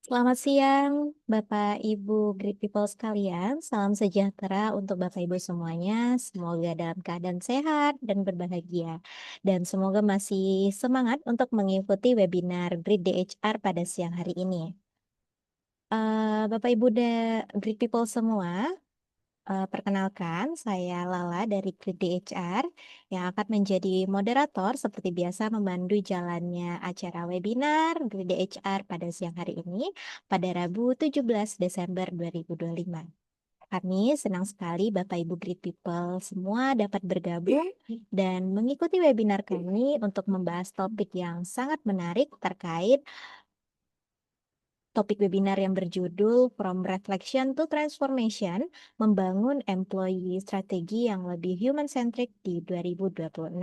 Selamat siang, Bapak Ibu Great People sekalian. Salam sejahtera untuk Bapak Ibu semuanya. Semoga dalam keadaan sehat dan berbahagia. Dan semoga masih semangat untuk mengikuti webinar Great DHR pada siang hari ini. Bapak Ibu Great People semua, perkenalkan saya Lala dari Great DHR yang akan menjadi moderator seperti biasa memandu jalannya acara webinar Great DHR pada siang hari ini pada Rabu 17 Desember 2025. Kami senang sekali Bapak Ibu Great People semua dapat bergabung dan mengikuti webinar kami untuk membahas topik yang sangat menarik terkait topik webinar yang berjudul From Reflection to Transformation, membangun employee strategi yang lebih human-centric di 2026.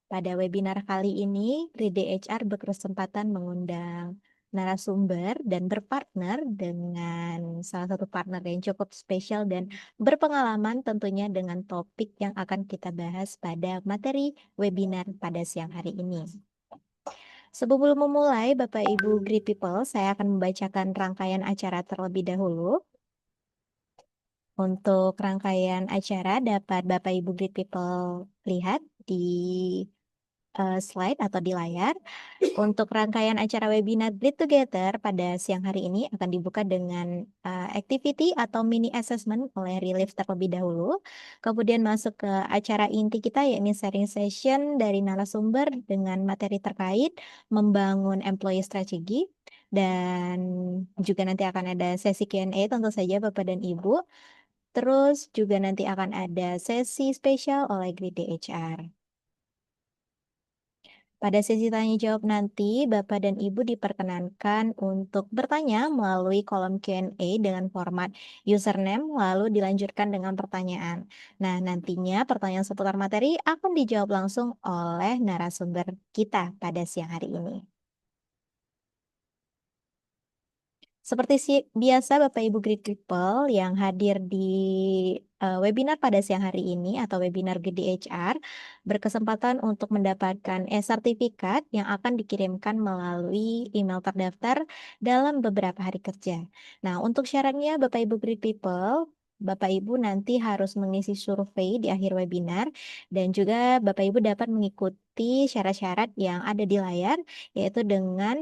Pada webinar kali ini, Ride HR berkesempatan mengundang narasumber dan berpartner dengan salah satu partner yang cukup spesial dan berpengalaman tentunya dengan topik yang akan kita bahas pada materi webinar pada siang hari ini. Sebelum memulai, Bapak Ibu Great People, saya akan membacakan rangkaian acara terlebih dahulu. Untuk rangkaian acara dapat Bapak Ibu Great People lihat di slide atau di layar. Untuk rangkaian acara webinar Grid Together pada siang hari ini akan dibuka dengan activity atau mini assessment oleh Relief terlebih dahulu. Kemudian masuk ke acara inti kita yakni sharing session dari narasumber dengan materi terkait membangun employee strategi. Dan juga nanti akan ada sesi Q&A tentu saja Bapak dan Ibu. Terus juga nanti akan ada sesi spesial oleh Grid DHR. Pada sesi tanya jawab nanti, Bapak dan Ibu diperkenankan untuk bertanya melalui kolom Q&A dengan format username, lalu dilanjutkan dengan pertanyaan. Nah, nantinya pertanyaan seputar materi akan dijawab langsung oleh narasumber kita pada siang hari ini. Seperti biasa Bapak Ibu Great People yang hadir di webinar pada siang hari ini atau webinar GDHR berkesempatan untuk mendapatkan e-sertifikat yang akan dikirimkan melalui email terdaftar dalam beberapa hari kerja. Nah, untuk syaratnya Bapak Ibu Great People, Bapak Ibu nanti harus mengisi survei di akhir webinar dan juga Bapak Ibu dapat mengikuti syarat-syarat yang ada di layar yaitu dengan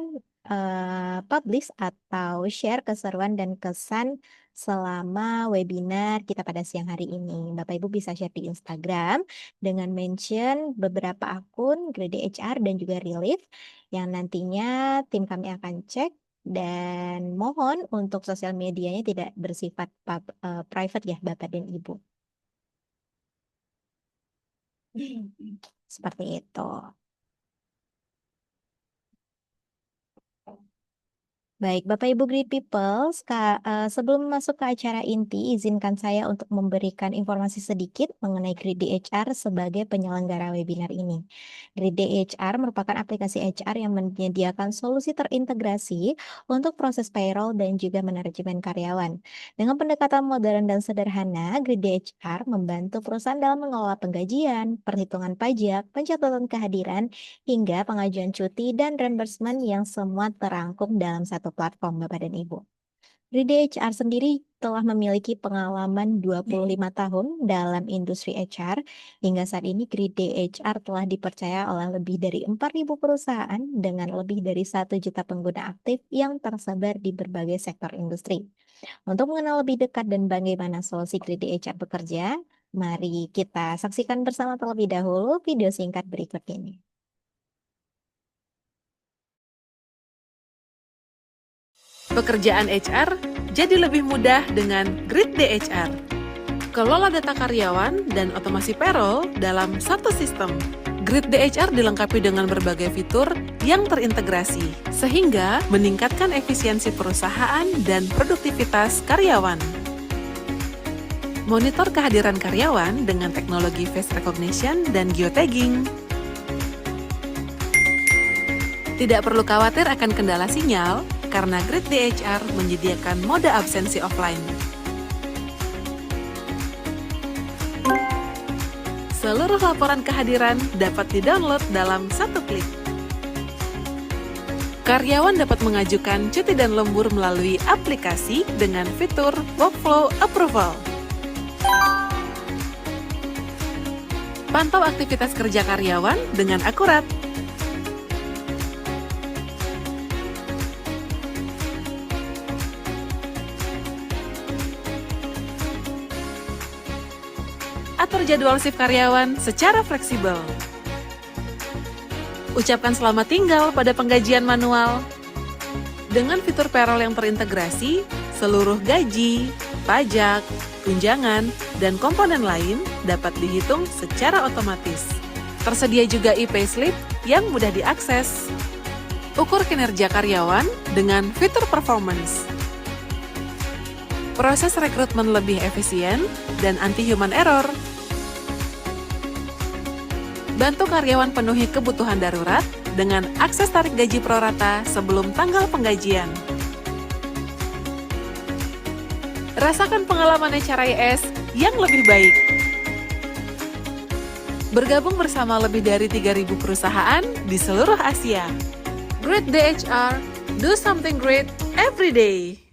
publish atau share keseruan dan kesan selama webinar kita pada siang hari ini. Bapak Ibu bisa share di Instagram dengan mention beberapa akun Grade HR dan juga Relief yang nantinya tim kami akan cek dan mohon untuk sosial medianya tidak bersifat private ya Bapak dan Ibu. Seperti itu. Baik, Bapak Ibu Great People, sebelum masuk ke acara inti, izinkan saya untuk memberikan informasi sedikit mengenai Grid DHR sebagai penyelenggara webinar ini. Grid DHR merupakan aplikasi HR yang menyediakan solusi terintegrasi untuk proses payroll dan juga manajemen karyawan. Dengan pendekatan modern dan sederhana, Grid DHR membantu perusahaan dalam mengelola penggajian, perhitungan pajak, pencatatan kehadiran, hingga pengajuan cuti dan reimbursement yang semua terangkum dalam satu platform Bapak dan Ibu. Ride HR sendiri telah memiliki pengalaman 25 tahun dalam industri HR. Hingga saat ini Gride HR telah dipercaya oleh lebih dari 4.000 perusahaan dengan lebih dari 1 juta pengguna aktif yang tersebar di berbagai sektor industri. Untuk mengenal lebih dekat dan bagaimana solusi Gride HR bekerja, mari kita saksikan bersama terlebih dahulu video singkat berikut ini. Pekerjaan HR jadi lebih mudah dengan Grid DHR. Kelola data karyawan dan otomasi payroll dalam satu sistem. Grid DHR dilengkapi dengan berbagai fitur yang terintegrasi, sehingga meningkatkan efisiensi perusahaan dan produktivitas karyawan. Monitor kehadiran karyawan dengan teknologi face recognition dan geotagging. Tidak perlu khawatir akan kendala sinyal, karena Grid DHR menyediakan mode absensi offline. Seluruh laporan kehadiran dapat didownload dalam satu klik. Karyawan dapat mengajukan cuti dan lembur melalui aplikasi dengan fitur Workflow Approval. Pantau aktivitas kerja karyawan dengan akurat. Atur jadwal shift karyawan secara fleksibel. Ucapkan selamat tinggal pada penggajian manual. Dengan fitur payroll yang terintegrasi, seluruh gaji, pajak, tunjangan, dan komponen lain dapat dihitung secara otomatis. Tersedia juga e-payslip yang mudah diakses. Ukur kinerja karyawan dengan fitur performance. Proses rekrutmen lebih efisien dan anti-human error. Bantu karyawan penuhi kebutuhan darurat dengan akses tarik gaji prorata sebelum tanggal penggajian. Rasakan pengalaman HRIS yang lebih baik. Bergabung bersama lebih dari 3.000 perusahaan di seluruh Asia. Great DHR, do something great every day.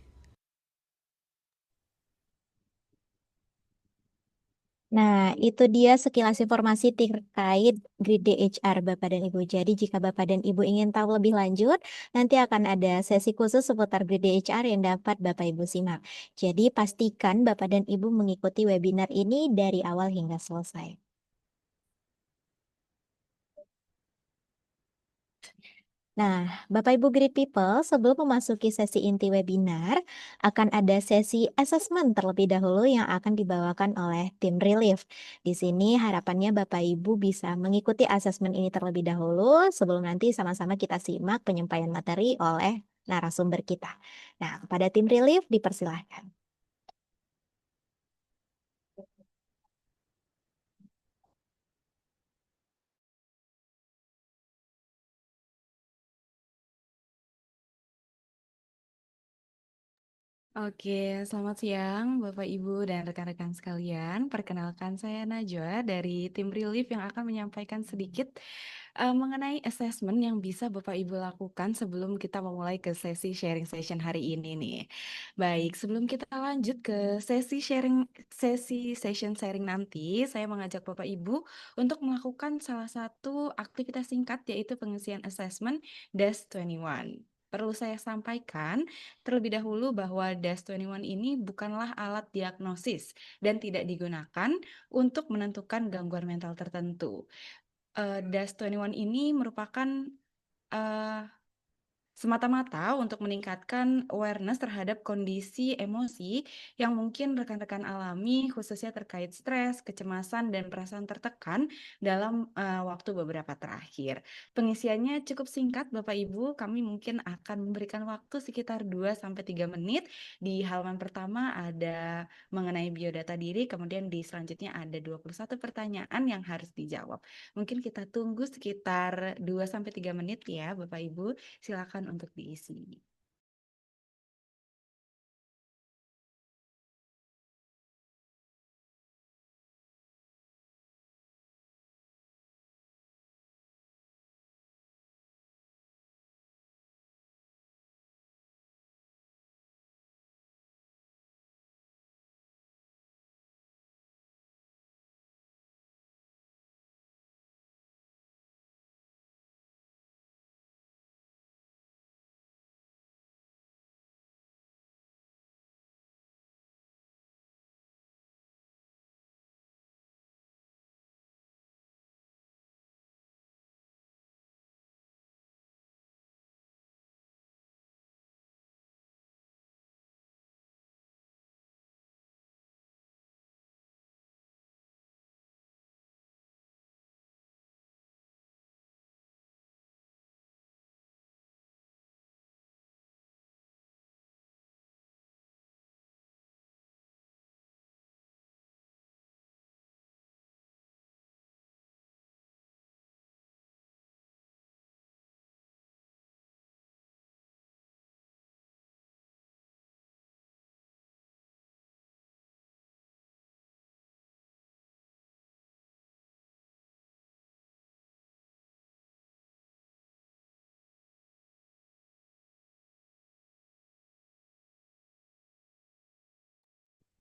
Nah, itu dia sekilas informasi terkait Grid DHR Bapak dan Ibu. Jadi jika Bapak dan Ibu ingin tahu lebih lanjut, nanti akan ada sesi khusus seputar Grid DHR yang dapat Bapak Ibu simak. Jadi pastikan Bapak dan Ibu mengikuti webinar ini dari awal hingga selesai. Nah, Bapak Ibu Grid People, sebelum memasuki sesi inti webinar, akan ada sesi assessment terlebih dahulu yang akan dibawakan oleh tim Relief. Di sini harapannya Bapak Ibu bisa mengikuti assessment ini terlebih dahulu sebelum nanti sama-sama kita simak penyampaian materi oleh narasumber kita. Nah, kepada tim Relief dipersilahkan. Oke, selamat siang Bapak Ibu dan rekan-rekan sekalian. Perkenalkan saya Najwa dari tim Relief yang akan menyampaikan sedikit mengenai assessment yang bisa Bapak Ibu lakukan sebelum kita memulai ke sesi sharing session hari ini nih. Baik, sebelum kita lanjut ke sesi session sharing nanti, saya mengajak Bapak Ibu untuk melakukan salah satu aktivitas singkat yaitu pengisian assessment DAS21. Perlu saya sampaikan terlebih dahulu bahwa DAS21 ini bukanlah alat diagnosis dan tidak digunakan untuk menentukan gangguan mental tertentu. DAS21 ini merupakan eh, semata-mata untuk meningkatkan awareness terhadap kondisi emosi yang mungkin rekan-rekan alami, khususnya terkait stres, kecemasan, dan perasaan tertekan dalam waktu beberapa terakhir. Pengisiannya cukup singkat, Bapak Ibu. Kami mungkin akan memberikan waktu sekitar 2-3 menit. Di halaman pertama ada mengenai biodata diri, kemudian di selanjutnya ada 21 pertanyaan yang harus dijawab. Mungkin kita tunggu sekitar 2-3 menit ya, Bapak Ibu. Silakan untuk diisi.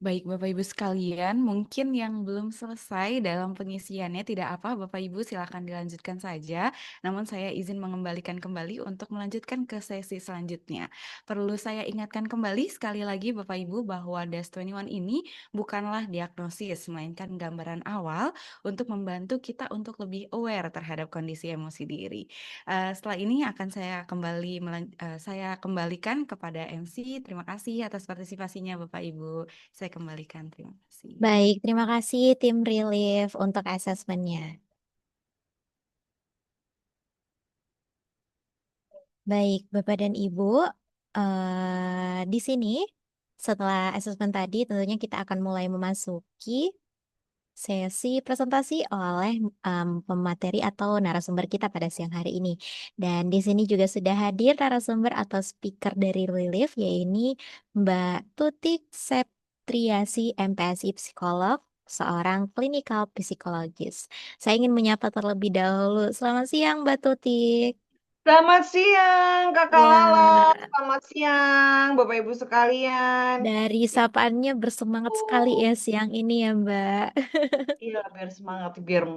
Baik, Bapak Ibu sekalian, mungkin yang belum selesai dalam pengisiannya tidak apa, Bapak Ibu silakan dilanjutkan saja. Namun saya izin mengembalikan kembali untuk melanjutkan ke sesi selanjutnya. Perlu saya ingatkan kembali sekali lagi Bapak Ibu bahwa DAS21 ini bukanlah diagnosis, melainkan gambaran awal untuk membantu kita untuk lebih aware terhadap kondisi emosi diri. Setelah ini akan saya kembalikan kepada MC. Terima kasih atas partisipasinya Bapak Ibu. Saya kembalikan, terima kasih. Baik, terima kasih tim Relief untuk asesmennya. Baik, Bapak dan Ibu, di sini setelah asesmen tadi tentunya kita akan mulai memasuki sesi presentasi oleh pemateri atau narasumber kita pada siang hari ini. Dan di sini juga sudah hadir narasumber atau speaker dari Relief, yaitu Mbak Tutik Septriasi, MPSI Psikolog, seorang klinikal psikologis. Saya ingin menyapa terlebih dahulu. Selamat siang, Mbak Tutik. Selamat siang, Kakak Lala. Ya, Selamat siang, Bapak Ibu sekalian. dari sapaannya bersemangat sekali Ibu, ya siang ini ya, Mbak. iya biar semangat, biar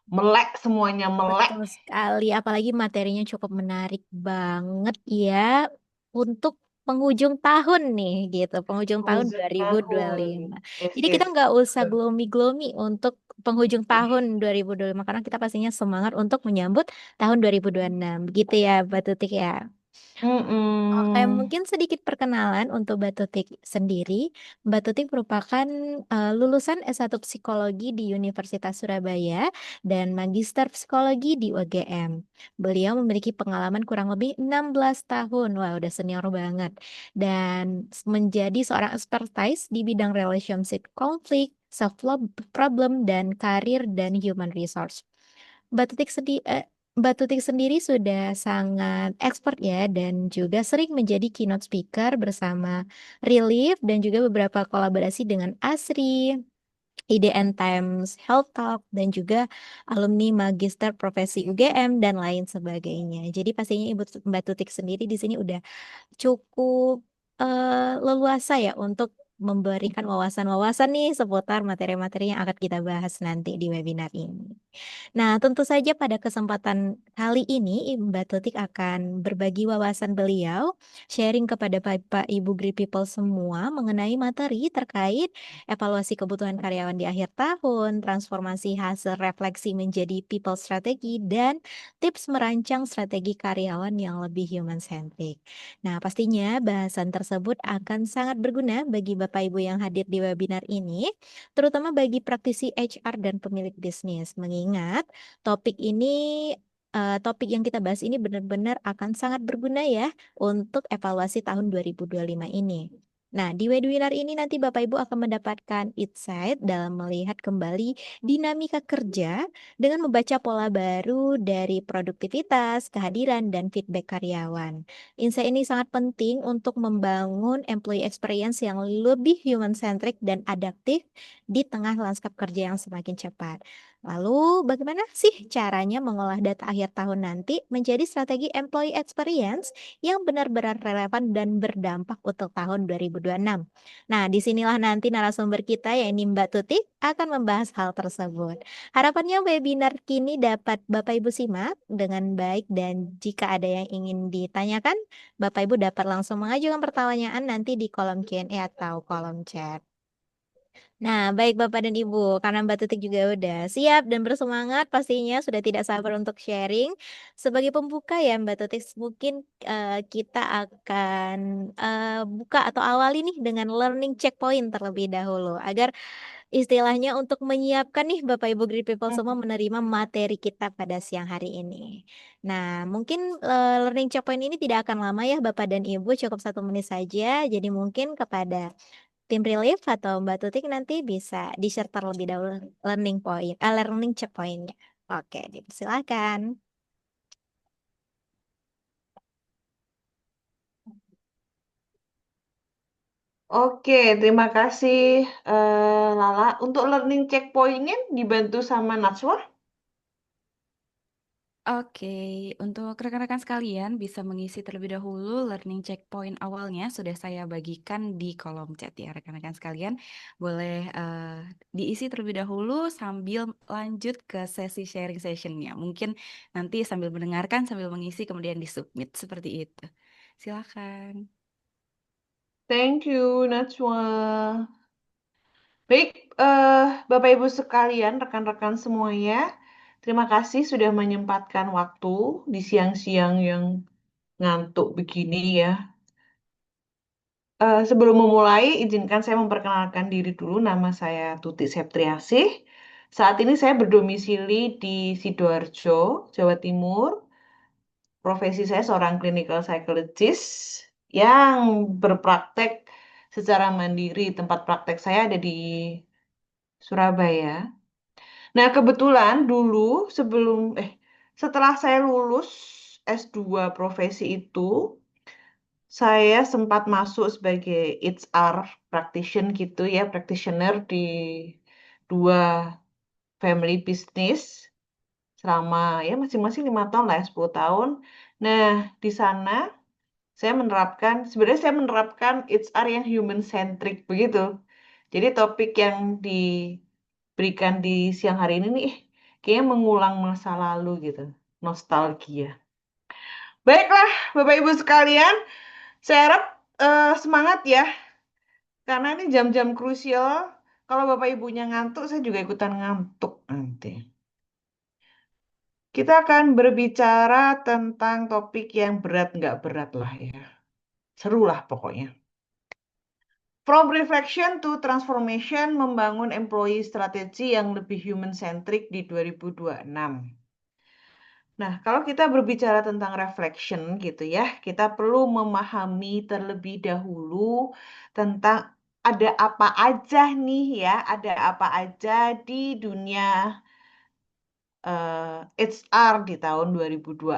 melek semuanya melek. Betul sekali, apalagi materinya cukup menarik banget ya untuk penghujung tahun nih gitu, penghujung tahun Penghujung tahun. 2025. Yes, Jadi kita yes. nggak usah glomi-glomi untuk penghujung tahun 2025 karena kita pastinya semangat untuk menyambut tahun 2026. Begitu ya, Mbak Tutik ya. Oke, Mm-mm. mungkin sedikit perkenalan untuk Mbak Tutik sendiri. Mbak Tutik merupakan lulusan S1 Psikologi di Universitas Surabaya dan Magister Psikologi di UGM. Beliau memiliki pengalaman kurang lebih 16 tahun. Wah, udah senior banget. Dan menjadi seorang expertise di bidang relationship conflict, self problem, dan karir dan human resource. Mbak Tutik Mbak Tutik sendiri sudah sangat expert ya dan juga sering menjadi keynote speaker bersama Relief dan juga beberapa kolaborasi dengan ASRI, IDN Times Health Talk dan juga alumni Magister Profesi UGM dan lain sebagainya. Jadi pastinya Ibu Mbak Tutik sendiri di sini udah cukup leluasa ya untuk memberikan wawasan-wawasan nih seputar materi-materi yang akan kita bahas nanti di webinar ini. Nah, tentu saja pada kesempatan kali ini Mbak Tutik akan berbagi wawasan beliau, sharing kepada Bapak Ibu Great People semua mengenai materi terkait evaluasi kebutuhan karyawan di akhir tahun, transformasi hasil refleksi menjadi people strategi, dan tips merancang strategi karyawan yang lebih human centric. Nah, pastinya bahasan tersebut akan sangat berguna bagi Bapak Ibu yang hadir di webinar ini, terutama bagi praktisi HR dan pemilik bisnis. Mengingat topik yang kita bahas ini benar-benar akan sangat berguna ya untuk evaluasi tahun 2025 ini. Nah, di webinar ini nanti Bapak Ibu akan mendapatkan insight dalam melihat kembali dinamika kerja dengan membaca pola baru dari produktivitas, kehadiran, dan feedback karyawan. Insight ini sangat penting untuk membangun employee experience yang lebih human centric dan adaptif di tengah lanskap kerja yang semakin cepat. Lalu, bagaimana sih caranya mengolah data akhir tahun nanti menjadi strategi employee experience yang benar-benar relevan dan berdampak untuk tahun 2026? Nah, disinilah nanti narasumber kita, yaitu Mbak Tutik, akan membahas hal tersebut. Harapannya webinar kini dapat Bapak Ibu simak dengan baik dan jika ada yang ingin ditanyakan, Bapak Ibu dapat langsung mengajukan pertanyaan nanti di kolom Q&A atau kolom chat. Nah, baik Bapak dan Ibu, karena Mbak Tutik juga udah siap dan bersemangat, pastinya sudah tidak sabar untuk sharing. Sebagai pembuka ya Mbak Tutik, mungkin kita akan buka atau awali nih dengan learning checkpoint terlebih dahulu, agar istilahnya untuk menyiapkan nih Bapak Ibu Great People semua menerima materi kita pada siang hari ini. Nah, mungkin learning checkpoint ini tidak akan lama ya Bapak dan Ibu, cukup 1 menit saja. Jadi mungkin kepada tim relief atau Mbak Tutik nanti bisa di-share terlebih dahulu learning checkpointnya. Oke, silakan. Oke, terima kasih Lala. Untuk learning checkpointnya dibantu sama Najwa. Oke, untuk rekan-rekan sekalian bisa mengisi terlebih dahulu learning checkpoint awalnya sudah saya bagikan di kolom chat ya rekan-rekan sekalian. Boleh diisi terlebih dahulu sambil lanjut ke sesi sharing sessionnya. Mungkin nanti sambil mendengarkan, sambil mengisi kemudian disubmit seperti itu. Silakan. Thank you, Najwa. Baik, Bapak Ibu sekalian, rekan-rekan semuanya, terima kasih sudah menyempatkan waktu di siang-siang yang ngantuk begini ya. Sebelum memulai, izinkan saya memperkenalkan diri dulu. Nama saya Tuti Septriasih. Saat ini saya berdomisili di Sidoarjo, Jawa Timur. Profesi saya seorang clinical psychologist yang berpraktek secara mandiri. Tempat praktek saya ada di Surabaya. Nah, kebetulan dulu setelah saya lulus S2 profesi itu, saya sempat masuk sebagai HR practitioner gitu ya, practitioner di dua family business selama ya masing-masing 5 tahun lah, ya, 10 tahun. Nah, di sana sebenarnya saya menerapkan HR yang human centric begitu. Jadi topik yang diberikan di siang hari ini nih, kayaknya mengulang masa lalu gitu, nostalgia. Baiklah, Bapak Ibu sekalian, saya harap semangat ya, karena ini jam-jam krusial. Kalau Bapak Ibunya ngantuk, saya juga ikutan ngantuk nanti. Kita akan berbicara tentang topik yang berat nggak berat lah ya. Seru lah pokoknya. From reflection to transformation, membangun employee strategi yang lebih human-centric di 2026. Nah, kalau kita berbicara tentang reflection gitu ya, kita perlu memahami terlebih dahulu tentang ada apa aja nih ya, ada apa aja di dunia HR di tahun 2026,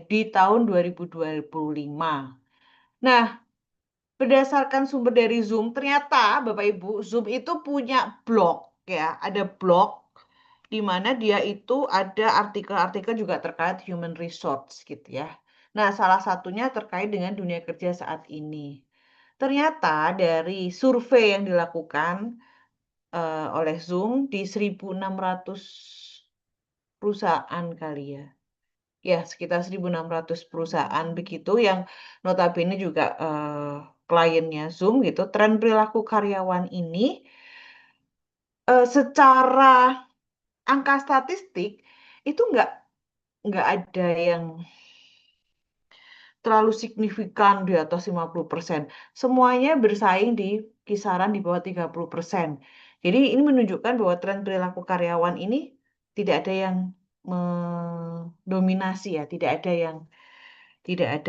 di tahun 2025. Nah, berdasarkan sumber dari Zoom, ternyata Bapak Ibu, Zoom itu punya blog ya, ada blog di mana dia itu ada artikel-artikel juga terkait human resource gitu ya. Nah, salah satunya terkait dengan dunia kerja saat ini. Ternyata dari survei yang dilakukan oleh Zoom di 1.600 perusahaan kali ya. Ya, sekitar 1.600 perusahaan begitu yang notabene juga kliennya Zoom gitu. Tren perilaku karyawan ini secara angka statistik itu nggak ada yang terlalu signifikan di atas 50%. Semuanya bersaing di kisaran di bawah 30%. Jadi ini menunjukkan bahwa tren perilaku karyawan ini tidak ada yang mendominasi ya, tidak ada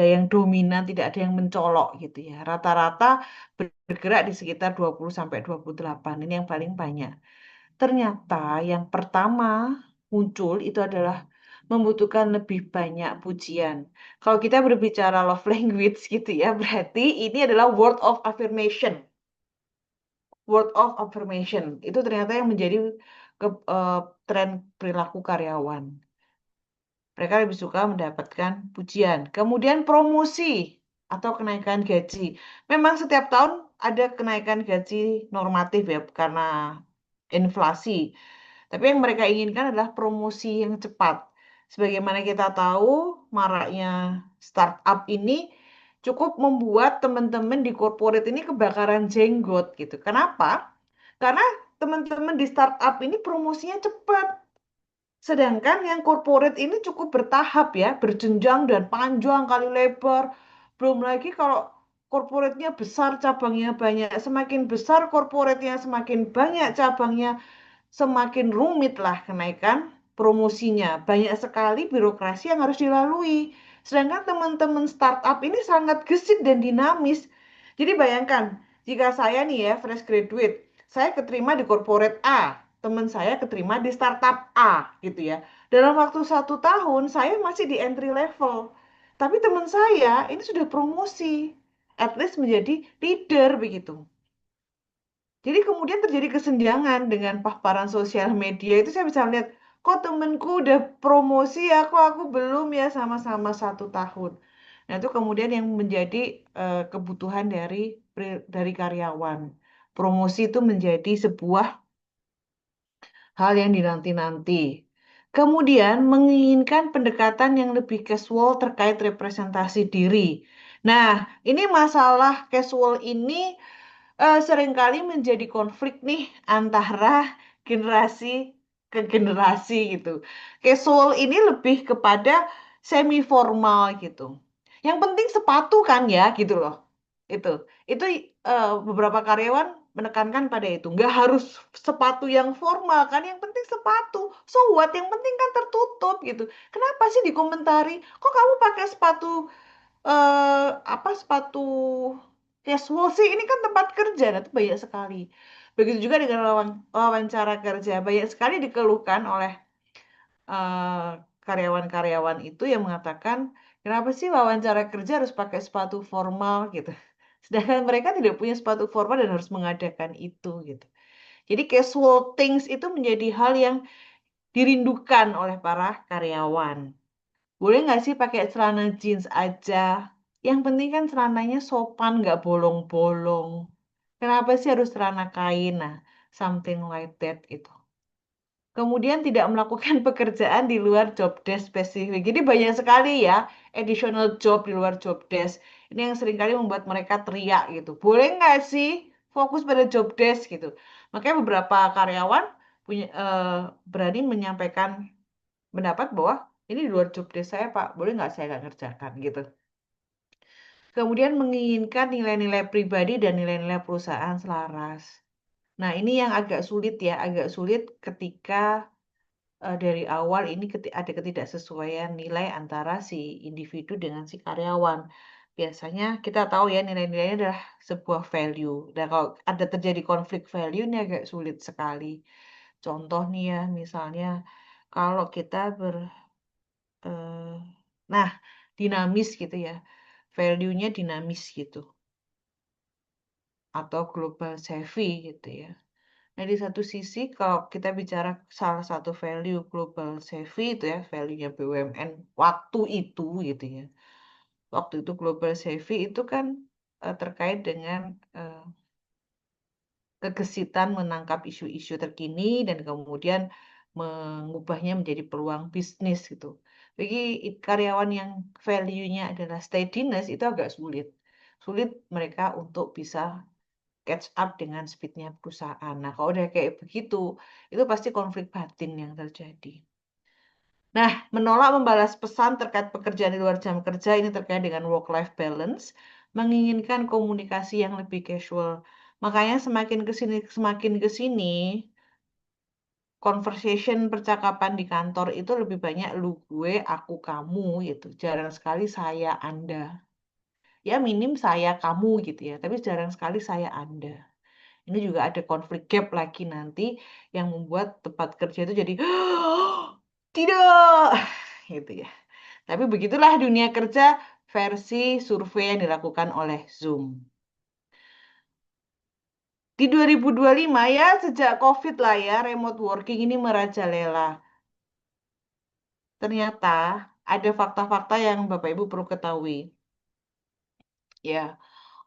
yang dominan, tidak ada yang mencolok gitu ya. Rata-rata bergerak di sekitar 20 sampai 28. Ini yang paling banyak. Ternyata yang pertama muncul itu adalah membutuhkan lebih banyak pujian. Kalau kita berbicara love language gitu ya, berarti ini adalah word of affirmation. Word of affirmation itu ternyata yang menjadi tren perilaku karyawan. Mereka lebih suka mendapatkan pujian. Kemudian promosi atau kenaikan gaji. Memang setiap tahun ada kenaikan gaji normatif ya karena inflasi. Tapi yang mereka inginkan adalah promosi yang cepat. Sebagaimana kita tahu, maraknya startup ini cukup membuat teman-teman di corporate ini kebakaran jenggot gitu. Kenapa? Karena teman-teman di startup ini promosinya cepat. Sedangkan yang corporate ini cukup bertahap ya, berjenjang dan panjang kali lebar. Belum lagi kalau corporate-nya besar, cabangnya banyak. Semakin besar corporate-nya, semakin banyak cabangnya, semakin rumit lah kenaikan promosinya. Banyak sekali birokrasi yang harus dilalui. Sedangkan teman-teman startup ini sangat gesit dan dinamis. Jadi bayangkan, jika saya nih ya fresh graduate, saya keterima di corporate A, teman saya keterima di startup A gitu ya. Dalam waktu 1 tahun saya masih di entry level. Tapi teman saya ini sudah promosi, at least menjadi leader begitu. Jadi kemudian terjadi kesenjangan dengan paparan sosial media itu saya bisa melihat kok temenku udah promosi aku belum ya, sama-sama 1 tahun. Nah itu kemudian yang menjadi kebutuhan dari karyawan. Promosi itu menjadi sebuah hal yang dinanti-nanti. Kemudian menginginkan pendekatan yang lebih casual terkait representasi diri. Nah, ini masalah casual ini seringkali menjadi konflik nih antara generasi ke generasi gitu. Casual ini lebih kepada semi formal gitu. Yang penting sepatu kan ya gitu loh. Itu beberapa karyawan menekankan pada itu. Nggak harus sepatu yang formal kan, yang penting sepatu. So what? Yang penting kan tertutup gitu. Kenapa sih dikomentari? Kok kamu pakai sepatu sepatu casual sih, ini kan tempat kerja, nah itu banyak sekali. Begitu juga dengan wawancara kerja, banyak sekali dikeluhkan oleh eh, karyawan-karyawan itu yang mengatakan, kenapa sih wawancara kerja harus pakai sepatu formal gitu. Sedangkan mereka tidak punya sepatu formal dan harus mengadakan itu gitu. Jadi casual things itu menjadi hal yang dirindukan oleh para karyawan. Boleh nggak sih pakai celana jeans aja? Yang penting kan celananya sopan, nggak bolong-bolong. Kenapa sih harus celana kain? Nah, something like that itu. Kemudian tidak melakukan pekerjaan di luar job desk spesifik. Jadi banyak sekali ya additional job di luar job desk. Ini yang seringkali membuat mereka teriak gitu. Boleh nggak sih fokus pada job desk gitu? Makanya beberapa karyawan berani menyampaikan pendapat bahwa ini di luar job desk saya, Pak. Boleh nggak saya nggak ngerjakan gitu. Kemudian menginginkan nilai-nilai pribadi dan nilai-nilai perusahaan selaras. Nah, ini yang agak sulit ya, agak sulit ketika dari awal ini ada ketidaksesuaian nilai antara si individu dengan si karyawan. Biasanya kita tahu ya nilai-nilainya adalah sebuah value. Dan kalau ada terjadi konflik value ini agak sulit sekali. Contoh nih ya, misalnya kalau kita eh, nah dinamis gitu ya, value-nya dinamis gitu, atau global savvy gitu ya. Nah, di satu sisi kalau kita bicara salah satu value global savvy itu ya, value-nya BUMN waktu itu gitu ya. Waktu itu global savvy itu kan terkait dengan eh, kegesitan menangkap isu-isu terkini dan kemudian mengubahnya menjadi peluang bisnis gitu. Bagi karyawan yang value-nya adalah steadiness itu agak sulit. Sulit mereka untuk bisa catch up dengan speednya perusahaan. Nah, kalau udah kayak begitu, itu pasti konflik batin yang terjadi. Nah, menolak membalas pesan terkait pekerjaan di luar jam kerja ini terkait dengan work-life balance, menginginkan komunikasi yang lebih casual. Makanya semakin ke sini, conversation percakapan di kantor itu lebih banyak lu gue, aku kamu gitu. Jarang sekali saya Anda. Ya minim saya kamu gitu ya, tapi jarang sekali saya Anda. Ini juga ada konflik gap lagi nanti yang membuat tempat kerja itu jadi tidak gitu ya. Tapi begitulah dunia kerja versi survei yang dilakukan oleh Zoom. Di 2025 ya sejak COVID lah ya remote working ini merajalela. Ternyata ada fakta-fakta yang Bapak Ibu perlu ketahui. Ya,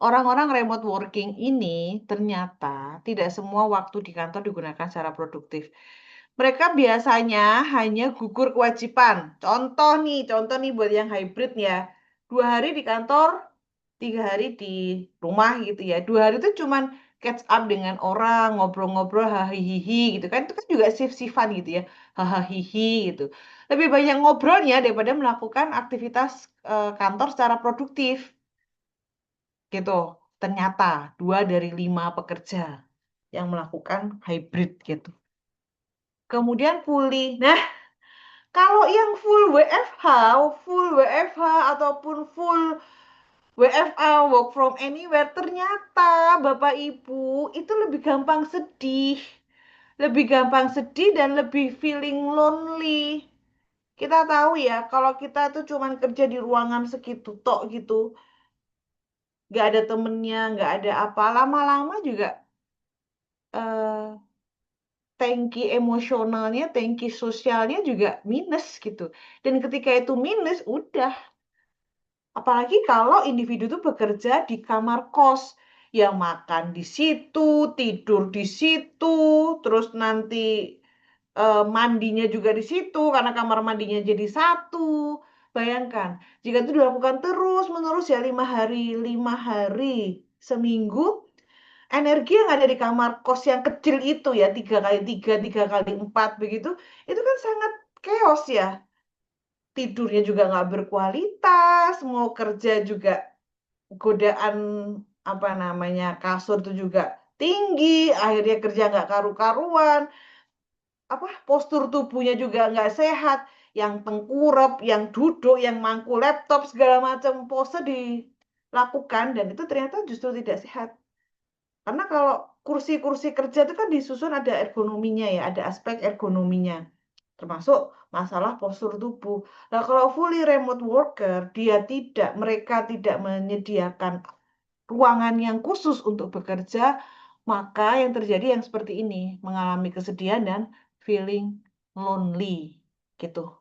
orang-orang remote working ini ternyata tidak semua waktu di kantor digunakan secara produktif. Mereka biasanya hanya gugur kewajiban. Contoh nih buat yang hybrid ya. 2 hari di kantor, 3 hari di rumah gitu ya. 2 hari itu cuman catch up dengan orang, ngobrol-ngobrol, hahihi gitu kan. Itu kan juga shift-shiftan gitu ya. Hahihi gitu. Lebih banyak ngobrolnya daripada melakukan aktivitas kantor secara produktif gitu. Ternyata 2 dari 5 pekerja yang melakukan hybrid gitu. Kemudian pulih. Nah, kalau yang full WFH ataupun full WFA, work from anywhere, ternyata Bapak Ibu itu lebih gampang sedih. Lebih gampang sedih dan lebih feeling lonely. Kita tahu ya, kalau kita tuh cuman kerja di ruangan segitu tok gitu, nggak ada temennya, nggak ada apa, lama-lama juga eh, tangki emosionalnya, tangki sosialnya juga minus gitu. Dan ketika itu minus, udah. Apalagi kalau individu itu bekerja di kamar kos, yang makan di situ, tidur di situ, terus nanti mandinya juga di situ karena kamar mandinya jadi satu. Bayangkan, jika itu dilakukan terus menerus ya 5 hari seminggu, energi yang ada di kamar kos yang kecil itu ya 3 kali 3, 3 kali 4 begitu, itu kan sangat chaos ya. Tidurnya juga nggak berkualitas, mau kerja juga godaan apa namanya kasur itu juga tinggi, akhirnya kerja nggak karu-karuan, apa postur tubuhnya juga nggak sehat, yang tengkurap, yang duduk, yang mangku laptop segala macam pose dilakukan dan itu ternyata justru tidak sehat. Karena kalau kursi-kursi kerja itu kan disusun ada ergonominya ya, ada aspek ergonominya, termasuk masalah postur tubuh. Nah, kalau fully remote worker, mereka tidak menyediakan ruangan yang khusus untuk bekerja, maka yang terjadi yang seperti ini, mengalami kesedihan dan feeling lonely, gitu.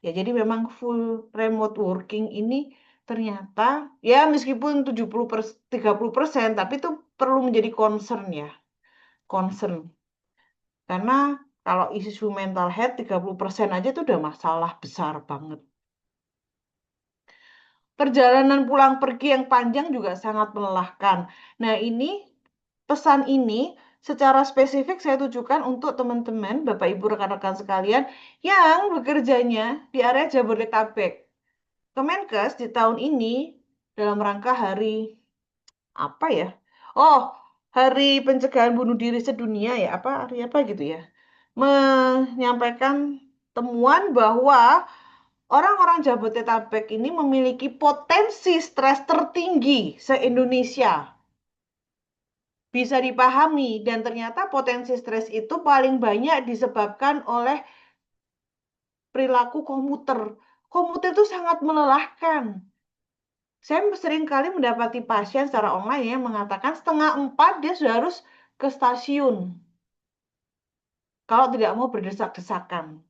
Ya, jadi memang full remote working ini ternyata ya meskipun 30% tapi itu perlu menjadi concern ya, concern. Karena kalau isu mental health 30% aja itu udah masalah besar banget. Perjalanan pulang pergi yang panjang juga sangat melelahkan. Nah, pesan ini secara spesifik saya tujukan untuk teman-teman, Bapak Ibu rekan-rekan sekalian yang bekerjanya di area Jabodetabek. Kemenkes di tahun ini dalam rangka hari apa ya? Oh, Hari Pencegahan Bunuh Diri Sedunia ya, hari apa gitu ya. Menyampaikan temuan bahwa orang-orang Jabodetabek ini memiliki potensi stres tertinggi se-Indonesia. Bisa dipahami dan ternyata potensi stres itu paling banyak disebabkan oleh perilaku komuter. Komuter itu sangat melelahkan. Saya sering kali mendapati pasien secara online yang mengatakan 3:30 dia sudah harus ke stasiun. Kalau tidak mau berdesak-desakan.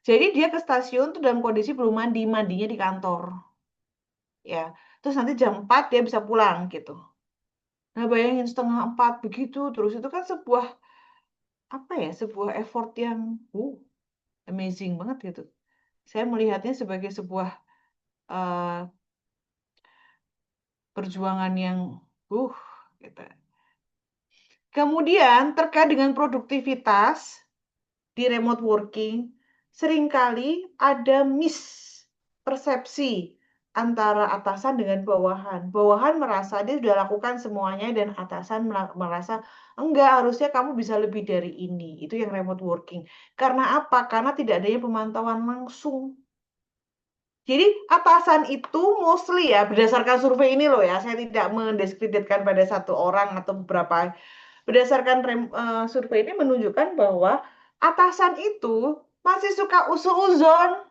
Jadi dia ke stasiun tuh dalam kondisi belum mandi, mandinya di kantor. Ya, terus nanti jam 4 dia bisa pulang gitu. Nah, bayangin 3:30 begitu, terus itu kan sebuah effort yang amazing banget gitu. Saya melihatnya sebagai sebuah uh, perjuangan yang gitu. Kemudian terkait dengan produktivitas di remote working, seringkali ada mispersepsi antara atasan dengan bawahan. Bawahan merasa dia sudah lakukan semuanya dan atasan merasa enggak, harusnya kamu bisa lebih dari ini. Itu yang remote working. Karena apa? Karena tidak adanya pemantauan langsung. Jadi atasan itu mostly ya berdasarkan survei ini loh ya, saya tidak mendiskreditkan pada satu orang atau beberapa. Berdasarkan survei ini menunjukkan bahwa atasan itu masih suka usu-uzon.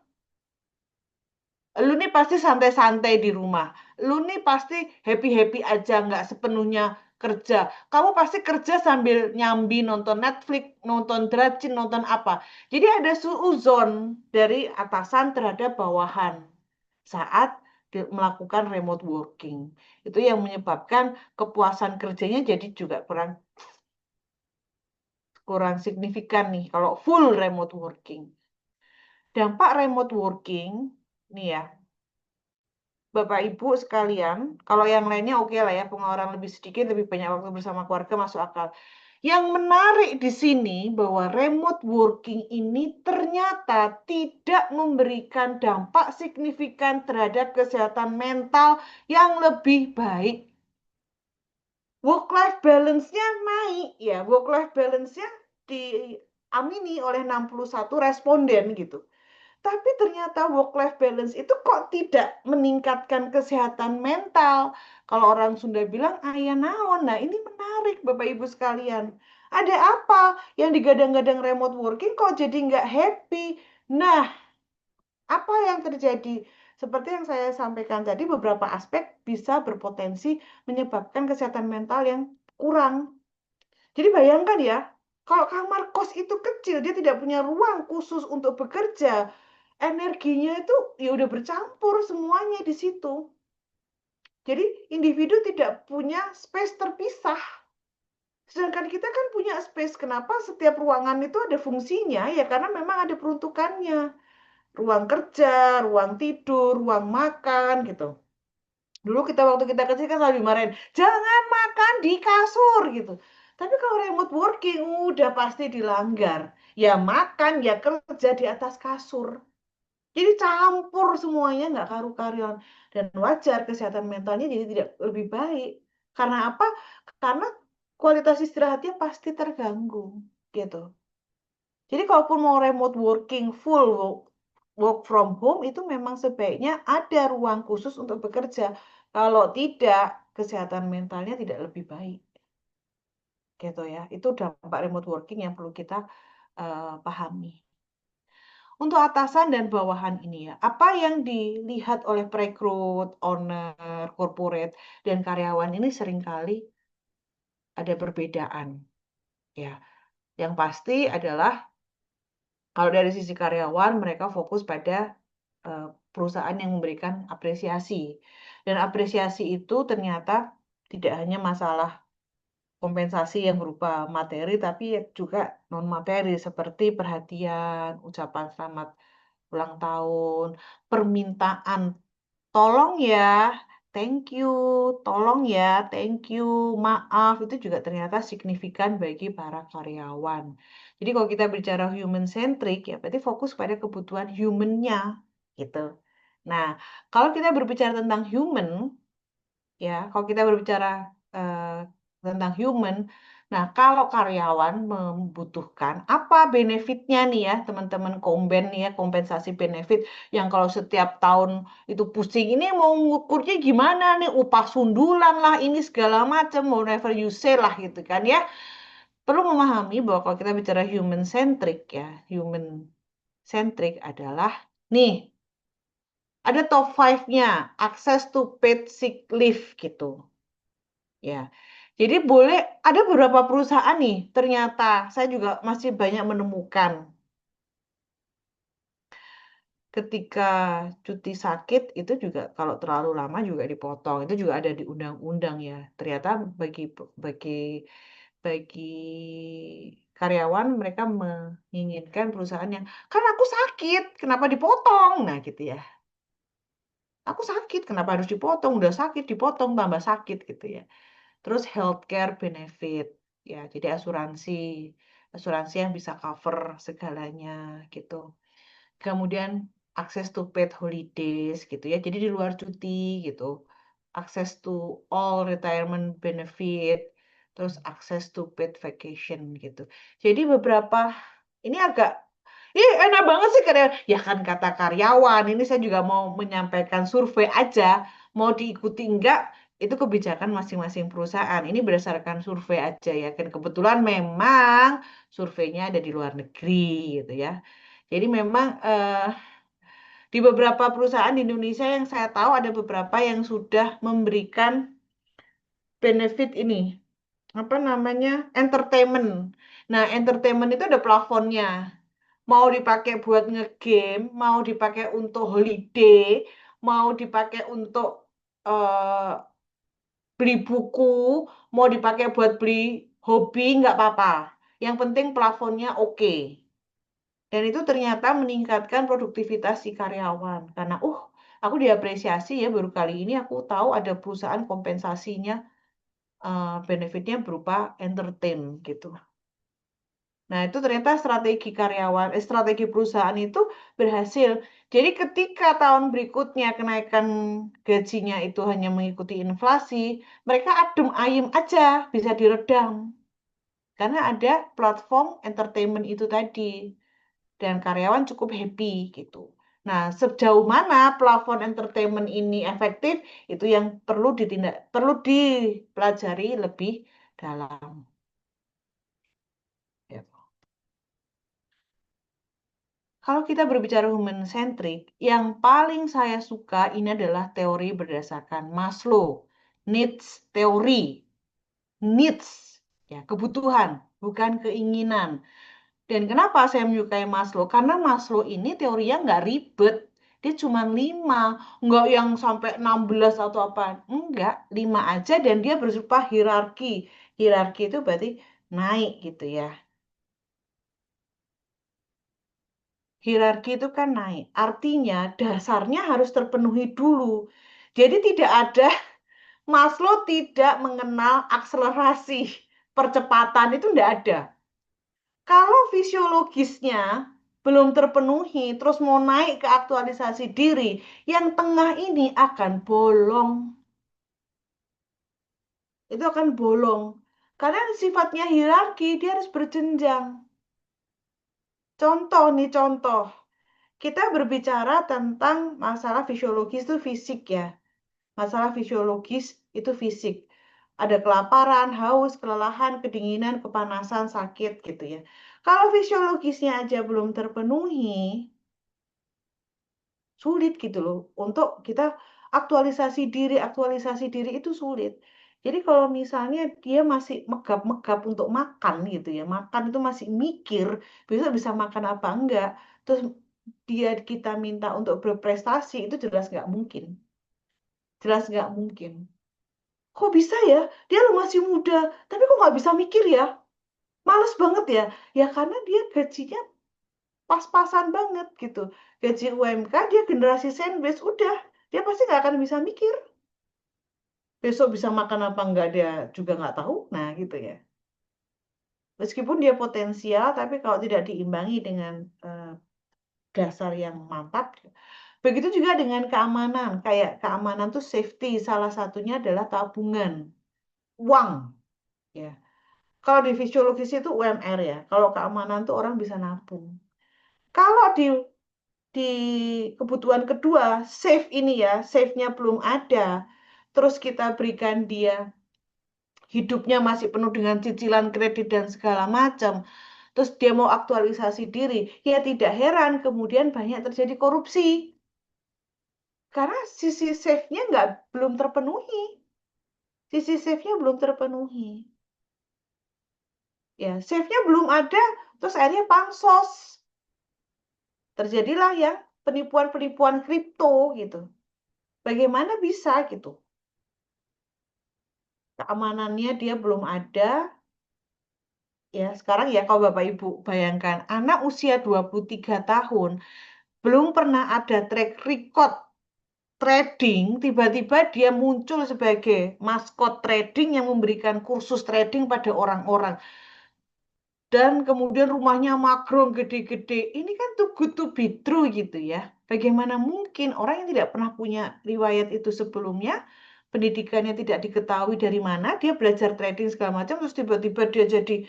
Lu nih pasti santai-santai di rumah. Lu nih pasti happy-happy aja, nggak sepenuhnya kerja. Kamu pasti kerja sambil nyambi nonton Netflix, nonton dracin, nonton apa. Jadi ada suuzon dari atasan terhadap bawahan saat melakukan remote working. Itu yang menyebabkan kepuasan kerjanya jadi juga kurang signifikan nih kalau full remote working. Dampak remote working, nih ya, Bapak Ibu sekalian, kalau yang lainnya oke lah ya, pengeluaran lebih sedikit, lebih banyak waktu bersama keluarga masuk akal. Yang menarik di sini bahwa remote working ini ternyata tidak memberikan dampak signifikan terhadap kesehatan mental yang lebih baik. Work-life balance-nya naik ya, work-life balance-nya diamini oleh 61 responden gitu. Tapi ternyata work-life balance itu kok tidak meningkatkan kesehatan mental. Kalau orang Sunda bilang, ayah naon. Nah, ini menarik Bapak Ibu sekalian. Ada apa yang digadang-gadang remote working kok jadi nggak happy? Nah, apa yang terjadi? Seperti yang saya sampaikan tadi, beberapa aspek bisa berpotensi menyebabkan kesehatan mental yang kurang. Jadi bayangkan ya, Kalau kamar kos itu kecil, dia tidak punya ruang khusus untuk bekerja, energinya itu ya udah bercampur semuanya di situ. Jadi individu tidak punya space terpisah. Sedangkan kita kan punya space. Kenapa setiap ruangan itu ada fungsinya? Ya karena memang ada peruntukannya. Ruang kerja, ruang tidur, ruang makan gitu. Dulu waktu kita kecil kan selalu dimarahin, jangan makan di kasur gitu. Tapi kalau remote working udah pasti dilanggar. Ya makan, ya kerja di atas kasur. Jadi campur semuanya, nggak karu-karuan. Dan wajar kesehatan mentalnya jadi tidak lebih baik. Karena apa? Karena kualitas istirahatnya pasti terganggu gitu. Jadi kalaupun mau remote working full work from home itu memang sebaiknya ada ruang khusus untuk bekerja. Kalau tidak, kesehatan mentalnya tidak lebih baik. Gitu ya. Itu dampak remote working yang perlu kita pahami. Untuk atasan dan bawahan ini ya, apa yang dilihat oleh perekrut, owner, corporate, dan karyawan ini seringkali ada perbedaan. Ya, yang pasti adalah kalau dari sisi karyawan, mereka fokus pada perusahaan yang memberikan apresiasi. Dan apresiasi itu ternyata tidak hanya masalah kompensasi yang berupa materi, tapi juga non-materi seperti perhatian, ucapan selamat ulang tahun, permintaan tolong ya, thank you, tolong ya, thank you, maaf, itu juga ternyata signifikan bagi para karyawan. Jadi kalau kita bicara human centric, ya berarti fokus pada kebutuhan human-nya, gitu. Nah, kalau kita berbicara tentang human, ya, kalau kita berbicara eh, tentang human, nah kalau karyawan membutuhkan apa benefitnya nih ya teman-teman komben nih ya kompensasi benefit yang kalau setiap tahun itu pusing ini mau ngukurnya gimana nih upah sundulan lah ini segala macam whatever you say lah gitu kan ya perlu memahami bahwa kalau kita bicara human centric ya human centric adalah nih ada top 5-nya access to paid sick leave gitu. Ya, jadi boleh ada beberapa perusahaan nih, ternyata saya juga masih banyak menemukan ketika cuti sakit itu juga kalau terlalu lama juga dipotong. Itu juga ada di undang-undang ya. Ternyata bagi bagi bagi karyawan mereka menginginkan perusahaan yang kan aku sakit, kenapa dipotong? Nah, gitu ya. Aku sakit, kenapa harus dipotong? Udah sakit, dipotong tambah sakit gitu ya. Terus healthcare benefit, ya, jadi asuransi, asuransi yang bisa cover segalanya gitu. Kemudian akses to paid holidays gitu ya, jadi di luar cuti gitu. Access to all retirement benefit, terus access to paid vacation gitu. Jadi beberapa ini agak Ih, enak banget sih karya. Ya kan kata karyawan, ini saya juga mau menyampaikan survei aja. Mau diikuti enggak, itu kebijakan masing-masing perusahaan. Ini berdasarkan survei aja ya. Kan kebetulan memang surveinya ada di luar negeri gitu ya. Jadi memang di beberapa perusahaan di Indonesia yang saya tahu ada beberapa yang sudah memberikan benefit ini. Apa namanya? Entertainment. Nah, entertainment itu ada plafonnya. Mau dipakai buat ngegame, mau dipakai untuk holiday, mau dipakai untuk eh, beli buku, mau dipakai buat beli hobi, nggak apa-apa. Yang penting plafonnya oke. Dan itu ternyata meningkatkan produktivitas si karyawan. Karena, aku diapresiasi ya baru kali ini aku tahu ada perusahaan kompensasinya, benefitnya berupa entertain gitu. Nah, itu ternyata strategi karyawan, strategi perusahaan itu berhasil. Jadi ketika tahun berikutnya kenaikan gajinya itu hanya mengikuti inflasi, mereka adem ayem aja, bisa diredam. Karena ada platform entertainment itu tadi. Dan karyawan cukup happy gitu. Nah, sejauh mana platform entertainment ini efektif, itu yang perlu dipelajari lebih dalam. Ya. Kalau kita berbicara human centric, yang paling saya suka ini adalah teori berdasarkan Maslow, needs teori, needs. Ya, kebutuhan, bukan keinginan. Dan kenapa saya menyukai Maslow? Karena Maslow ini teorinya nggak ribet. Dia cuma 5, nggak yang sampai 16 atau apa. Enggak, 5 aja dan dia berupa hierarki. Hierarki itu berarti naik gitu ya. Hierarki itu kan naik. Artinya dasarnya harus terpenuhi dulu. Jadi tidak ada, Maslow tidak mengenal akselerasi. Percepatan itu tidak ada. Kalau fisiologisnya belum terpenuhi, terus mau naik ke aktualisasi diri, yang tengah ini akan bolong. Itu akan bolong. Karena sifatnya hierarki, dia harus berjenjang. Contoh nih, contoh. Kita berbicara tentang masalah fisiologis itu fisik ya. Masalah fisiologis itu fisik. Ada kelaparan, haus, kelelahan, kedinginan, kepanasan, sakit gitu ya. Kalau fisiologisnya aja belum terpenuhi, sulit gitu loh untuk kita aktualisasi diri itu sulit. Jadi kalau misalnya dia masih megap-megap untuk makan gitu ya, makan itu masih mikir besok bisa makan apa enggak, terus kita minta untuk berprestasi itu jelas nggak mungkin, jelas nggak mungkin. Kok bisa ya? Dia lo masih muda, tapi kok nggak bisa mikir ya? Males banget ya? Ya karena dia gajinya pas-pasan banget gitu. Gaji UMK dia generasi sandwich, udah dia pasti nggak akan bisa mikir. Besok bisa makan apa enggak dia juga nggak tahu. Nah gitu ya. Meskipun dia potensial, tapi kalau tidak diimbangi dengan dasar yang mantap. Begitu juga dengan keamanan. Kayak keamanan tuh safety. Salah satunya adalah tabungan. Uang. Ya. Kalau di fisiologis itu UMR ya. Kalau keamanan tuh orang bisa nabung. Kalau di kebutuhan kedua, save ini ya, save-nya belum ada, terus kita berikan dia hidupnya masih penuh dengan cicilan kredit dan segala macam, terus dia mau aktualisasi diri, ya tidak heran kemudian banyak terjadi korupsi. Karena sisi save-nya belum terpenuhi. Sisi save-nya belum terpenuhi. Ya, save-nya belum ada, terus akhirnya pansos. Terjadilah ya penipuan-penipuan kripto gitu. Bagaimana bisa gitu? Keamanannya dia belum ada. Ya, sekarang ya kalau Bapak Ibu bayangkan, anak usia 23 tahun belum pernah ada track record trading, tiba-tiba dia muncul sebagai maskot trading yang memberikan kursus trading pada orang-orang. Dan kemudian rumahnya magrong gede-gede. Ini kan too good to be true gitu ya. Bagaimana mungkin orang yang tidak pernah punya riwayat itu sebelumnya, pendidikannya tidak diketahui dari mana, dia belajar trading segala macam, terus tiba-tiba dia jadi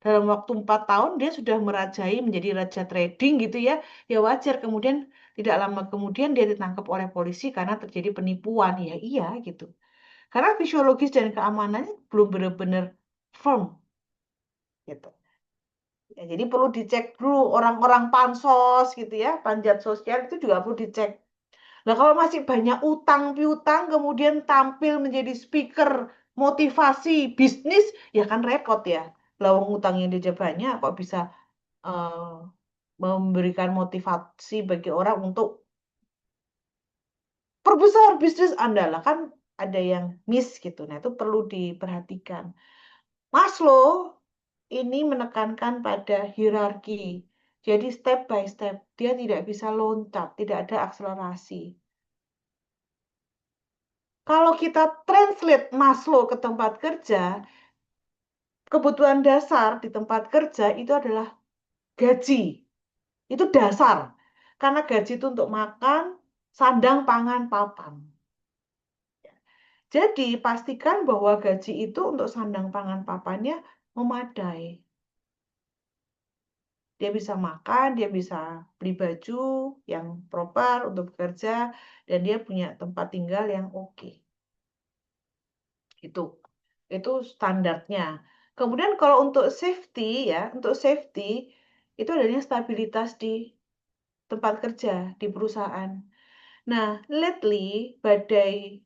dalam waktu 4 tahun dia sudah merajai menjadi raja trading gitu ya. Ya wajar kemudian tidak lama kemudian dia ditangkap oleh polisi karena terjadi penipuan. Ya iya gitu. Karena fisiologis dan keamanannya belum benar-benar firm gitu. Ya, jadi perlu dicek dulu orang-orang pansos gitu ya, panjat sosial itu juga perlu dicek. Nah, kalau masih banyak utang piutang kemudian tampil menjadi speaker motivasi bisnis, ya kan repot ya. Lawang utang yang dia banyak kok bisa eh, memberikan motivasi bagi orang untuk perbesar bisnis Anda lah kan ada yang miss gitu. Nah, itu perlu diperhatikan. Maslow ini menekankan pada hierarki. Jadi step by step, dia tidak bisa loncat, tidak ada akselerasi. Kalau kita translate Maslow ke tempat kerja, kebutuhan dasar di tempat kerja itu adalah gaji. Itu dasar. Karena gaji itu untuk makan, sandang, pangan, papan. Jadi pastikan bahwa gaji itu untuk sandang, pangan, papannya memadai. Dia bisa makan, dia bisa beli baju yang proper untuk bekerja, dan dia punya tempat tinggal yang oke. Itu standarnya. Kemudian kalau untuk safety ya, untuk safety itu adanya stabilitas di tempat kerja, di perusahaan. Nah, lately badai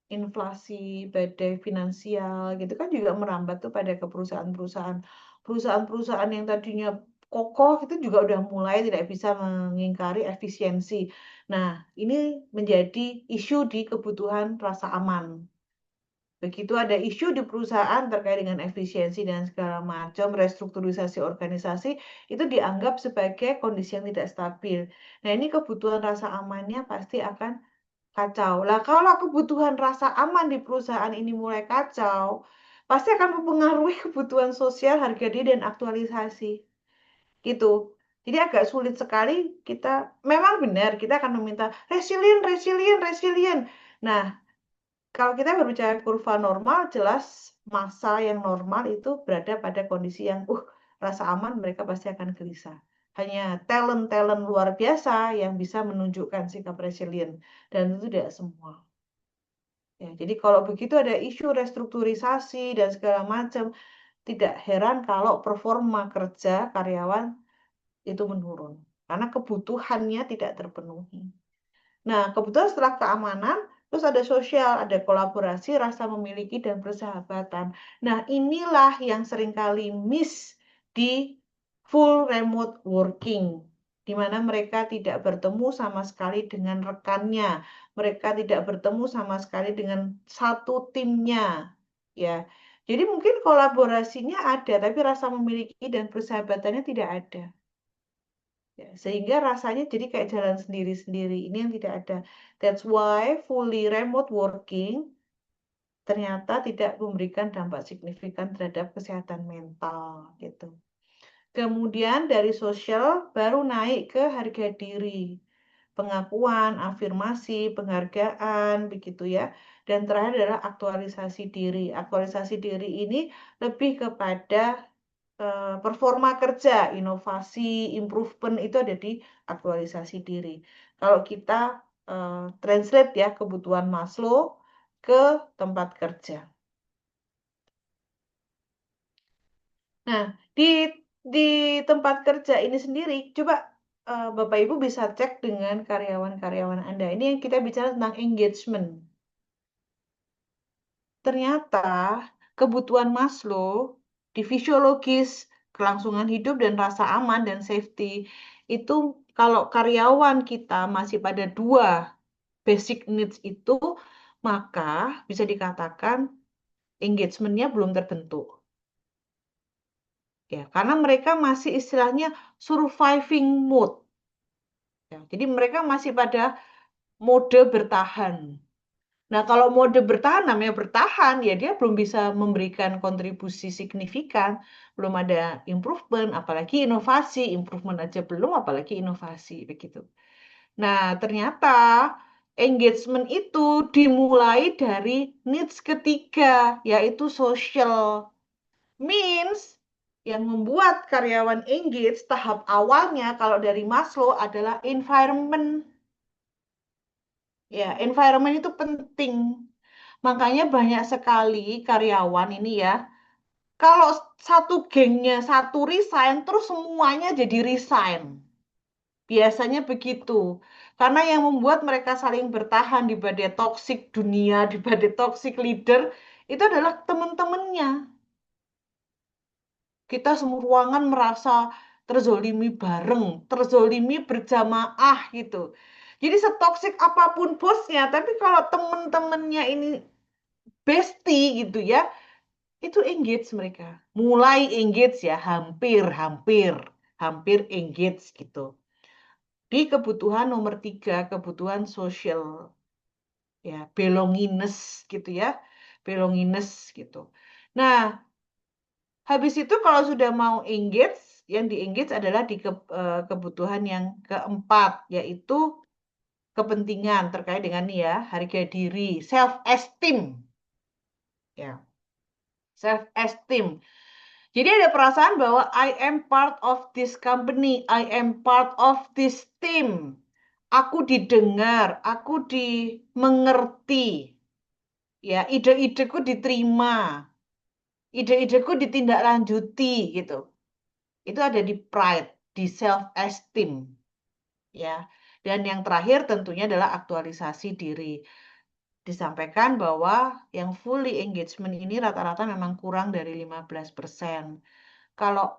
inflasi, badai finansial gitu kan juga merambat tuh pada ke perusahaan-perusahaan. Perusahaan-perusahaan yang tadinya kokoh itu juga udah mulai tidak bisa mengingkari efisiensi. Nah, ini menjadi isu di kebutuhan rasa aman. Begitu ada isu di perusahaan terkait dengan efisiensi dan segala macam restrukturisasi organisasi, itu dianggap sebagai kondisi yang tidak stabil. Nah, ini kebutuhan rasa amannya pasti akan kacau. Lah, kalau kebutuhan rasa aman di perusahaan ini mulai kacau, pasti akan mempengaruhi kebutuhan sosial, harga diri, dan aktualisasi. Gitu. Jadi agak sulit sekali kita, memang benar, kita akan meminta resilient, resilient, resilient. Nah, kalau kita berbicara kurva normal, jelas masa yang normal itu berada pada kondisi yang, rasa aman mereka pasti akan gelisah. Hanya talent-talent luar biasa yang bisa menunjukkan sikap resilient. Dan itu tidak semua. Ya, jadi kalau begitu ada isu restrukturisasi dan segala macam, tidak heran kalau performa kerja karyawan itu menurun. Karena kebutuhannya tidak terpenuhi. Nah, kebetulan setelah keamanan, terus ada sosial, ada kolaborasi, rasa memiliki, dan persahabatan. Nah, inilah yang seringkali miss di full remote working, di mana mereka tidak bertemu sama sekali dengan rekannya, mereka tidak bertemu sama sekali dengan satu timnya, ya. Jadi mungkin kolaborasinya ada, tapi rasa memiliki dan persahabatannya tidak ada. Ya, sehingga rasanya jadi kayak jalan sendiri-sendiri. Ini yang tidak ada. That's why fully remote working ternyata tidak memberikan dampak signifikan terhadap kesehatan mental gitu. Kemudian dari sosial baru naik ke harga diri. Pengakuan, afirmasi, penghargaan, begitu ya. Dan terakhir adalah aktualisasi diri. Aktualisasi diri ini lebih kepada performa kerja, inovasi, improvement itu ada di aktualisasi diri. Kalau kita translate ya kebutuhan Maslow ke tempat kerja. Nah, di tempat kerja ini sendiri, coba Bapak Ibu bisa cek dengan karyawan-karyawan Anda. Ini yang kita bicara tentang engagement. Ternyata kebutuhan Maslow di fisiologis, kelangsungan hidup dan rasa aman dan safety itu kalau karyawan kita masih pada dua basic needs itu, maka bisa dikatakan engagement-nya belum terbentuk. Ya, karena mereka masih istilahnya surviving mode. Ya, jadi mereka masih pada mode bertahan. Nah, kalau mode bertahan, namanya bertahan, ya dia belum bisa memberikan kontribusi signifikan, belum ada improvement, apalagi inovasi, improvement aja belum, apalagi inovasi, begitu. Nah, ternyata engagement itu dimulai dari needs ketiga, yaitu social. Means, yang membuat karyawan engage tahap awalnya, kalau dari Maslow, adalah environment. Ya, environment itu penting. Makanya banyak sekali karyawan ini ya, kalau satu gengnya satu resign, terus semuanya jadi resign. Biasanya begitu. Karena yang membuat mereka saling bertahan di badai toksik dunia, di badai toksik leader, itu adalah teman-temannya. Kita semua ruangan merasa terzolimi bareng, terzolimi berjamaah gitu. Jadi setoksik apapun bosnya, tapi kalau teman-temannya ini bestie gitu ya, itu engage mereka. Mulai engage ya, hampir engage gitu. Di kebutuhan nomor 3, kebutuhan sosial, ya, belongingness gitu ya, belongingness gitu. Nah, habis itu kalau sudah mau engage, yang di engage adalah di kebutuhan yang keempat, yaitu kepentingan terkait dengan nih ya, harga diri, self esteem, ya, self esteem. Jadi ada perasaan bahwa I am part of this company, I am part of this team. Aku didengar, aku dimengerti. Ya, ide-ideku diterima. Ide-ideku ditindaklanjuti gitu. Itu ada di pride, di self esteem, ya. Dan yang terakhir tentunya adalah aktualisasi diri. disampaikan bahwa yang fully engagement ini rata-rata memang kurang dari 15%. Kalau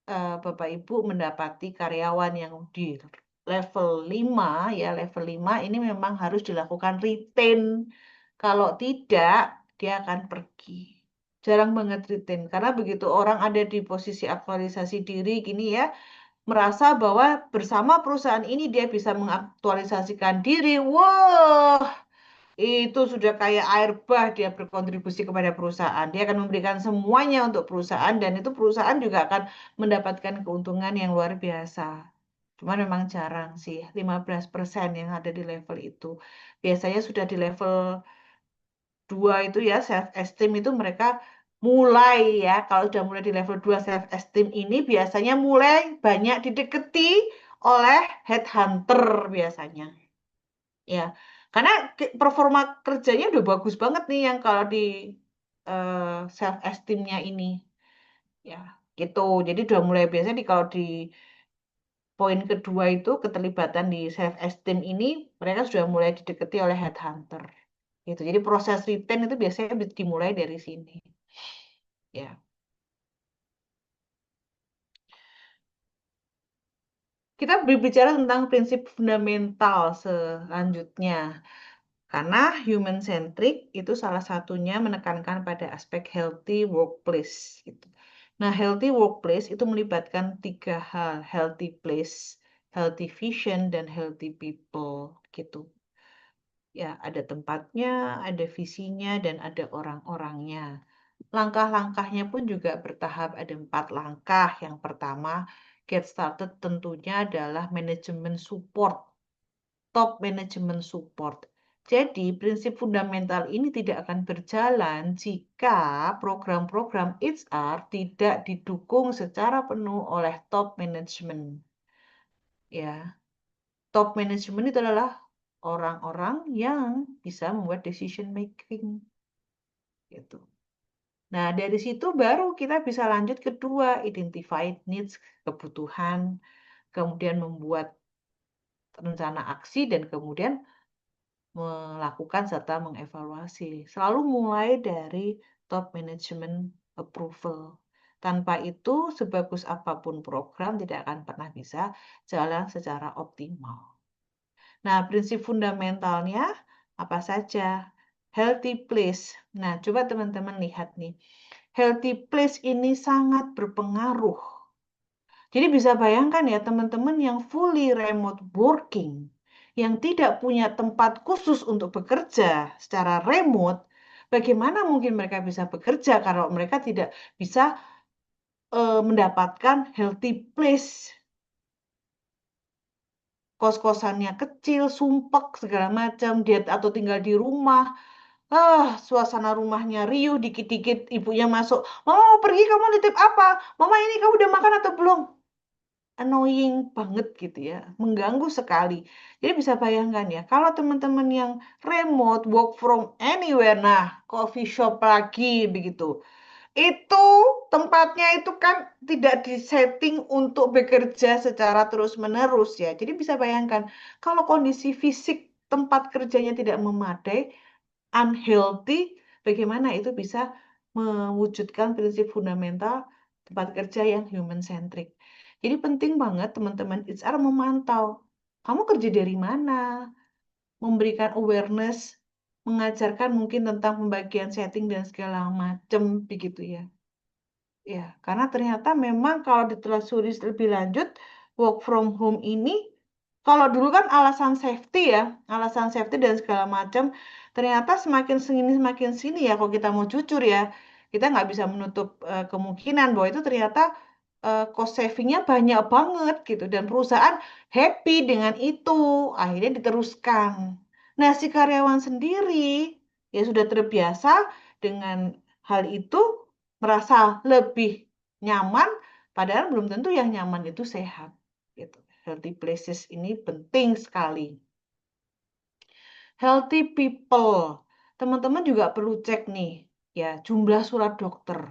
Bapak Ibu mendapati karyawan yang di level 5, ya level 5 ini memang harus dilakukan retain. Kalau tidak, dia akan pergi. Jarang banget retain, karena begitu orang ada di posisi aktualisasi diri gini ya, merasa bahwa bersama perusahaan ini dia bisa mengaktualisasikan diri. Wah, itu sudah kayak air bah dia berkontribusi kepada perusahaan. Dia akan memberikan semuanya untuk perusahaan dan itu perusahaan juga akan mendapatkan keuntungan yang luar biasa. Cuma memang jarang sih, 15% yang ada di level itu. Biasanya sudah di level 2 itu ya, self esteem itu mereka mulai ya, kalau sudah mulai di level 2 self esteem ini biasanya mulai banyak dideketi oleh headhunter biasanya. Ya, karena performa kerjanya udah bagus banget nih yang kalau di self esteemnya ini, ya gitu. Jadi udah mulai biasa di kalau di poin kedua itu keterlibatan di self esteem ini mereka sudah mulai didekati oleh headhunter. Gitu. Jadi proses retain itu biasanya dimulai dari sini. Ya. Kita berbicara tentang prinsip fundamental selanjutnya. Karena human centric itu salah satunya menekankan pada aspek healthy workplace gitu. Nah, healthy workplace itu melibatkan 3 hal, healthy place, healthy vision, dan healthy people gitu. Ya, ada tempatnya, ada visinya, dan ada orang-orangnya. Langkah-langkahnya pun juga bertahap, ada 4 langkah. Yang pertama, get started tentunya adalah manajemen support, top management support. Jadi, prinsip fundamental ini tidak akan berjalan jika program-program HR tidak didukung secara penuh oleh top management. Ya, top management itu adalah orang-orang yang bisa membuat decision making. Gitu. Nah, dari situ baru kita bisa lanjut kedua, identify needs, kebutuhan, kemudian membuat rencana aksi, dan kemudian melakukan serta mengevaluasi. Selalu mulai dari top management approval. Tanpa itu, sebagus apapun program tidak akan pernah bisa jalan secara optimal. Nah, prinsip fundamentalnya apa saja? Healthy place. Nah, coba teman-teman lihat nih. Healthy place ini sangat berpengaruh. Jadi bisa bayangkan ya teman-teman yang fully remote working, yang tidak punya tempat khusus untuk bekerja secara remote, bagaimana mungkin mereka bisa bekerja kalau mereka tidak bisa mendapatkan healthy place? Kos-kosannya kecil, sumpek, segala macam, dia atau tinggal di rumah. Suasana rumahnya riuh, dikit-dikit ibunya masuk. Mama mau pergi, kamu nitip apa? Mama ini kamu udah makan atau belum? Annoying banget gitu ya, mengganggu sekali. Jadi bisa bayangkan ya, kalau teman-teman yang remote, work from anywhere, nah coffee shop lagi begitu. Itu tempatnya itu kan tidak disetting untuk bekerja secara terus-menerus ya. Jadi bisa bayangkan, kalau kondisi fisik tempat kerjanya tidak memadai, unhealthy, bagaimana itu bisa mewujudkan prinsip fundamental tempat kerja yang human centric. Jadi penting banget teman-teman HR memantau kamu kerja dari mana, memberikan awareness, mengajarkan mungkin tentang pembagian setting dan segala macam begitu ya. Ya, karena ternyata memang kalau ditelusuri lebih lanjut, work from home ini, kalau dulu kan alasan safety dan segala macam, ternyata semakin sini ya, kalau kita mau jujur ya, kita nggak bisa menutup kemungkinan bahwa itu ternyata cost savingnya banyak banget gitu, dan perusahaan happy dengan itu, akhirnya diteruskan. Nah, si karyawan sendiri ya sudah terbiasa dengan hal itu, merasa lebih nyaman, padahal belum tentu yang nyaman itu sehat. Gitu. Healthy places ini penting sekali. Healthy people, teman-teman juga perlu cek nih, ya jumlah surat dokter.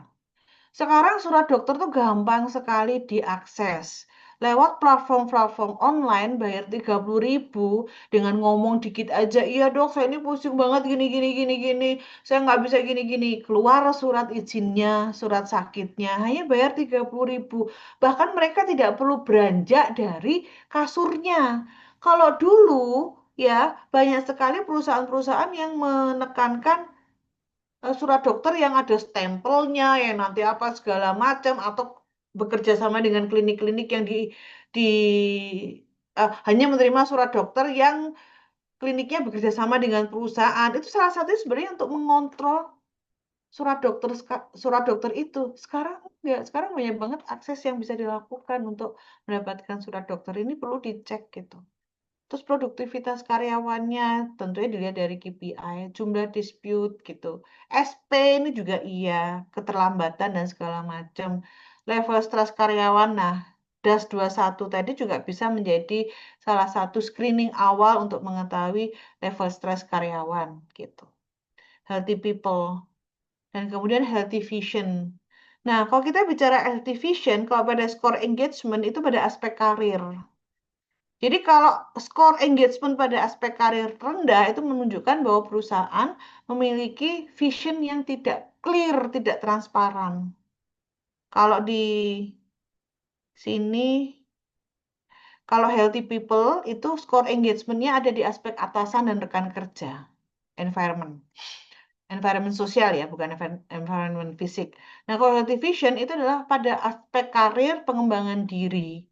Sekarang surat dokter tuh gampang sekali diakses. lewat platform-platform online bayar 30.000 dengan ngomong dikit aja, iya dok saya ini pusing banget gini gini gini gini, saya nggak bisa gini gini, keluar surat izinnya, surat sakitnya, hanya bayar 30.000. Bahkan mereka tidak perlu beranjak dari kasurnya. Kalau dulu ya banyak sekali perusahaan-perusahaan yang menekankan surat dokter yang ada stempelnya, yang nanti apa segala macam, atau bekerja sama dengan klinik-klinik yang di hanya menerima surat dokter yang kliniknya bekerja sama dengan perusahaan. Itu salah satunya sebenarnya untuk mengontrol surat dokter itu. Sekarang enggak, sekarang banyak banget akses yang bisa dilakukan untuk mendapatkan surat dokter, ini perlu dicek gitu. Terus produktivitas karyawannya tentunya dilihat dari KPI, jumlah dispute gitu. SP ini juga iya, keterlambatan dan segala macam. Level stres karyawan, nah DAS 21 tadi juga bisa menjadi salah satu screening awal untuk mengetahui level stres karyawan gitu. Healthy people, dan kemudian healthy vision. Nah, kalau kita bicara healthy vision, kalau pada score engagement itu pada aspek karir. Jadi kalau skor engagement pada aspek karir rendah itu menunjukkan bahwa perusahaan memiliki vision yang tidak clear, tidak transparan. Kalau di sini, kalau healthy people itu skor engagementnya ada di aspek atasan dan rekan kerja, environment. Environment sosial ya, bukan environment fisik. Nah, kalau healthy vision itu adalah pada aspek karir, pengembangan diri.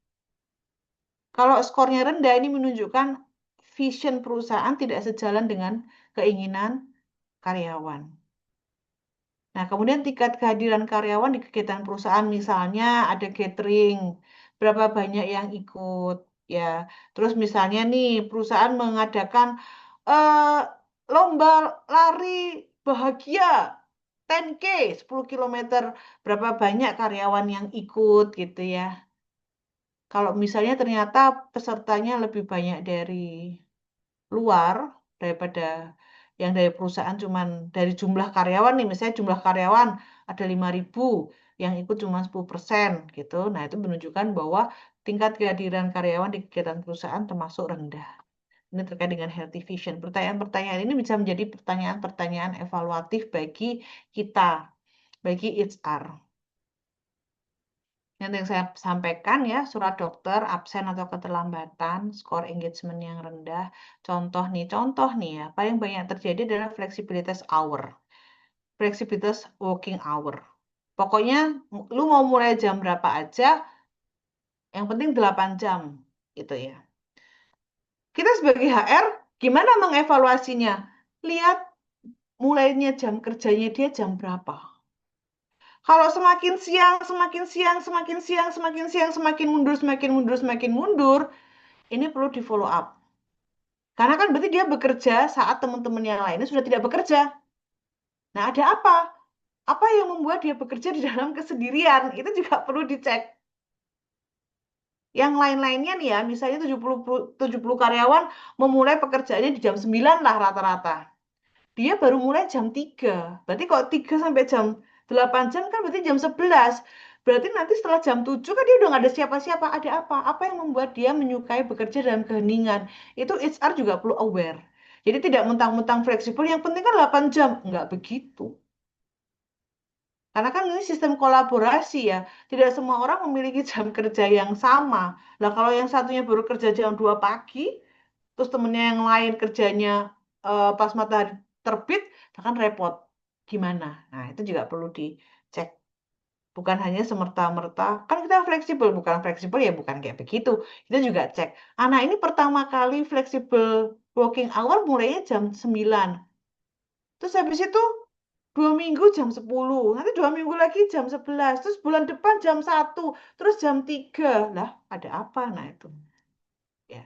Kalau skornya rendah, ini menunjukkan vision perusahaan tidak sejalan dengan keinginan karyawan. Nah, kemudian tingkat kehadiran karyawan di kegiatan perusahaan, misalnya ada catering, berapa banyak yang ikut, ya. Terus misalnya nih, perusahaan mengadakan eh, lomba lari bahagia 10K, 10 kilometer, berapa banyak karyawan yang ikut gitu ya. Kalau misalnya ternyata pesertanya lebih banyak dari luar daripada yang dari perusahaan, cuman dari jumlah karyawan nih, misalnya jumlah karyawan ada 5.000, yang ikut cuma 10% gitu. Nah, itu menunjukkan bahwa tingkat kehadiran karyawan di kegiatan perusahaan termasuk rendah. Ini terkait dengan healthy vision. Pertanyaan-pertanyaan ini bisa menjadi pertanyaan-pertanyaan evaluatif bagi kita, bagi HR. Yang saya sampaikan ya, surat dokter, absen atau keterlambatan, skor engagement yang rendah. Contoh nih ya, paling banyak terjadi adalah fleksibilitas hour. Fleksibilitas working hour. Pokoknya lu mau mulai jam berapa aja, yang penting 8 jam gitu ya. Kita sebagai HR, gimana mengevaluasinya? Lihat mulainya jam kerjanya dia jam berapa. Kalau semakin siang, semakin siang, semakin siang, semakin siang, semakin mundur, semakin mundur, semakin mundur, ini perlu di follow up. Karena kan berarti dia bekerja saat teman-teman yang lainnya sudah tidak bekerja. Nah, ada apa? Apa yang membuat dia bekerja di dalam kesendirian? Itu juga perlu dicek. Yang lain-lainnya nih ya, misalnya 70 karyawan memulai pekerjaannya di jam 9 lah rata-rata. Dia baru mulai jam 3. Berarti kalau 3 sampai jam 8 jam kan berarti jam 11. Berarti nanti setelah jam 7 kan dia udah nggak ada siapa-siapa. Ada apa? Apa yang membuat dia menyukai bekerja dalam keheningan? Itu HR juga perlu aware. Jadi tidak mentang-mentang fleksibel, yang penting kan 8 jam. Nggak begitu. Karena kan ini sistem kolaborasi ya. Tidak semua orang memiliki jam kerja yang sama. Nah, kalau yang satunya baru kerja jam 2 pagi, terus temennya yang lain kerjanya pas matahari terbit, akan repot. Gimana? Nah, itu juga perlu dicek. Bukan hanya semerta-merta, kan kita fleksibel, bukan fleksibel ya bukan kayak begitu. Kita juga cek. Anak ini pertama kali fleksibel working hour mulainya jam 9. Terus habis itu 2 minggu jam 10, nanti 2 minggu lagi jam 11, terus bulan depan jam 1, terus jam 3. Lah, ada apa? Nah, itu. Ya.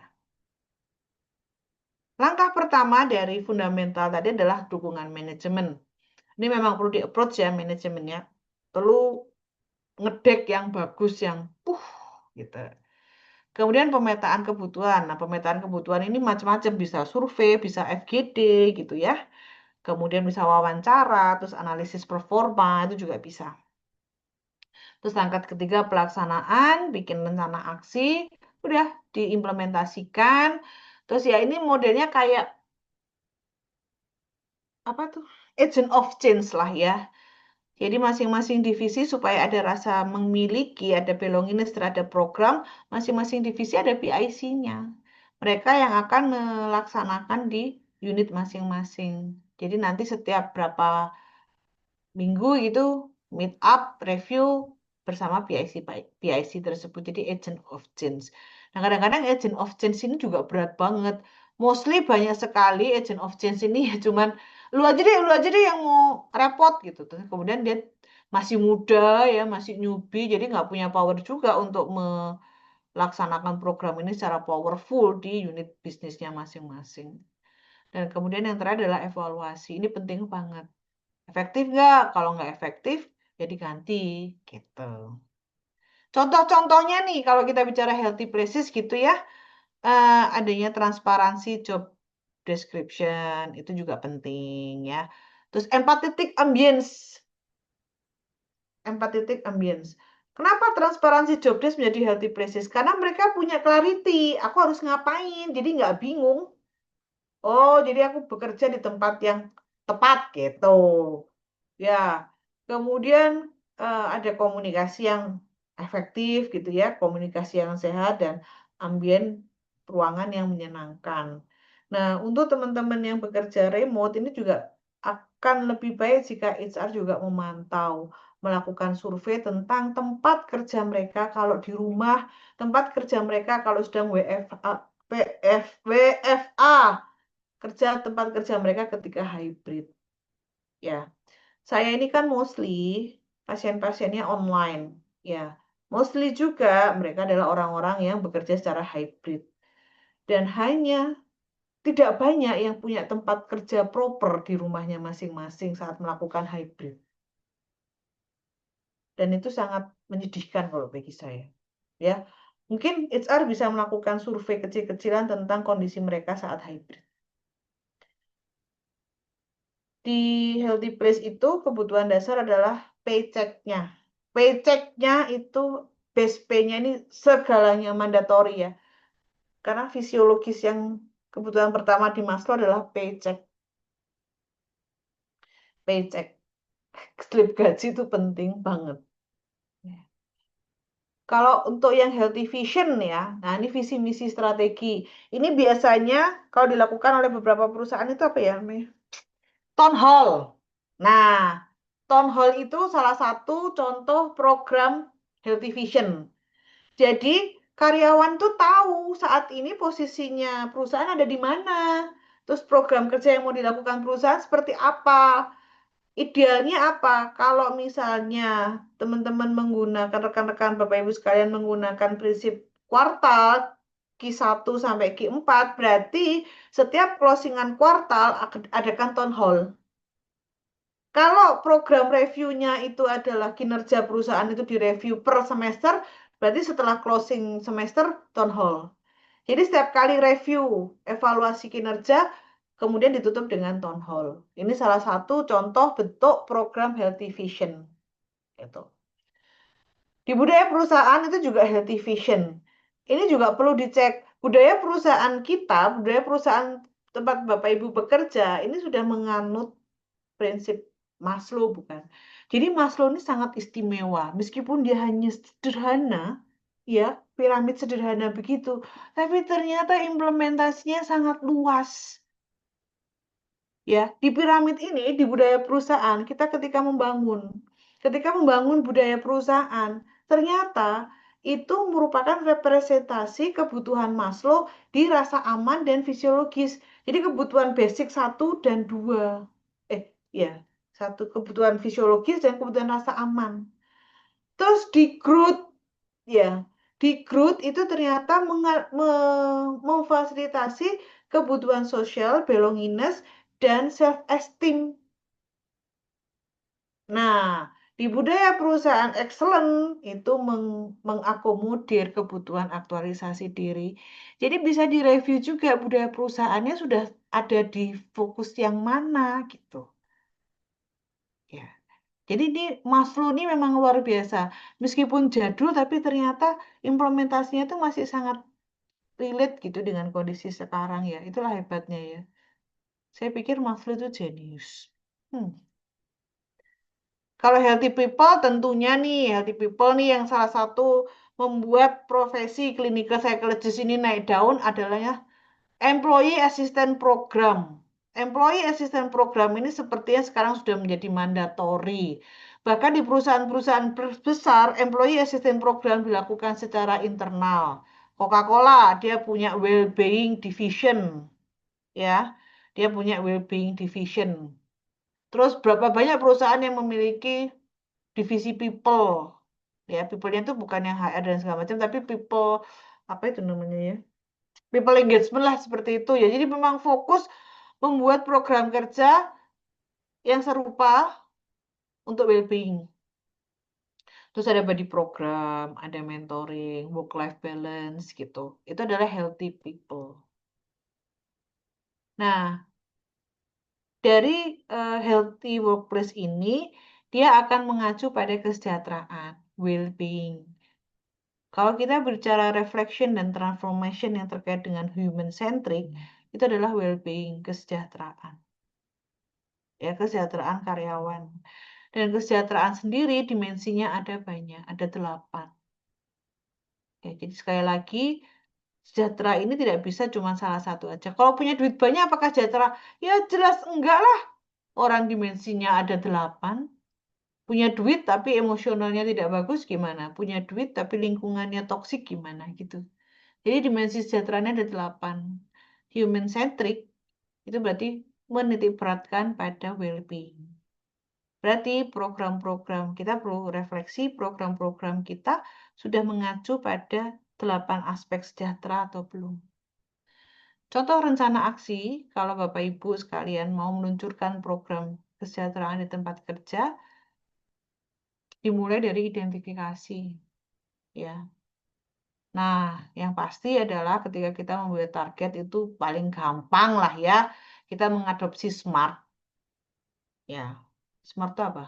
Langkah pertama dari fundamental tadi adalah dukungan manajemen. Ini memang perlu di-approach ya manajemennya. Perlu ngedek yang bagus, yang gitu. Kemudian pemetaan kebutuhan. Nah, pemetaan kebutuhan ini macam-macam, bisa survei, bisa FGD gitu ya. Kemudian bisa wawancara, terus analisis performa, itu juga bisa. Terus langkah ketiga pelaksanaan, bikin rencana aksi, udah diimplementasikan. Terus ya ini modelnya kayak apa tuh? Agent of change lah ya. Jadi masing-masing divisi supaya ada rasa memiliki, ada belongingness terhadap program, masing-masing divisi ada PIC-nya. Mereka yang akan melaksanakan di unit masing-masing. Jadi nanti setiap berapa minggu itu meet up, review bersama PIC tersebut. Jadi agent of change. Nah, kadang-kadang agent of change ini juga berat banget. Mostly banyak sekali agent of change ini ya cuman lu aja deh yang mau repot gitu. Terus kemudian dia masih muda ya, masih newbie, jadi nggak punya power juga untuk melaksanakan program ini secara powerful di unit bisnisnya masing-masing. Dan kemudian yang terakhir adalah evaluasi. Ini penting banget. Efektif nggak? Kalau nggak efektif, ya diganti gitu. Contoh-contohnya nih, kalau kita bicara healthy places gitu ya, adanya transparansi job description, itu juga penting ya. Terus empathetic ambience. Kenapa transparansi job desk menjadi healthy places? Karena mereka punya clarity, aku harus ngapain, jadi nggak bingung. Oh, jadi aku bekerja di tempat yang tepat gitu. Ya, kemudian ada komunikasi yang efektif gitu ya, komunikasi yang sehat dan ambien ruangan yang menyenangkan. Nah, untuk teman-teman yang bekerja remote ini juga akan lebih baik jika HR juga memantau, melakukan survei tentang tempat kerja mereka kalau di rumah, tempat kerja mereka kalau sedang WFA, kerja tempat kerja mereka ketika hybrid. Ya, saya ini kan mostly pasien-pasiennya online, ya. Mostly juga mereka adalah orang-orang yang bekerja secara hybrid. Dan hanya tidak banyak yang punya tempat kerja proper di rumahnya masing-masing saat melakukan hybrid. Dan itu sangat menyedihkan kalau bagi saya. Ya, mungkin HR bisa melakukan survei kecil-kecilan tentang kondisi mereka saat hybrid. Di healthy place itu kebutuhan dasar adalah paycheck-nya. Paycheck-nya itu base pay-nya ini segalanya mandatori ya. Karena fisiologis yang kebutuhan pertama di Maslow adalah paycheck. Paycheck. Slip gaji itu penting banget. Kalau untuk yang healthy vision ya, nah ini visi misi strategi. Ini biasanya kalau dilakukan oleh beberapa perusahaan itu apa ya? Town hall. Nah, town hall itu salah satu contoh program healthy vision. Jadi karyawan tuh tahu saat ini posisinya perusahaan ada di mana. Terus program kerja yang mau dilakukan perusahaan seperti apa. Idealnya apa? Kalau misalnya teman-teman menggunakan, rekan-rekan Bapak Ibu sekalian menggunakan prinsip kuartal Q1 sampai Q4, berarti setiap closingan kuartal adakan town hall. Kalau program reviewnya itu adalah kinerja perusahaan itu direview per semester, berarti setelah closing semester town hall. Jadi setiap kali review evaluasi kinerja, kemudian ditutup dengan town hall. Ini salah satu contoh bentuk program healthy vision. Gitu. Di budaya perusahaan itu juga healthy vision. Ini juga perlu dicek. Budaya perusahaan kita, budaya perusahaan tempat Bapak Ibu bekerja, ini sudah menganut prinsip Maslow bukan? Jadi Maslow ini sangat istimewa, meskipun dia hanya sederhana, ya piramid sederhana begitu, tapi ternyata implementasinya sangat luas. Ya, di piramid ini di budaya perusahaan kita ketika membangun budaya perusahaan, ternyata itu merupakan representasi kebutuhan Maslow di rasa aman dan fisiologis. Jadi kebutuhan basic 1 dan 2. Ya, satu kebutuhan fisiologis dan kebutuhan rasa aman. Terus di growth, ya, di growth itu ternyata memfasilitasi kebutuhan sosial, belongingness, dan self-esteem. Nah, di budaya perusahaan excellent itu mengakomodir kebutuhan aktualisasi diri. Jadi bisa direview juga budaya perusahaannya sudah ada di fokus yang mana gitu. Ya. Jadi ini Maslow ini memang luar biasa. Meskipun jadul, tapi ternyata implementasinya itu masih sangat relate gitu dengan kondisi sekarang ya. Itulah hebatnya ya. Saya pikir Maslow itu jenius. Hmm. Kalau healthy people tentunya nih, healthy people nih yang salah satu membuat profesi clinical psychologist ini naik daun adalah ya Employee Assistance Program. Employee Assistance Program ini sepertinya sekarang sudah menjadi mandatory. Bahkan di perusahaan-perusahaan besar, Employee Assistance Program dilakukan secara internal. Coca-Cola, dia punya Well-being Division, ya. Dia punya Well-being Division. Terus berapa banyak perusahaan yang memiliki divisi people. Ya, people-nya itu bukan yang HR dan segala macam, tapi people, apa itu namanya ya? People engagement lah seperti itu ya. Jadi memang fokus membuat program kerja yang serupa untuk well-being. Terus ada body program, ada mentoring, work-life balance gitu. Itu adalah healthy people. Nah, dari healthy workplace ini, dia akan mengacu pada kesejahteraan, well-being. Kalau kita bicara reflection dan transformation yang terkait dengan human centric, itu adalah well-being, kesejahteraan. Ya, kesejahteraan karyawan. Dan kesejahteraan sendiri dimensinya ada banyak, ada 8. Ya, jadi sekali lagi, sejahtera ini tidak bisa cuma salah satu aja. Kalau punya duit banyak, apakah sejahtera? Ya jelas enggak lah. Orang dimensinya ada 8. Punya duit tapi emosionalnya tidak bagus gimana? Punya duit tapi lingkungannya toksik gimana gitu. Jadi dimensi sejahteranya ada 8. Human centric itu berarti menitik beratkan pada well-being. Berarti program-program kita perlu refleksi, program-program kita sudah mengacu pada 8 aspek sejahtera atau belum. Contoh rencana aksi, kalau Bapak Ibu sekalian mau meluncurkan program kesejahteraan di tempat kerja, dimulai dari identifikasi. Ya. Nah, yang pasti adalah ketika kita membuat target itu paling gampang lah ya, kita mengadopsi SMART. Ya, SMART itu apa?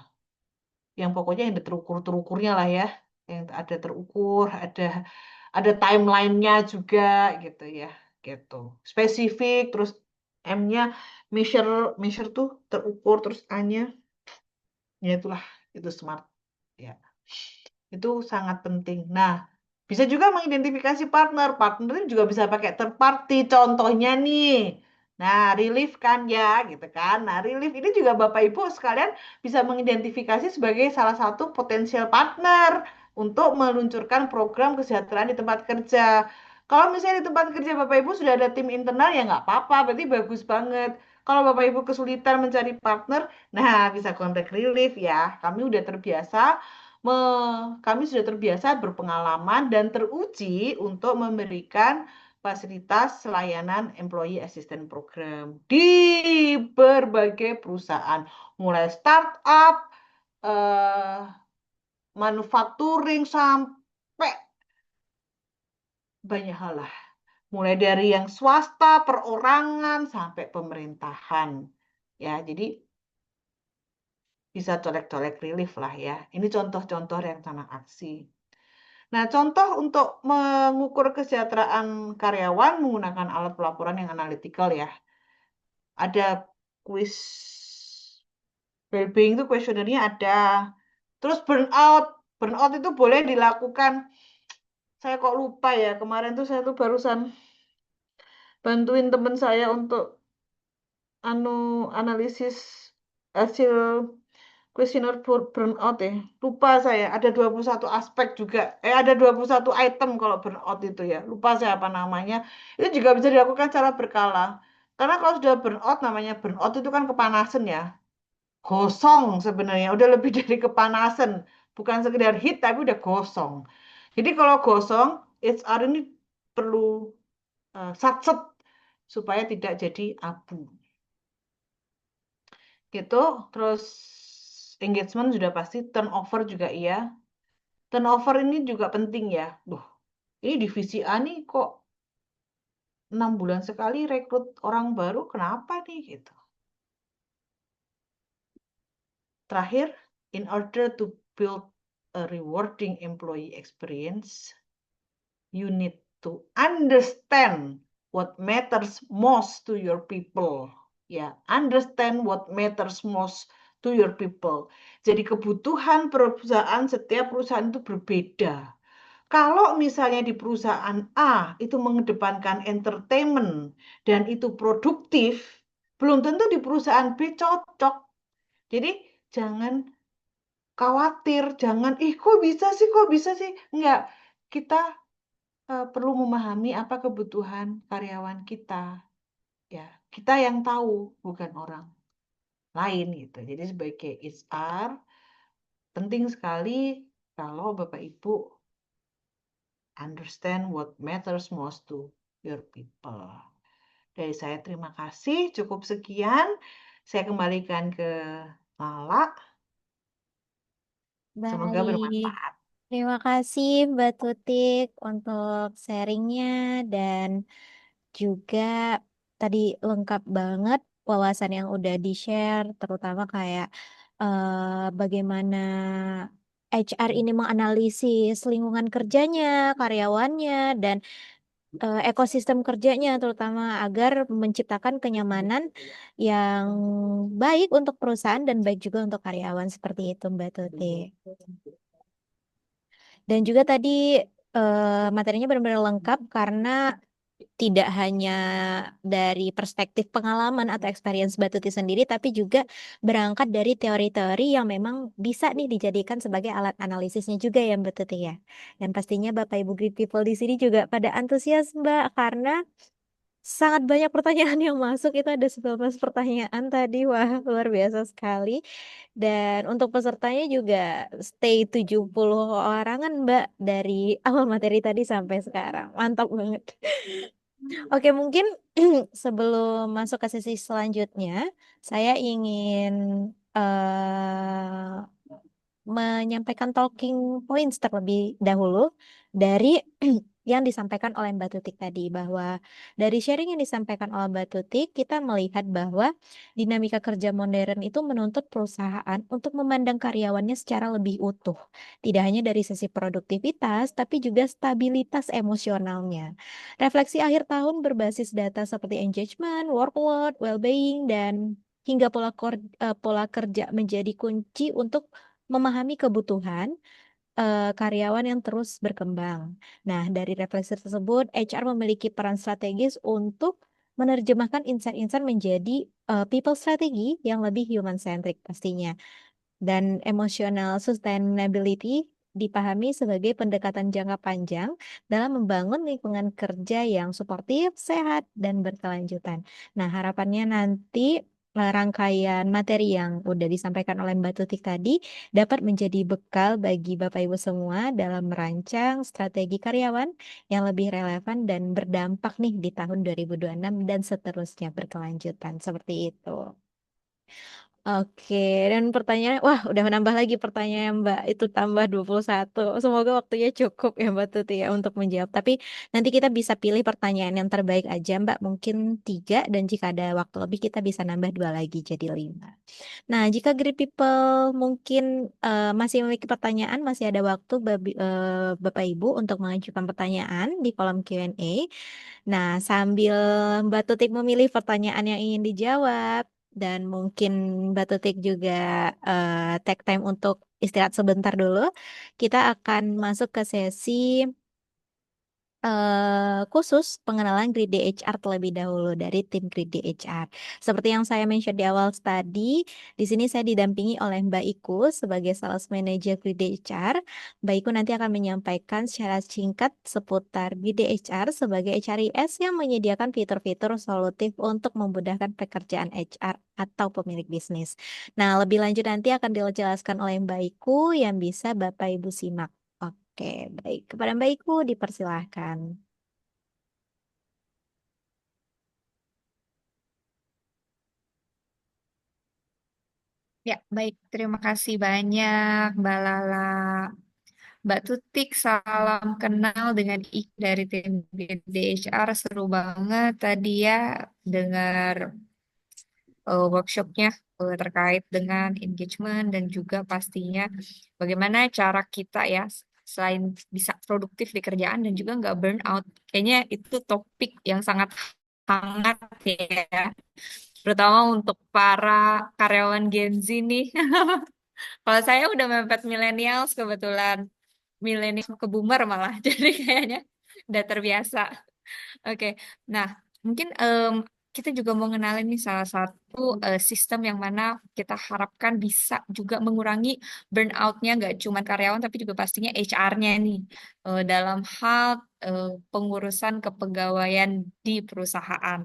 Yang pokoknya yang ada terukur-terukurnya lah ya, yang ada terukur, ada timelinenya juga gitu ya, gitu. Spesifik, terus M-nya measure, measure tuh terukur, terus A-nya ya itulah itu SMART ya. Itu sangat penting. Nah, bisa juga mengidentifikasi partner. Partner juga bisa pakai third party. Contohnya nih. Nah, relief kan ya, gitu kan. Nah, relief ini juga Bapak Ibu sekalian bisa mengidentifikasi sebagai salah satu potensial partner untuk meluncurkan program kesejahteraan di tempat kerja. Kalau misalnya di tempat kerja Bapak Ibu sudah ada tim internal ya nggak apa-apa, berarti bagus banget. Kalau Bapak Ibu kesulitan mencari partner, nah bisa kontak relief ya. Kami udah terbiasa kami sudah terbiasa berpengalaman dan teruji untuk memberikan fasilitas layanan Employee Assistance Program di berbagai perusahaan, mulai startup, eh, manufacturing sampai banyak hal lah. Mulai dari yang swasta, perorangan, sampai pemerintahan. Ya, jadi bisa colek-colek relief lah ya. Ini contoh-contoh rencana aksi. Nah, contoh untuk mengukur kesejahteraan karyawan menggunakan alat pelaporan yang analytical ya. Ada quiz well-being itu kuesionernya ada. Terus burnout. Burnout itu boleh dilakukan. Saya kok lupa ya. Kemarin tuh saya tuh barusan bantuin teman saya untuk analisis hasil kuesioner burnout ya. Lupa saya, ada 21 aspek juga. Ada 21 item kalau burnout itu ya. Lupa saya apa namanya. Itu juga bisa dilakukan secara berkala. Karena kalau sudah burnout, namanya burnout itu kan kepanasan ya. Gosong sebenarnya, udah lebih dari kepanasan. Bukan sekedar heat, tapi udah gosong. Jadi kalau gosong, HR ini perlu satset supaya tidak jadi abu. Gitu, terus engagement sudah pasti, turnover juga iya. Turnover ini juga penting ya. Ini divisi A nih kok 6 bulan sekali rekrut orang baru, kenapa nih gitu. Terakhir, in order to build a rewarding employee experience, you need to understand what matters most to your people. Ya, understand what matters most to your people. Jadi kebutuhan perusahaan, setiap perusahaan itu berbeda. Kalau misalnya di perusahaan A itu mengedepankan entertainment dan itu produktif, belum tentu di perusahaan B cocok. Jadi jangan khawatir, jangan, kok bisa sih? Enggak, kita perlu memahami apa kebutuhan karyawan kita. Ya, kita yang tahu, bukan orang lain gitu. Jadi sebagai HR, penting sekali kalau Bapak Ibu understand what matters most to your people. Dari saya terima kasih, cukup sekian. Saya kembalikan ke Lala. Semoga Baik, bermanfaat. terima kasih Mbak Tutik untuk sharingnya dan juga tadi lengkap banget wawasan yang udah di-share, terutama kayak bagaimana HR ini menganalisis lingkungan kerjanya, karyawannya, dan ekosistem kerjanya, terutama agar menciptakan kenyamanan yang baik untuk perusahaan dan baik juga untuk karyawan seperti itu, Mbak Tuti. Dan juga tadi materinya benar-benar lengkap karena tidak hanya dari perspektif pengalaman atau experience Mbak Tuti sendiri, tapi juga berangkat dari teori-teori yang memang bisa nih dijadikan sebagai alat analisisnya juga ya Mbak Tuti ya. Dan pastinya Bapak Ibu Great People di sini juga pada antusias Mbak karena sangat banyak pertanyaan yang masuk, itu ada 19 pertanyaan tadi, wah luar biasa sekali. Dan untuk pesertanya juga stay 70 orangan Mbak dari awal materi tadi sampai sekarang, mantap banget. Oke, mungkin sebelum masuk ke sesi selanjutnya, saya ingin eh, menyampaikan talking points terlebih dahulu dari yang disampaikan oleh Mbak Tutik tadi, bahwa dari sharing yang disampaikan oleh Mbak Tutik kita melihat bahwa dinamika kerja modern itu menuntut perusahaan untuk memandang karyawannya secara lebih utuh, tidak hanya dari sisi produktivitas tapi juga stabilitas emosionalnya. Refleksi akhir tahun berbasis data seperti engagement, workload, well-being, dan hingga pola kerja menjadi kunci untuk memahami kebutuhan karyawan yang terus berkembang. Nah, dari refleksi tersebut, HR memiliki peran strategis untuk menerjemahkan insight-insight menjadi people strategi yang lebih human centric pastinya. Dan emotional sustainability dipahami sebagai pendekatan jangka panjang dalam membangun lingkungan kerja yang suportif, sehat, dan berkelanjutan. Nah, harapannya nanti rangkaian materi yang udah disampaikan oleh Mbak Tutik tadi dapat menjadi bekal bagi Bapak Ibu semua dalam merancang strategi karyawan yang lebih relevan dan berdampak nih di tahun 2026 dan seterusnya berkelanjutan. Seperti itu. Oke, dan pertanyaan, wah udah menambah lagi pertanyaan Mbak, itu tambah 21. Semoga waktunya cukup ya Mbak Tuti ya untuk menjawab. Tapi nanti kita bisa pilih pertanyaan yang terbaik aja Mbak, mungkin 3, dan jika ada waktu lebih kita bisa nambah 2 lagi jadi 5. Nah, jika Great People mungkin masih memiliki pertanyaan, masih ada waktu Bapak Ibu untuk mengajukan pertanyaan di kolom Q&A. Nah, sambil Mbak Tutik memilih pertanyaan yang ingin dijawab, dan mungkin Mbak Tutik juga take time untuk istirahat sebentar dulu, kita akan masuk ke sesi khusus pengenalan Grid DHR terlebih dahulu dari tim Grid DHR. Seperti yang saya mention di awal tadi, di sini saya didampingi oleh Mbak Iku sebagai Sales Manager Grid DHR. Mbak Iku nanti akan menyampaikan secara singkat seputar Grid DHR sebagai HRIS yang menyediakan fitur-fitur solutif untuk memudahkan pekerjaan HR atau pemilik bisnis. Nah, lebih lanjut nanti akan dijelaskan oleh Mbak Iku yang bisa Bapak Ibu simak. Oke, baik. Kepada Mbak Iku dipersilahkan. Ya, baik. Terima kasih banyak, Mbak Lala. Mbak Tutik, salam kenal dengan dari tim DHR. Seru banget tadi ya dengar workshopnya terkait dengan engagement dan juga pastinya bagaimana cara kita ya selain bisa produktif di kerjaan dan juga nggak burn out. Kayaknya itu topik yang sangat hangat ya, terutama untuk para karyawan Gen Z nih. Kalau saya udah mepet millennials kebetulan, milenial ke boomer malah, jadi kayaknya udah terbiasa. Oke, nah mungkin kita juga mau ngenalin nih salah satu sistem yang mana kita harapkan bisa juga mengurangi burnout-nya nggak cuma karyawan tapi juga pastinya HR-nya nih dalam hal pengurusan kepegawaian di perusahaan.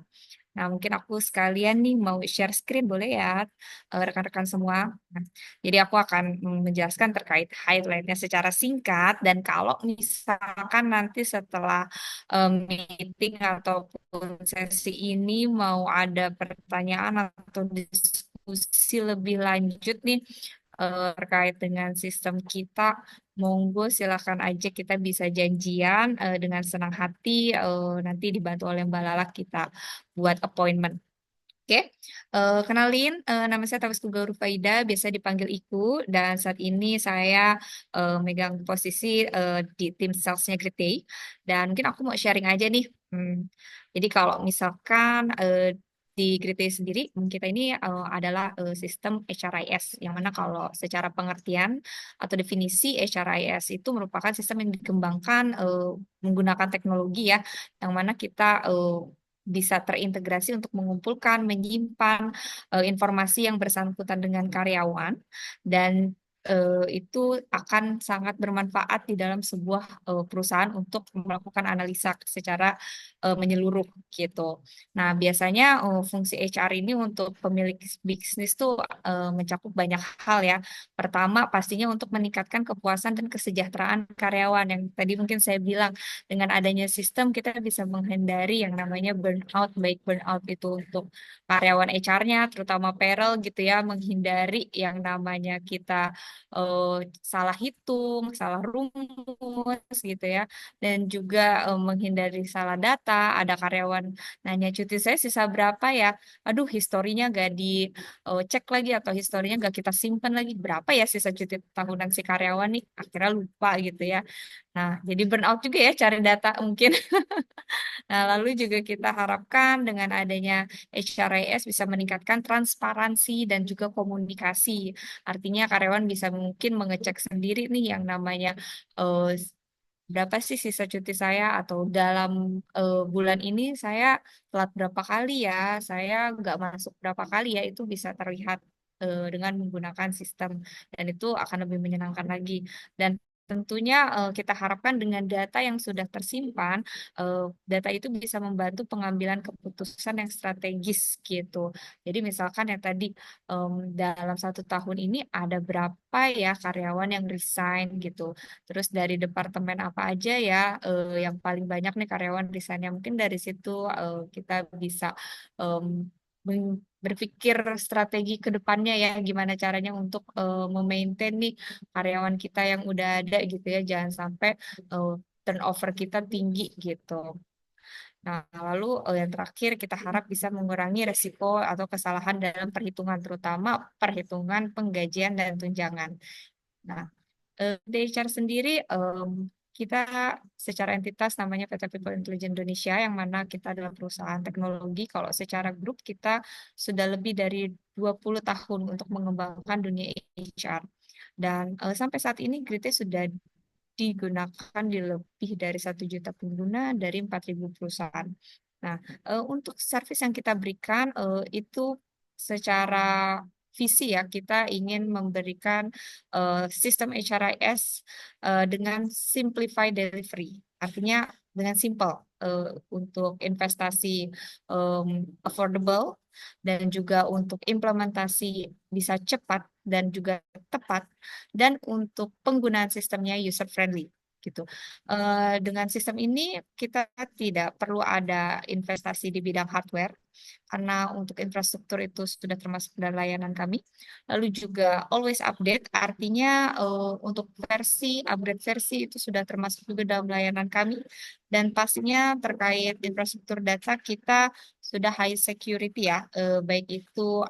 Nah, mungkin aku sekalian nih mau share screen boleh ya, rekan-rekan semua. Nah, jadi aku akan menjelaskan terkait highlight-nya secara singkat dan kalau misalkan nanti setelah meeting ataupun sesi ini mau ada pertanyaan atau diskusi lebih lanjut nih terkait dengan sistem kita, monggo silakan aja kita bisa janjian dengan senang hati nanti dibantu oleh Mbak Lala kita buat appointment. Oke, kenalin, nama saya Tawis Tugau Rufaida, biasa dipanggil Iku, dan saat ini saya megang posisi di tim salesnya Great Day. Dan mungkin aku mau sharing aja nih. Jadi kalau misalkan di Great Day sendiri, kita ini adalah sistem HRIS, yang mana kalau secara pengertian atau definisi HRIS itu merupakan sistem yang dikembangkan menggunakan teknologi ya, yang mana kita bisa terintegrasi untuk mengumpulkan, menyimpan informasi yang bersangkutan dengan karyawan dan itu akan sangat bermanfaat di dalam sebuah perusahaan untuk melakukan analisa secara menyeluruh gitu. Nah, biasanya fungsi HR ini untuk pemilik bisnis tuh mencakup banyak hal ya. Pertama, pastinya untuk meningkatkan kepuasan dan kesejahteraan karyawan yang tadi mungkin saya bilang dengan adanya sistem kita bisa menghindari yang namanya burnout, baik burnout itu untuk karyawan HR-nya, terutama payroll gitu ya, menghindari yang namanya kita eh, salah hitung, salah rumus gitu ya, dan juga menghindari salah data. Ada karyawan nanya cuti saya sisa berapa ya, aduh historinya gak dicek lagi atau historinya gak kita simpan lagi, berapa ya sisa cuti tahunan si karyawan nih, akhirnya lupa gitu ya. Nah, jadi burnout juga ya cari data mungkin. Nah, lalu juga kita harapkan dengan adanya HRIS bisa meningkatkan transparansi dan juga komunikasi. Artinya karyawan bisa mungkin mengecek sendiri nih yang namanya eh, berapa sih sisa cuti saya atau dalam bulan ini saya telat berapa kali ya, saya nggak masuk berapa kali ya, itu bisa terlihat dengan menggunakan sistem dan itu akan lebih menyenangkan lagi. Dan tentunya kita harapkan dengan data yang sudah tersimpan, data itu bisa membantu pengambilan keputusan yang strategis gitu. Jadi misalkan yang tadi dalam 1 tahun ini ada berapa ya karyawan yang resign gitu. Terus dari departemen apa aja ya yang paling banyak nih karyawan resignnya. Mungkin dari situ kita bisa em, berpikir strategi ke depannya ya gimana caranya untuk memaintain nih karyawan kita yang udah ada gitu ya. Jangan sampai eh, turnover kita tinggi gitu. Nah, lalu yang terakhir kita harap bisa mengurangi resiko atau kesalahan dalam perhitungan, terutama perhitungan penggajian dan tunjangan. Nah, di HR sendiri kita secara entitas namanya PT People Intelligence Indonesia yang mana kita adalah perusahaan teknologi. Kalau secara grup kita sudah lebih dari 20 tahun untuk mengembangkan dunia HR. Dan sampai saat ini Grite sudah digunakan di lebih dari 1 juta pengguna dari 4.000 perusahaan. Nah, untuk service yang kita berikan itu secara visi ya, kita ingin memberikan sistem HRIS dengan simplified delivery. Artinya dengan simple untuk investasi affordable dan juga untuk implementasi bisa cepat dan juga tepat dan untuk penggunaan sistemnya user friendly gitu. Dengan sistem ini kita tidak perlu ada investasi di bidang hardware karena untuk infrastruktur itu sudah termasuk dalam layanan kami. Lalu juga always update, artinya untuk upgrade versi itu sudah termasuk juga dalam layanan kami. Dan pastinya terkait infrastruktur data kita sudah high security ya, baik itu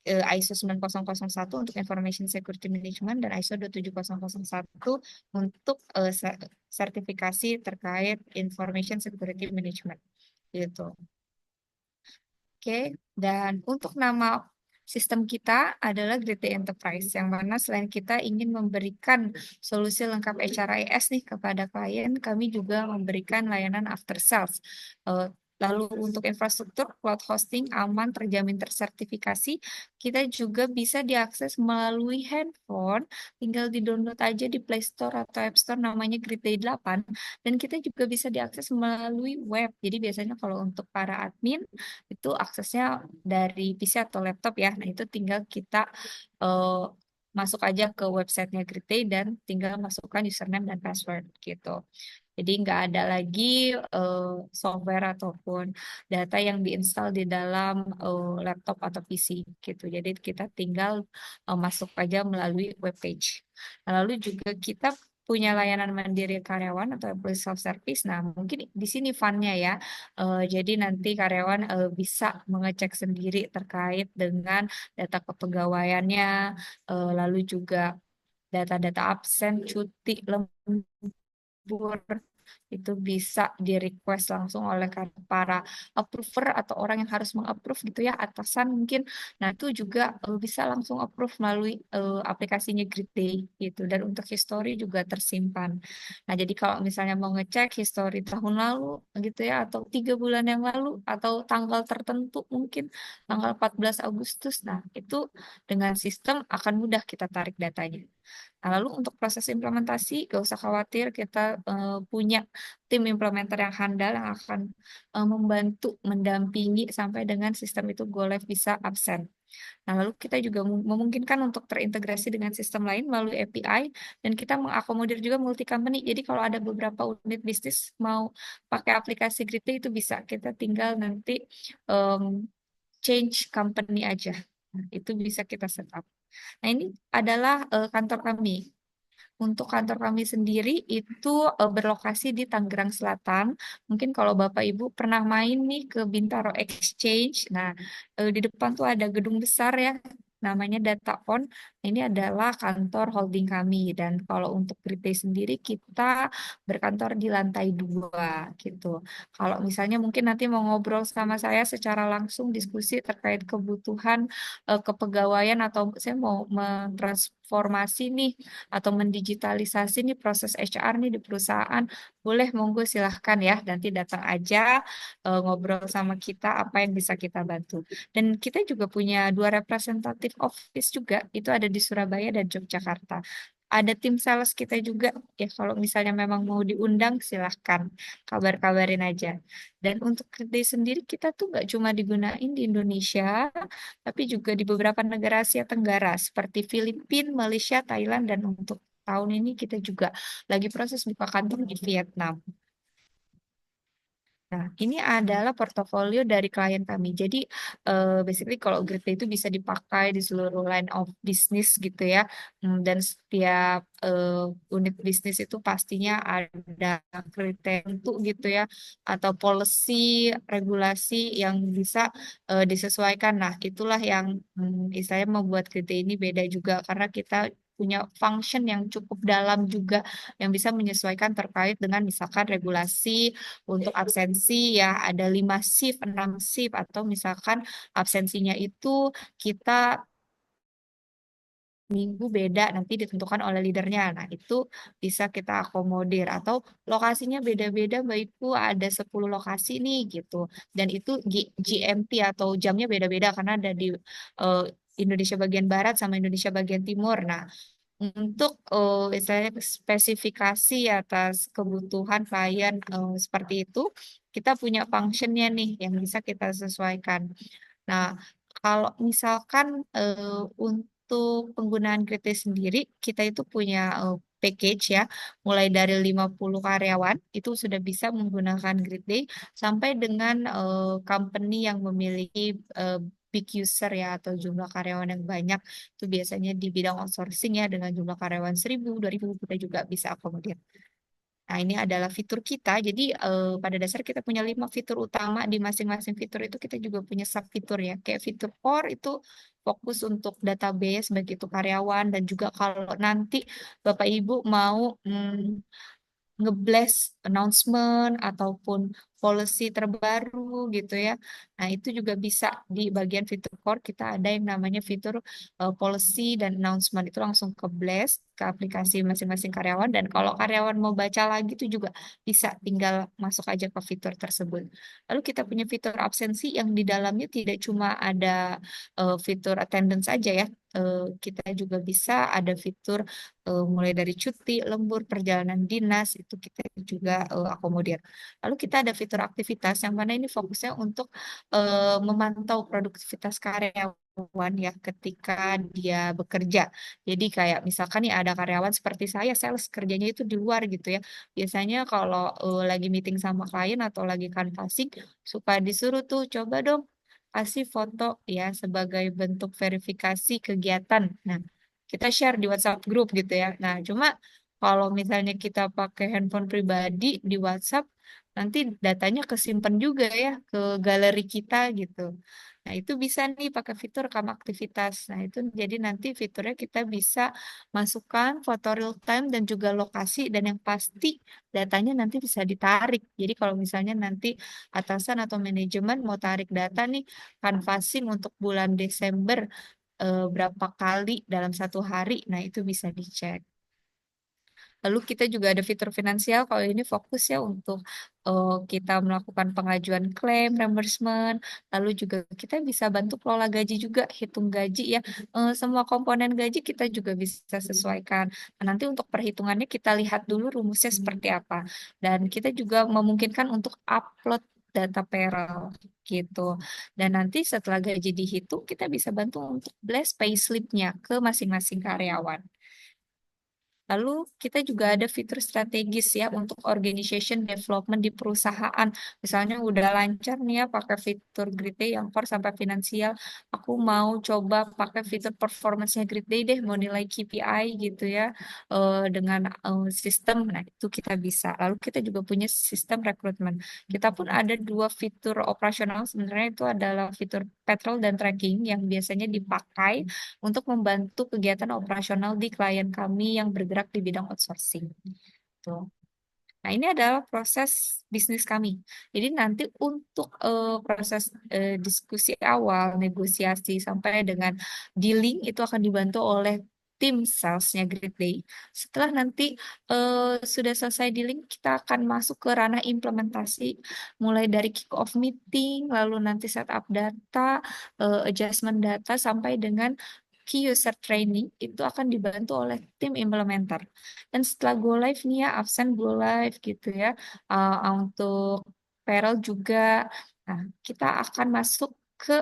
ISO 9001 untuk Information Security Management dan ISO 27001 untuk sertifikasi terkait Information Security Management gitu. Oke, dan untuk nama sistem kita adalah Grade A Enterprise, yang mana selain kita ingin memberikan solusi lengkap HRIS nih kepada klien, kami juga memberikan layanan after sales. Lalu untuk infrastruktur, cloud hosting, aman, terjamin, tersertifikasi, kita juga bisa diakses melalui handphone, tinggal di-download aja di Play Store atau App Store namanya Grid Day 8, dan kita juga bisa diakses melalui web. Jadi biasanya kalau untuk para admin, itu aksesnya dari PC atau laptop ya. Nah, itu tinggal kita masuk aja ke websitenya Grid Day dan tinggal masukkan username dan password gitu. Jadi nggak ada lagi software ataupun data yang diinstal di dalam laptop atau PC gitu. Jadi kita tinggal masuk aja melalui web page. Nah, lalu juga kita punya layanan mandiri karyawan atau employee self service. Nah, mungkin di sini fun-nya ya. Jadi nanti karyawan bisa mengecek sendiri terkait dengan data kepegawaiannya, lalu juga data-data absen, cuti, lembur, itu bisa di-request langsung oleh para approver atau orang yang harus meng-approve gitu ya, atasan mungkin. Nah, itu juga bisa langsung approve melalui aplikasinya Grid Day gitu. Dan untuk history juga tersimpan. Nah, jadi kalau misalnya mau ngecek history tahun lalu gitu ya, atau 3 bulan yang lalu, atau tanggal tertentu mungkin tanggal 14 Agustus, nah itu dengan sistem akan mudah kita tarik datanya. Nah, lalu untuk proses implementasi, gak usah khawatir, kita punya tim implementer yang handal yang akan membantu mendampingi sampai dengan sistem itu go live bisa absen. Nah, lalu kita juga memungkinkan untuk terintegrasi dengan sistem lain melalui API, dan kita mengakomodir juga multi company. Jadi kalau ada beberapa unit bisnis mau pakai aplikasi Gridday itu bisa. Kita tinggal nanti change company aja. Nah, itu bisa kita setup. Nah, ini adalah kantor kami. Untuk kantor kami sendiri itu berlokasi di Tangerang Selatan. Mungkin kalau Bapak Ibu pernah main nih ke Bintaro Exchange. Nah, di depan tuh ada gedung besar ya, namanya DataOn. Ini adalah kantor holding kami. Dan kalau untuk Gridday sendiri kita berkantor di lantai 2 gitu. Kalau misalnya mungkin nanti mau ngobrol sama saya secara langsung diskusi terkait kebutuhan kepegawaian, atau saya mau mentransformasi nih atau mendigitalisasi nih proses HR nih di perusahaan, boleh monggo silahkan ya, nanti datang aja ngobrol sama kita apa yang bisa kita bantu. Dan kita juga punya 2 representatif office juga, itu ada di Surabaya dan Yogyakarta. Ada tim sales kita juga ya, kalau misalnya memang mau diundang silahkan kabar-kabarin aja. Dan untuk Gridday sendiri kita tuh nggak cuma digunain di Indonesia, tapi juga di beberapa negara Asia Tenggara seperti Filipina, Malaysia, Thailand, dan untuk tahun ini kita juga lagi proses buka kantor di Vietnam. Nah, ini adalah portofolio dari klien kami. Jadi, basically kalau Gridday itu bisa dipakai di seluruh line of business gitu ya. Dan setiap unit bisnis itu pastinya ada kriteria tentu gitu ya, atau policy, regulasi yang bisa disesuaikan. Nah, itulah yang istilahnya membuat Gridday ini beda juga, karena kita punya function yang cukup dalam juga, yang bisa menyesuaikan terkait dengan misalkan regulasi untuk absensi ya, ada 5 shift, 6 shift, atau misalkan absensinya itu kita minggu beda, nanti ditentukan oleh leadernya. Nah, itu bisa kita akomodir. Atau lokasinya beda-beda, Mbak Ibu, ada 10 lokasi nih gitu. Dan itu GMT atau jamnya beda-beda karena ada di Indonesia bagian Barat sama Indonesia bagian Timur. Nah, untuk istilahnya spesifikasi atas kebutuhan klien seperti itu, kita punya functionnya nih yang bisa kita sesuaikan. Nah, kalau misalkan untuk penggunaan Gridday sendiri, kita itu punya package ya, mulai dari 50 karyawan, itu sudah bisa menggunakan Gridday, sampai dengan company yang memiliki big user ya, atau jumlah karyawan yang banyak, itu biasanya di bidang outsourcing ya, dengan jumlah karyawan 1.000, 2.000, kita juga bisa akomodir. Nah, ini adalah fitur kita. Jadi pada dasar kita punya 5 fitur utama. Di masing-masing fitur itu kita juga punya sub fitur ya. Kayak fitur core itu fokus untuk database begitu karyawan, dan juga kalau nanti Bapak Ibu mau ngeblast announcement ataupun policy terbaru gitu ya. Nah, itu juga bisa di bagian fitur core kita ada yang namanya fitur policy dan announcement, itu langsung ke blast ke aplikasi masing-masing karyawan, dan kalau karyawan mau baca lagi itu juga bisa, tinggal masuk aja ke fitur tersebut. Lalu kita punya fitur absensi yang di dalamnya tidak cuma ada fitur attendance aja ya. Kita juga bisa ada fitur mulai dari cuti, lembur, perjalanan dinas, itu kita juga akomodir. Lalu kita ada fitur aktivitas yang mana ini fokusnya untuk memantau produktivitas karyawan ya ketika dia bekerja. Jadi kayak misalkan nih ada karyawan seperti saya, sales kerjanya itu di luar gitu ya. Biasanya kalau lagi meeting sama klien atau lagi canvassing, suka disuruh tuh coba dong kasih foto ya sebagai bentuk verifikasi kegiatan. Nah, kita share di WhatsApp group gitu ya. Nah, cuma kalau misalnya kita pakai handphone pribadi di WhatsApp, nanti datanya kesimpan juga ya ke galeri kita gitu. Nah, itu bisa nih pakai fitur rekam aktivitas. Nah, itu jadi nanti fiturnya kita bisa masukkan foto real time dan juga lokasi, dan yang pasti datanya nanti bisa ditarik. Jadi kalau misalnya nanti atasan atau manajemen mau tarik data nih, canvassing untuk bulan Desember berapa kali dalam satu hari, nah itu bisa dicek. Lalu kita juga ada fitur finansial, kalau ini fokus ya untuk kita melakukan pengajuan klaim, reimbursement, lalu juga kita bisa bantu kelola gaji juga, hitung gaji ya. Semua komponen gaji kita juga bisa sesuaikan. Nah, nanti untuk perhitungannya kita lihat dulu rumusnya seperti apa. Dan kita juga memungkinkan untuk upload data payroll gitu. Dan nanti setelah gaji dihitung, kita bisa bantu untuk blast payslip-nya ke masing-masing karyawan. Lalu kita juga ada fitur strategis ya untuk organization development di perusahaan. Misalnya udah lancar nih ya pakai fitur Grid Day yang core sampai finansial. Aku mau coba pakai fitur performance-nya Grid Day deh, mau nilai KPI gitu ya dengan sistem. Nah, itu kita bisa. Lalu kita juga punya sistem rekrutmen. Kita pun ada 2 fitur operasional. Sebenarnya itu adalah fitur patrol dan tracking yang biasanya dipakai untuk membantu kegiatan operasional di klien kami yang bergerak di bidang outsourcing. Tuh. Nah, ini adalah proses bisnis kami. Jadi nanti untuk proses diskusi awal, negosiasi, sampai dengan dealing itu akan dibantu oleh tim salesnya Grid Day. Setelah nanti sudah selesai dealing, kita akan masuk ke ranah implementasi, mulai dari kick off meeting, lalu nanti setup data, adjustment data, sampai dengan key user training itu akan dibantu oleh tim implementer. Dan setelah go live nih ya, absen go live gitu ya, untuk payroll juga. Nah, kita akan masuk ke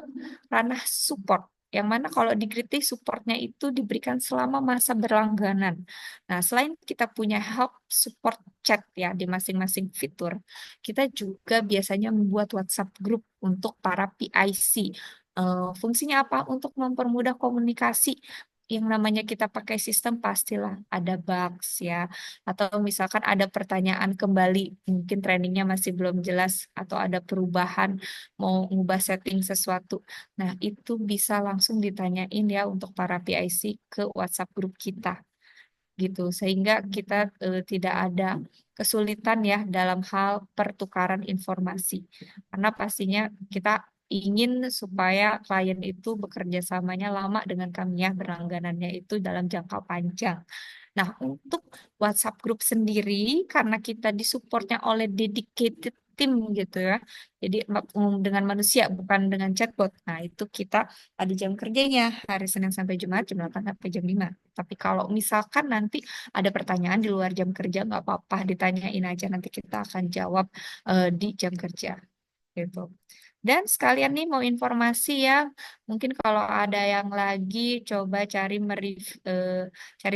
ranah support. Yang mana kalau di Gritty supportnya itu diberikan selama masa berlangganan. Nah, selain kita punya help support chat ya di masing-masing fitur, kita juga biasanya membuat WhatsApp group untuk para PIC. Fungsinya apa? Untuk mempermudah komunikasi. Yang namanya kita pakai sistem pastilah ada bugs ya, atau misalkan ada pertanyaan kembali, mungkin trainingnya masih belum jelas atau ada perubahan, mau ngubah setting sesuatu. Nah, itu bisa langsung ditanyain ya untuk para PIC ke WhatsApp grup kita gitu, sehingga kita tidak ada kesulitan ya dalam hal pertukaran informasi, karena pastinya kita ingin supaya klien itu bekerja samanya lama dengan kami ya, berlangganannya itu dalam jangka panjang. Nah, untuk WhatsApp group sendiri, karena kita disupportnya oleh dedicated tim gitu ya, jadi dengan manusia bukan dengan chatbot. Nah, itu kita ada jam kerjanya hari Senin sampai Jumat jam 8 sampai jam 5. Tapi kalau misalkan nanti ada pertanyaan di luar jam kerja, nggak apa-apa, ditanyain aja, nanti kita akan jawab di jam kerja gitu. Dan sekalian nih mau informasi ya, mungkin kalau ada yang lagi coba cari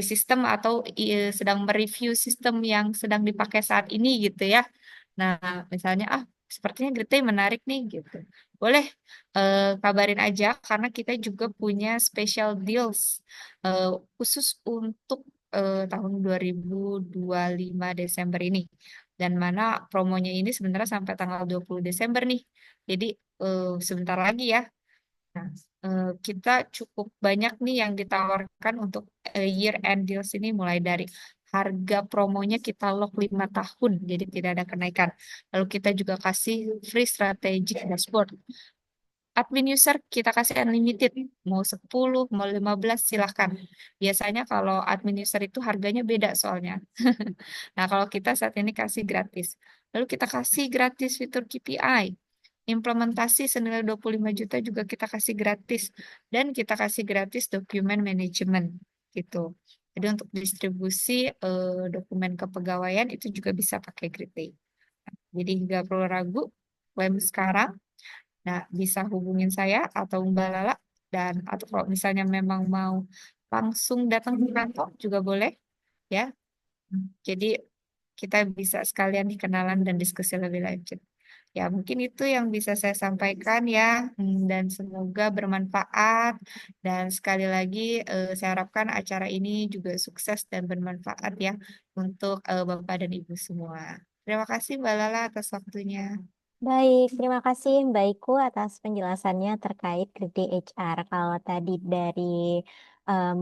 sistem atau sedang mereview sistem yang sedang dipakai saat ini gitu ya. Nah, misalnya sepertinya Gritty menarik nih gitu. Boleh kabarin aja karena kita juga punya special deals khusus untuk tahun 2025 Desember ini. Dan mana promonya ini sebenarnya sampai tanggal 20 Desember nih. Jadi sebentar lagi ya. Nah, kita cukup banyak nih yang ditawarkan untuk year end deals ini, mulai dari harga promonya kita lock 5 tahun, jadi tidak ada kenaikan. Lalu kita juga kasih free strategic dashboard. Admin user kita kasih unlimited, mau 10, mau 15 silahkan. Biasanya kalau admin user itu harganya beda soalnya. Nah, kalau kita saat ini kasih gratis. Lalu kita kasih gratis fitur KPI. Implementasi senilai 25 juta juga kita kasih gratis. Dan kita kasih gratis dokumen manajemen gitu. Jadi untuk distribusi dokumen kepegawaian itu juga bisa pakai Gridday. Jadi nggak perlu ragu, klaim sekarang. Nah, bisa hubungin saya atau Mbak Lala. Dan atau kalau misalnya memang mau langsung datang ke kantor juga boleh ya. Jadi kita bisa sekalian kenalan dan diskusi lebih lanjut. Ya, mungkin itu yang bisa saya sampaikan ya. Dan semoga bermanfaat. Dan sekali lagi saya harapkan acara ini juga sukses dan bermanfaat ya untuk Bapak dan Ibu semua. Terima kasih Mbak Lala atas waktunya. Baik, terima kasih Mbak Iku atas penjelasannya terkait Grid HR. Kalau tadi dari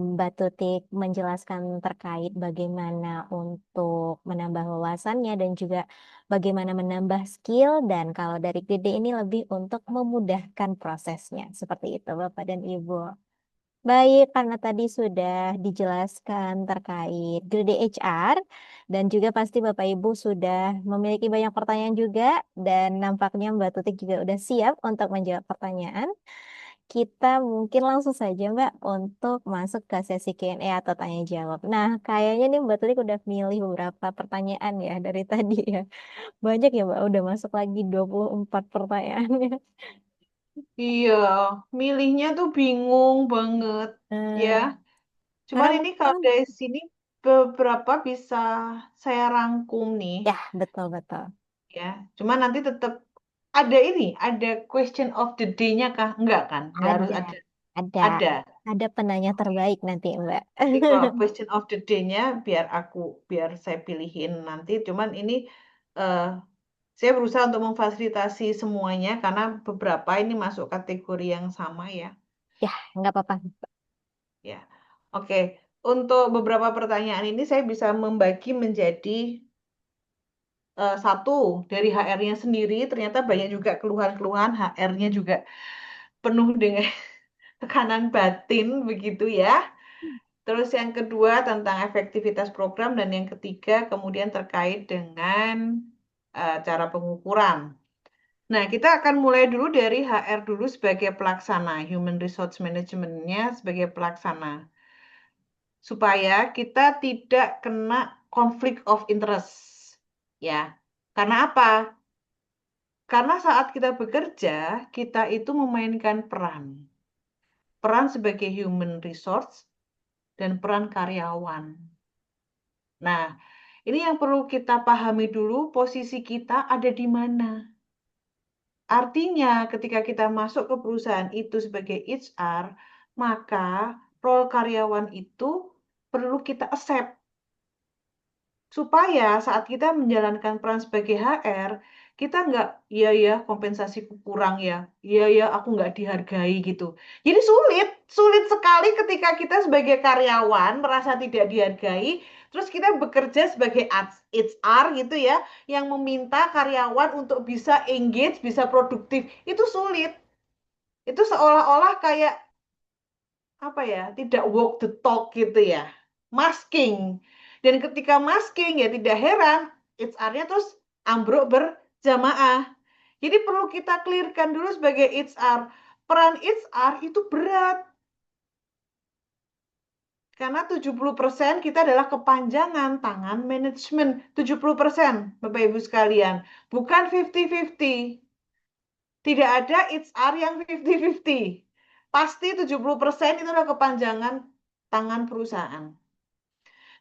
Mbak Tutik menjelaskan terkait bagaimana untuk menambah wawasannya dan juga bagaimana menambah skill, dan kalau dari Grid ini lebih untuk memudahkan prosesnya. Seperti itu Bapak dan Ibu. Baik, karena tadi sudah dijelaskan terkait Grid HR dan juga pasti Bapak Ibu sudah memiliki banyak pertanyaan juga, dan nampaknya Mbak Tutik juga udah siap untuk menjawab pertanyaan. Kita mungkin langsung saja Mbak untuk masuk ke sesi Q&A atau tanya jawab. Nah, kayaknya nih Mbak Tutik udah milih beberapa pertanyaan ya dari tadi ya. Banyak ya Mbak, udah masuk lagi 24 pertanyaannya. Iya, milihnya tuh bingung banget ya. Eh, Cuman karena ini kalau mungkin dari sini beberapa bisa saya rangkum nih ya betul-betul. ya. Cuman nanti tetap ada ini, ada question of the day-nya kah? Enggak kan? Enggak harus Ada, ada. ada, Ada. ada penanya terbaik nanti, Mbak. Jadi kalau question of the day-nya biar saya pilihin nanti. Cuman ini eh, saya berusaha untuk memfasilitasi semuanya karena beberapa ini masuk kategori yang sama ya. Ya, nggak apa-apa. Ya. Oke. Untuk beberapa pertanyaan ini saya bisa membagi menjadi satu dari HR-nya sendiri. Ternyata banyak juga keluhan-keluhan HR-nya juga penuh dengan tekanan batin begitu ya. Terus yang kedua tentang efektivitas program, dan yang ketiga kemudian terkait dengan cara pengukuran. Nah, kita akan mulai dulu dari HR dulu sebagai pelaksana, Human Resource Management-nya sebagai pelaksana. Supaya kita tidak kena konflik of interest. Ya. Karena apa? Karena saat kita bekerja, kita itu memainkan peran. Peran sebagai human resource dan peran karyawan. Nah, ini yang perlu kita pahami dulu, posisi kita ada di mana. Artinya, ketika kita masuk ke perusahaan itu sebagai HR, maka role karyawan itu perlu kita accept. Supaya saat kita menjalankan peran sebagai HR, kita nggak, iya ya kompensasiku kurang ya, iya ya aku nggak dihargai gitu. Jadi sulit sekali ketika kita sebagai karyawan merasa tidak dihargai, terus kita bekerja sebagai HR gitu ya, yang meminta karyawan untuk bisa engage, bisa produktif, itu sulit. Itu seolah-olah kayak apa ya, tidak walk the talk gitu ya, masking. Dan ketika masking ya tidak heran HR-nya terus ambruk berjamaah. Jadi perlu kita clearkan dulu sebagai HR, peran HR itu berat. Karena 70% kita adalah kepanjangan tangan manajemen. 70% Bapak Ibu sekalian, bukan 50-50. Tidak ada HR yang 50-50. Pasti 70% itu adalah kepanjangan tangan perusahaan.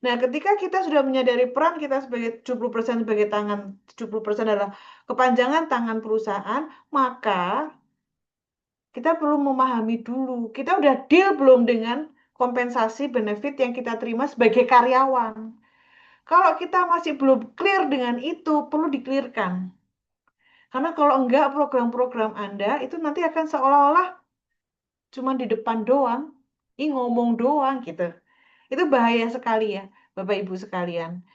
Nah, ketika kita sudah menyadari peran kita sebagai 70% sebagai tangan, 70% adalah kepanjangan tangan perusahaan, maka kita perlu memahami dulu, kita udah deal belum dengan kompensasi benefit yang kita terima sebagai karyawan. Kalau kita masih belum clear dengan itu, perlu di-clearkan. Karena kalau enggak, program-program Anda itu nanti akan seolah-olah cuma di depan doang, ngomong doang gitu. Itu bahaya sekali ya, Bapak Ibu sekalian.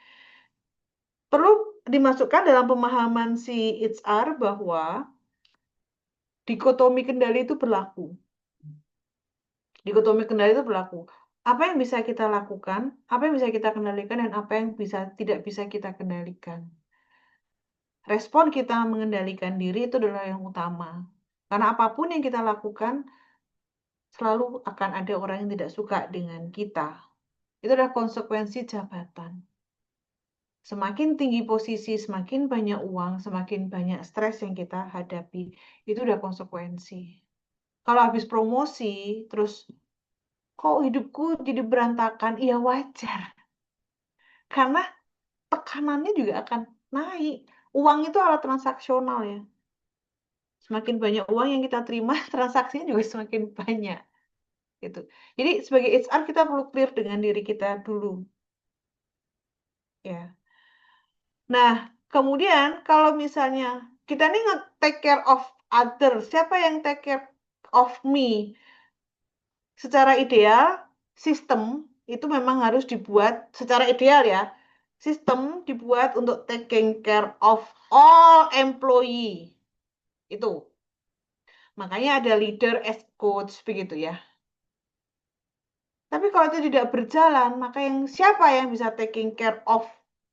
Perlu dimasukkan dalam pemahaman si HR bahwa dikotomi kendali itu berlaku. Dikotomi kendali itu berlaku. Apa yang bisa kita lakukan, apa yang bisa kita kendalikan, dan apa yang tidak bisa kita kendalikan. Respon kita mengendalikan diri itu adalah yang utama. Karena apapun yang kita lakukan, selalu akan ada orang yang tidak suka dengan kita. Itu adalah konsekuensi jabatan. Semakin tinggi posisi, semakin banyak uang, semakin banyak stres yang kita hadapi. Itu udah konsekuensi. Kalau habis promosi, terus kok hidupku jadi berantakan, iya wajar. Karena tekanannya juga akan naik. Uang itu alat transaksional ya. Semakin banyak uang yang kita terima, transaksinya juga semakin banyak. Gitu. Jadi sebagai HR kita perlu clear dengan diri kita dulu. Ya. Nah, kemudian kalau misalnya kita nih nge-take care of others, siapa yang take care of me? Secara ideal, sistem itu memang harus dibuat secara ideal ya. Sistem dibuat untuk taking care of all employee. Itu. Makanya ada leader as coach begitu ya. Tapi kalau itu tidak berjalan, maka siapa yang bisa taking care of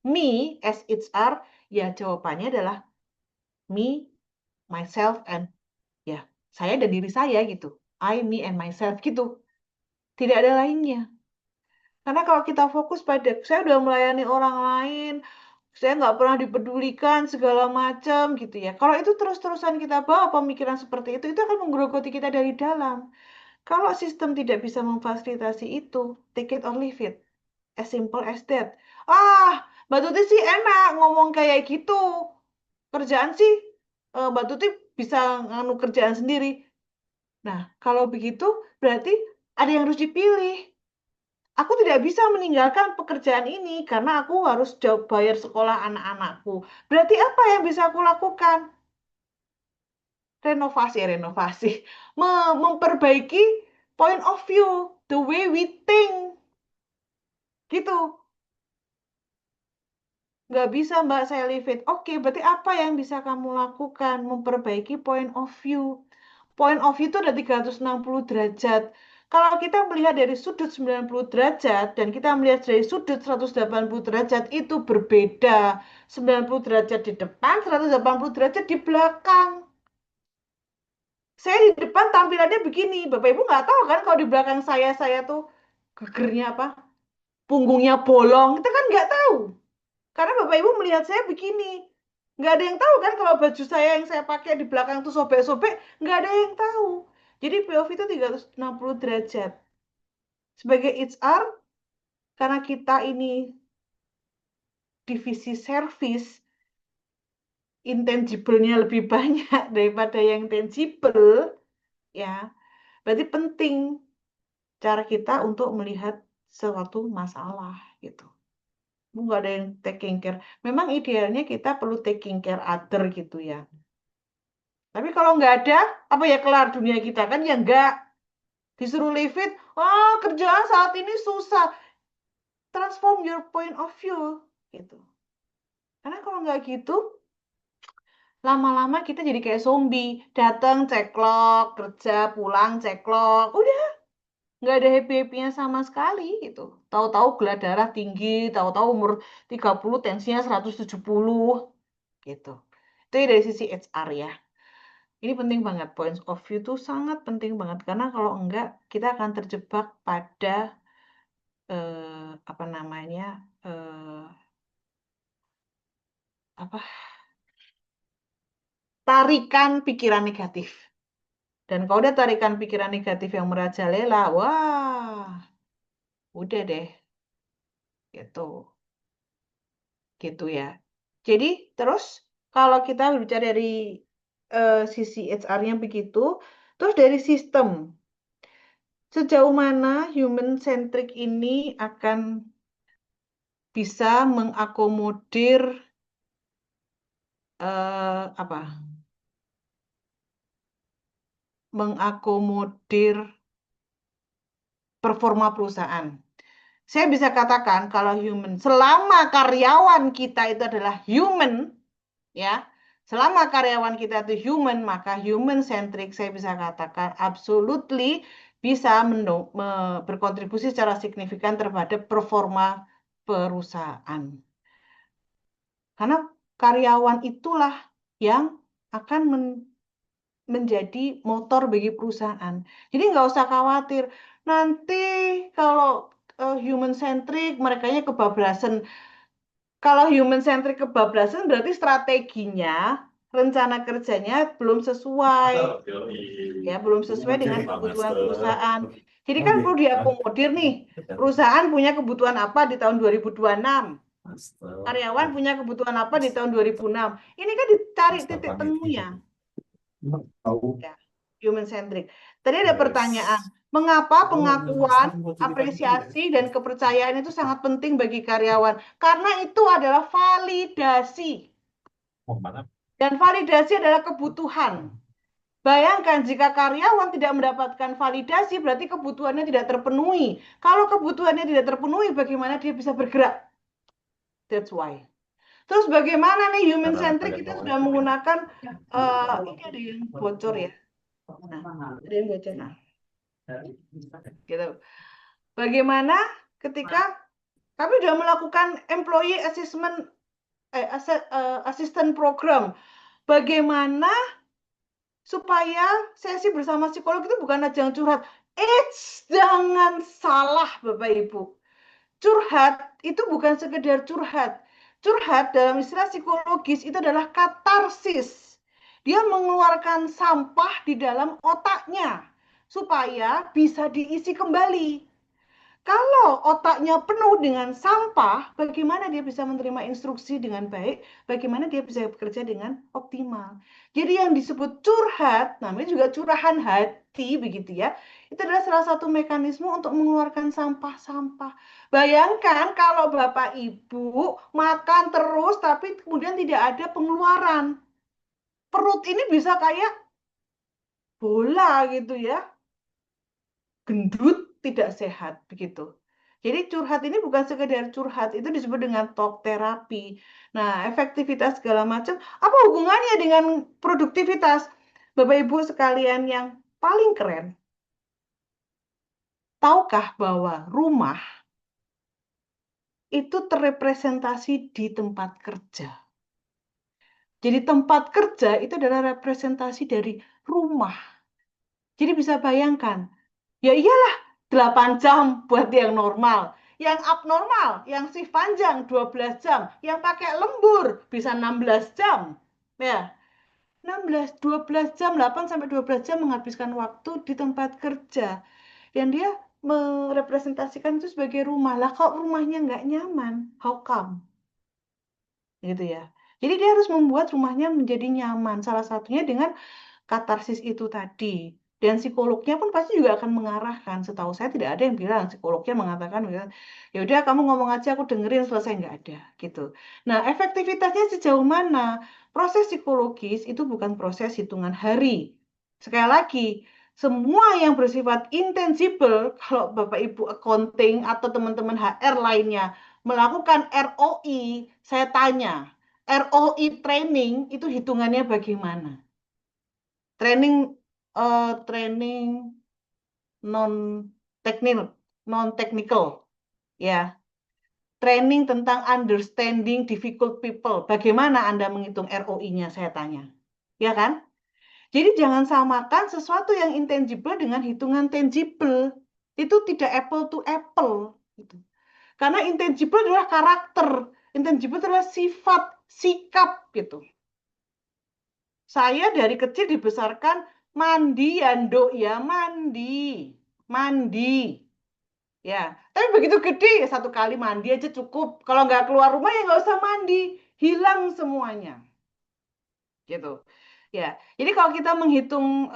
me as HR? Ya jawabannya adalah me, myself, and ya saya dan diri saya gitu. I, me, and myself gitu. Tidak ada lainnya. Karena kalau kita fokus pada saya udah melayani orang lain, saya nggak pernah dipedulikan segala macam gitu ya. Kalau itu terus-terusan kita bawa pemikiran seperti itu akan menggerogoti kita dari dalam. Kalau sistem tidak bisa memfasilitasi itu, take it or leave it. As simple as that. Mbak Tuti sih enak ngomong kayak gitu. Kerjaan sih, Mbak Tuti bisa nganu kerjaan sendiri. Nah, kalau begitu berarti ada yang harus dipilih. Aku tidak bisa meninggalkan pekerjaan ini karena aku harus bayar sekolah anak-anakku. Berarti apa yang bisa aku lakukan? Renovasi. Memperbaiki point of view, the way we think. Gitu. Nggak bisa Mbak, saya leave it. Oke, berarti apa yang bisa kamu lakukan? Memperbaiki point of view. Point of view itu ada 360 derajat. Kalau kita melihat dari sudut 90 derajat dan kita melihat dari sudut 180 derajat itu berbeda. 90 derajat di depan, 180 derajat di belakang. Saya di depan tampilannya begini. Bapak Ibu nggak tahu kan kalau di belakang saya tuh gegernya apa? Punggungnya bolong. Kita kan nggak tahu. Karena Bapak Ibu melihat saya begini. Nggak ada yang tahu kan kalau baju saya yang saya pakai di belakang tuh sobek-sobek. Nggak ada yang tahu. Jadi POV itu 360 derajat. Sebagai HR, karena kita ini divisi service, intangible-nya lebih banyak daripada yang tangible, ya, berarti penting cara kita untuk melihat suatu masalah, gitu. Nggak ada yang taking care. Memang idealnya kita perlu taking care other, gitu ya. Tapi kalau nggak ada, apa ya kelar dunia kita? Kan ya nggak. Disuruh leave it, kerjaan saat ini susah. Transform your point of view, gitu. Karena kalau nggak gitu, lama-lama kita jadi kayak zombie. Datang, ceklok, kerja, pulang, ceklok. Udah, nggak ada happy-happynya sama sekali, gitu. Tahu-tahu gula darah tinggi, tahu-tahu umur 30, tensinya 170, gitu. Itu ya dari sisi HR ya. Ini penting banget, points of view itu sangat penting banget. Karena kalau enggak, kita akan terjebak pada apa namanya tarikan pikiran negatif. Dan kalau udah tarikan pikiran negatif yang merajalela, wah, udah deh, gitu ya. Jadi terus kalau kita berbicara dari sisi HR-nya begitu, terus dari sistem Sejauh mana human centric ini akan bisa mengakomodir apa? Mengakomodir performa perusahaan. Saya bisa katakan kalau human, selama karyawan kita itu adalah human, ya, selama karyawan kita itu human, maka human centric saya bisa katakan absolutely bisa berkontribusi secara signifikan terhadap performa perusahaan. Karena karyawan itulah yang akan menjadi motor bagi perusahaan. Jadi nggak usah khawatir. Nanti kalau human centric, merekanya kebablasan. Kalau human centric kebablasan berarti strateginya, rencana kerjanya belum sesuai, ya belum sesuai dengan kebutuhan perusahaan. Jadi kan perlu diakomodir nih. Perusahaan punya kebutuhan apa di tahun 2026? Karyawan punya kebutuhan apa di tahun 2006? Ini kan dicari titik temunya. Ya, human centric. Tadi ada pertanyaan, mengapa pengakuan, apresiasi, dan kepercayaan itu sangat penting bagi karyawan? Karena itu adalah validasi. Dan validasi adalah kebutuhan. Bayangkan jika karyawan tidak mendapatkan validasi, berarti kebutuhannya tidak terpenuhi. Kalau kebutuhannya tidak terpenuhi, bagaimana dia bisa bergerak? That's why. Terus bagaimana nih human centric, kita sudah menggunakan, ini ada yang bocor ya. Nah, ada yang bocor. Nah, gitu. Bagaimana ketika kami sudah melakukan employee assessment, assistant program, bagaimana supaya sesi bersama psikolog itu bukan ajang curhat. Jangan salah Bapak Ibu. Curhat itu bukan sekedar curhat. Curhat dalam istilah psikologis itu adalah katarsis. Dia mengeluarkan sampah di dalam otaknya supaya bisa diisi kembali. Kalau otaknya penuh dengan sampah, bagaimana dia bisa menerima instruksi dengan baik? Bagaimana dia bisa bekerja dengan optimal? Jadi yang disebut curhat, namanya juga curahan hati, begitu ya. Itu adalah salah satu mekanisme untuk mengeluarkan sampah-sampah. Bayangkan kalau Bapak Ibu makan terus, tapi kemudian tidak ada pengeluaran. Perut ini bisa kayak bola gitu ya. Gendut, tidak sehat begitu. Jadi curhat ini bukan sekedar curhat, itu disebut dengan talk terapi. Nah, efektivitas segala macam, apa hubungannya dengan produktivitas? Bapak Ibu sekalian yang paling keren, tahukah bahwa rumah itu terrepresentasi di tempat kerja? Jadi tempat kerja itu adalah representasi dari rumah. Jadi bisa bayangkan, ya iyalah 8 jam buat yang normal. Yang abnormal, yang shift panjang 12 jam. Yang pakai lembur bisa 16 jam. Ya, 12 jam, 8 sampai 12 jam menghabiskan waktu di tempat kerja. Dan dia merepresentasikan itu sebagai rumah. Lah kok rumahnya nggak nyaman? How come? Gitu ya. Jadi dia harus membuat rumahnya menjadi nyaman. Salah satunya dengan katarsis itu tadi. Dan psikolognya pun pasti juga akan mengarahkan. Setahu saya tidak ada yang bilang, psikolognya mengatakan, ya udah kamu ngomong aja, aku dengerin, selesai, nggak ada gitu. Nah, efektivitasnya sejauh mana? Proses psikologis itu bukan proses hitungan hari. Sekali lagi, semua yang bersifat intangible, kalau Bapak Ibu accounting atau teman-teman HR lainnya melakukan ROI, saya tanya, ROI training itu hitungannya bagaimana? Training training non teknikal, non technical, ya. Training tentang understanding difficult people. Bagaimana Anda menghitung ROI-nya, saya tanya. Ya kan? Jadi jangan samakan sesuatu yang intangible dengan hitungan tangible. Itu tidak apple to apple gitu. Karena intangible adalah karakter, intangible adalah sifat, sikap gitu. Saya dari kecil dibesarkan mandi ya nduk ya, mandi ya. Tapi begitu gede ya 1 kali mandi aja cukup. Kalau nggak keluar rumah ya nggak usah mandi, hilang semuanya gitu ya. Jadi kalau kita menghitung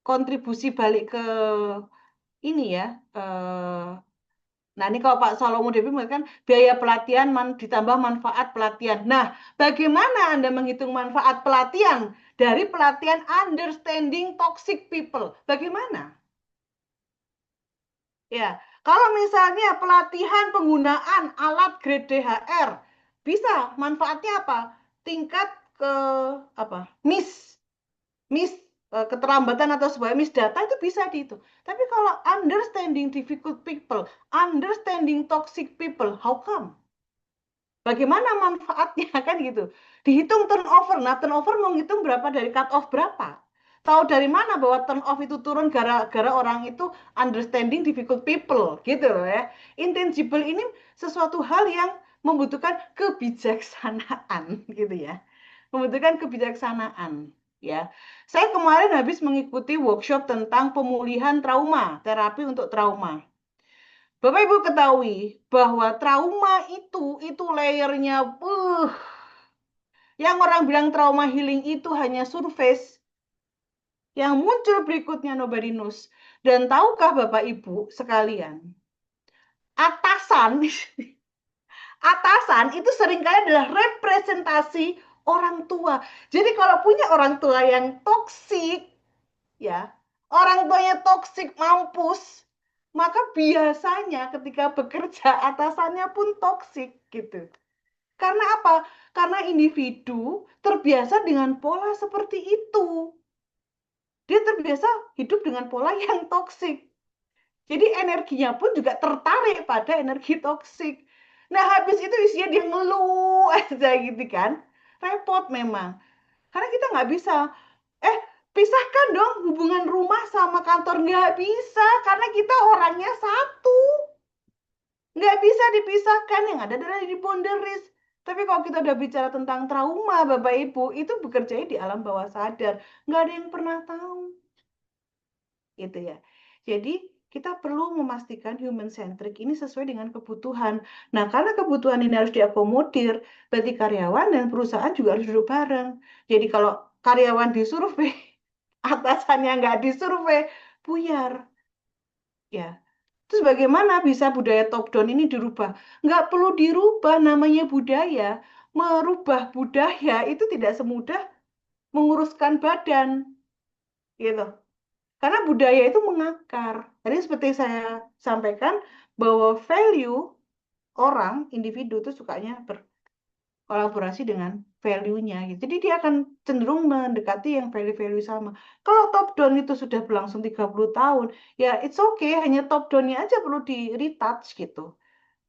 kontribusi balik ke ini ya, nah ini kalau Pak Salomo Devi mengatakan biaya pelatihan ditambah manfaat pelatihan. Nah, bagaimana Anda menghitung manfaat pelatihan dari pelatihan understanding toxic people? Bagaimana? Ya, kalau misalnya pelatihan penggunaan alat grade DHR, bisa manfaatnya apa? Tingkat ke apa? Miss keterlambatan atau sebuah miss data itu bisa dihitung. Tapi kalau understanding difficult people, understanding toxic people, how come? Bagaimana manfaatnya kan gitu? Dihitung turnover. Nah, turnover menghitung berapa dari cut off berapa? Tahu dari mana bahwa turn off itu turun gara-gara orang itu understanding difficult people gitu loh ya. Intangible ini sesuatu hal yang membutuhkan kebijaksanaan gitu ya. Membutuhkan kebijaksanaan ya. Saya kemarin habis mengikuti workshop tentang pemulihan trauma, terapi untuk trauma. Bapak Ibu ketahui bahwa trauma itu layernya, yang orang bilang trauma healing itu hanya surface. Yang muncul berikutnya nobody knows. Dan tahukah Bapak Ibu sekalian, atasan, atasan itu seringkali adalah representasi orang tua. Jadi kalau punya orang tua yang toksik, ya, orang tuanya toksik mampus, maka biasanya ketika bekerja atasannya pun toksik gitu. Karena apa? Karena individu terbiasa dengan pola seperti itu. Dia terbiasa hidup dengan pola yang toksik. Jadi energinya pun juga tertarik pada energi toksik. Nah, habis itu isinya dia ngeluh aja gitu kan. Repot memang. Karena kita nggak bisa, pisahkan dong hubungan rumah sama kantor. Nggak bisa, karena kita orangnya satu. Nggak bisa dipisahkan, yang ada adalah di boundaries. Tapi kalau kita udah bicara tentang trauma, Bapak Ibu, itu bekerja di alam bawah sadar. Nggak ada yang pernah tahu. Gitu ya. Jadi, kita perlu memastikan human centric ini sesuai dengan kebutuhan. Nah, karena kebutuhan ini harus diakomodir, berarti karyawan dan perusahaan juga harus duduk bareng. Jadi kalau karyawan disurvei, atasannya nggak disurvei, buyar. Ya, terus bagaimana bisa budaya top down ini dirubah? Nggak perlu dirubah, namanya budaya. Merubah budaya itu tidak semudah menguruskan badan, gitu. Karena budaya itu mengakar. Jadi seperti saya sampaikan bahwa value orang, individu itu sukanya berkolaborasi dengan value-nya. Gitu. Jadi dia akan cenderung mendekati yang value-value sama. Kalau top down itu sudah berlangsung 30 tahun, ya it's okay, hanya top down-nya aja perlu di-retouch gitu.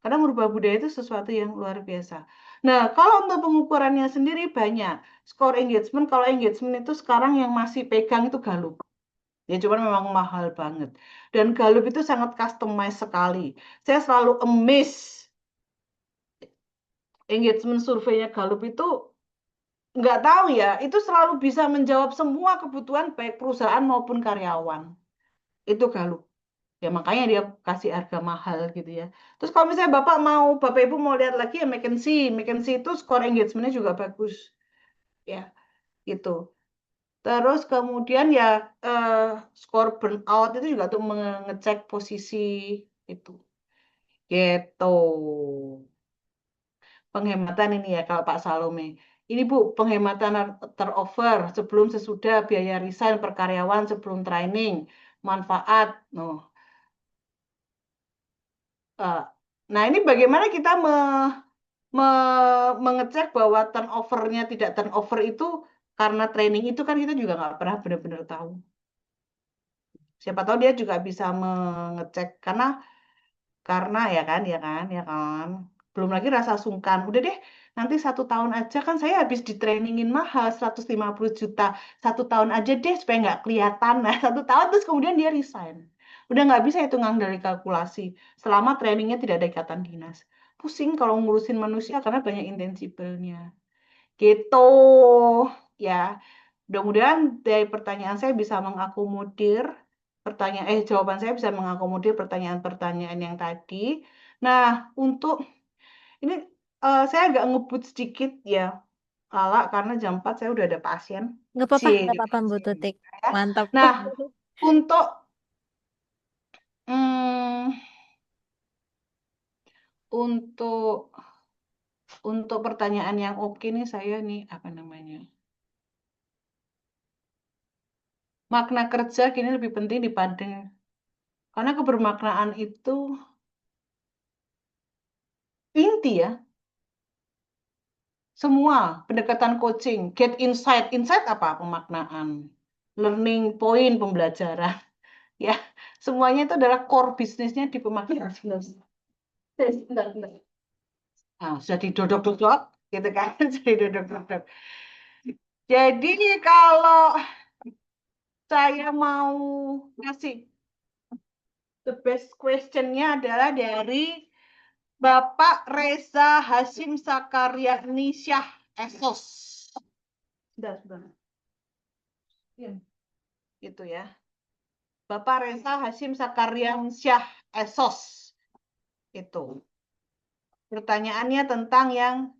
Karena merubah budaya itu sesuatu yang luar biasa. Nah, kalau untuk pengukurannya sendiri banyak. Score engagement, kalau engagement itu sekarang yang masih pegang itu Gallup. Ya, cuman memang mahal banget. Dan Gallup itu sangat customized sekali. Saya selalu amazed. Engagement survei-nya Gallup itu nggak tahu ya, itu selalu bisa menjawab semua kebutuhan baik perusahaan maupun karyawan. Itu Gallup. Ya makanya dia kasih harga mahal gitu ya. Terus kalau misalnya Bapak Ibu mau lihat lagi ya McKinsey. McKinsey itu skor engagement-nya juga bagus. Ya, gitu. Terus kemudian ya skor burnout itu juga untuk mengecek posisi itu. Gitu. Penghematan ini ya kalau Pak Salome. Ini Bu, penghematan turnover sebelum sesudah biaya resign per karyawan sebelum training, manfaat. Nah, ini bagaimana kita mengecek bahwa turnover-nya tidak turnover itu karena training itu kan kita juga nggak pernah benar-benar tahu. Siapa tahu dia juga bisa mengecek karena ya kan. Belum lagi rasa sungkan. Udah deh, nanti 1 tahun aja kan saya habis di trainingin mahal 150 juta. 1 tahun aja deh supaya nggak kelihatan. Nah, 1 tahun terus kemudian dia resign. Udah nggak bisa hitungan dari kalkulasi. Selama trainingnya tidak ada ikatan dinas. Pusing kalau ngurusin manusia karena banyak intangible-nya. Gitu ya. Mudah-mudahan dari pertanyaan saya bisa mengakomodir jawaban saya bisa mengakomodir pertanyaan-pertanyaan yang tadi. Nah, untuk ini saya agak ngebut sedikit ya, Lala, karena jam 4 saya udah ada pasien. Nggak apa-apa, Cie, Mbak pasien. Tutik. Ya. Mantap. Nah, untuk Hmm, untuk pertanyaan yang oke nih saya nih apa namanya? Makna kerja kini lebih penting dibanding karena kebermaknaan itu inti ya. Semua pendekatan coaching, get insight, insight apa? Pemaknaan, learning point, pembelajaran, ya. Semuanya itu adalah core bisnisnya di pemaknaan. Bentar, bentar. Nah, sudah didodok-dodok, gitu kan? Sudah didodok-dodok. Jadi kalau saya mau ngasih the best question-nya adalah dari Bapak Reza Hashim Sakaryani Syah Esos. Sudah, sudah. Ya, gitu ya. Bapak Reza Hashim Sakaryani Syah Esos. Itu. Pertanyaannya tentang yang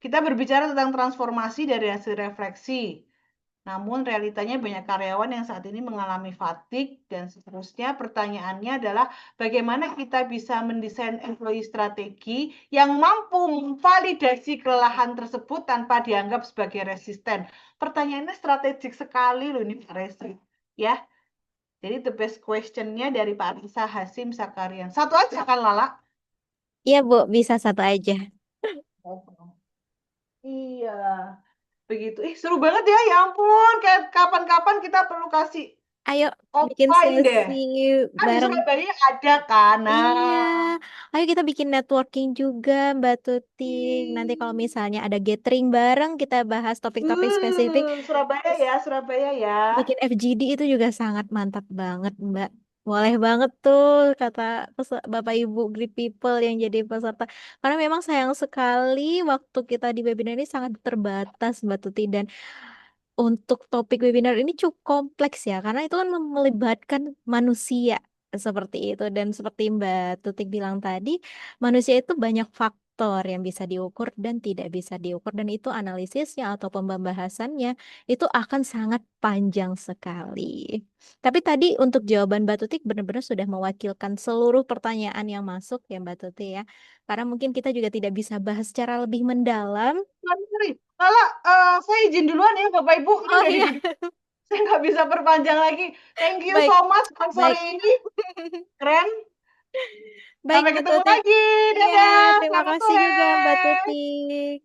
kita berbicara tentang transformasi dari hasil refleksi. Namun realitanya banyak karyawan yang saat ini mengalami fatigue dan seterusnya. Pertanyaannya adalah bagaimana kita bisa mendesain employee strategi yang mampu memvalidasi kelelahan tersebut tanpa dianggap sebagai resisten. Pertanyaannya strategik sekali loh ini Pak Resi. Ya, jadi the best question-nya dari Pak Risa Hasim Sakarian. Satu aja kan Lala? Iya, Bu, bisa satu aja. Oh, iya. Begitu. Ih, seru banget ya, ya ampun. Kayak kapan-kapan kita perlu kasih Ayo bikin offline deh. sesi Kan di bareng. Surabaya ada kan. Iya, Nah, ayo kita bikin networking juga, Mbak Tuti. Nanti kalau misalnya ada gathering bareng, kita bahas topik-topik spesifik. Surabaya ya, Surabaya ya. Bikin FGD itu juga sangat mantap banget, Mbak. Boleh banget tuh, kata Bapak Ibu Great People yang jadi peserta. Karena memang sayang sekali waktu kita di webinar ini sangat terbatas, Mbak Tuti. Dan untuk topik webinar ini cukup kompleks ya, karena itu kan melibatkan manusia seperti itu. Dan seperti Mbak Tutik bilang tadi, manusia itu banyak faktor yang bisa diukur dan tidak bisa diukur. Dan itu analisisnya atau pembahasannya itu akan sangat panjang sekali. Tapi tadi untuk jawaban Mbak Tutik benar-benar sudah mewakilkan seluruh pertanyaan yang masuk ya Mbak Tutik ya. Karena mungkin kita juga tidak bisa bahas secara lebih mendalam. Sorry. Lala, saya izin duluan ya Bapak Ibu. Ini Oh udah iya, saya nggak bisa perpanjang lagi. Thank you baik, so much buat sore baik. ini. Keren. Baik, Sampai Mbak ketemu Tutik. lagi. Iya, Dadah. terima Selamat kasih sore. juga Mbak Tutik.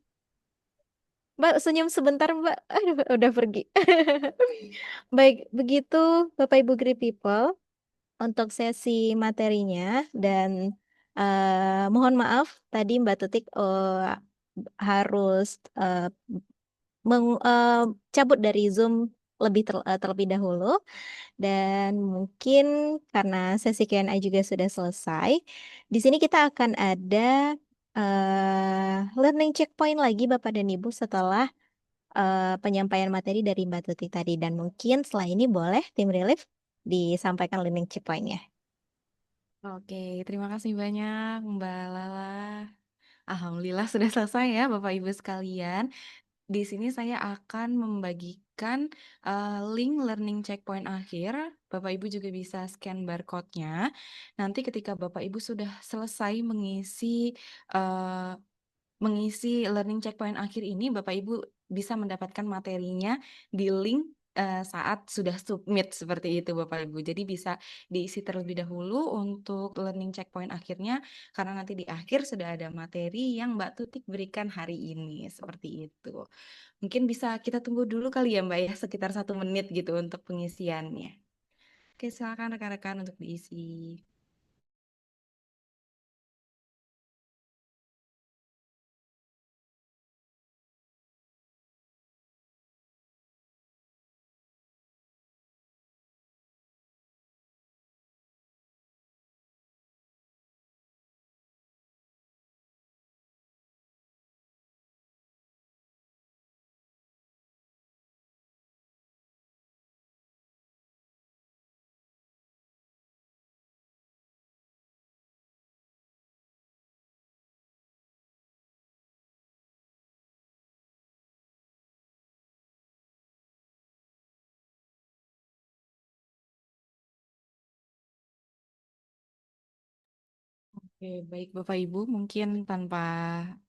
Mbak, senyum sebentar, Mbak. Aduh, udah pergi. Baik, begitu Bapak Ibu Great People untuk sesi materinya dan mohon maaf tadi Mbak Tutik harus cabut dari Zoom terlebih dahulu. Dan mungkin karena sesi Q&A juga sudah selesai, di sini kita akan ada learning checkpoint lagi Bapak dan Ibu setelah penyampaian materi dari Mbak Tuti tadi. Dan mungkin setelah ini boleh tim relief disampaikan learning checkpointnya. Oke, terima kasih banyak Mbak Lala. Alhamdulillah sudah selesai ya Bapak Ibu sekalian. Di sini saya akan membagikan link learning checkpoint akhir. Bapak Ibu juga bisa scan barcode-nya. Nanti ketika Bapak Ibu sudah selesai eh, mengisi learning checkpoint akhir ini, Bapak Ibu bisa mendapatkan materinya di link saat sudah submit seperti itu Bapak Ibu. Jadi bisa diisi terlebih dahulu untuk learning checkpoint akhirnya karena nanti di akhir sudah ada materi yang Mbak Tutik berikan hari ini seperti itu. Mungkin bisa kita tunggu dulu kali ya Mbak ya sekitar 1 menit gitu untuk pengisiannya. Oke, silakan rekan-rekan untuk diisi. Oke, baik Bapak Ibu, mungkin tanpa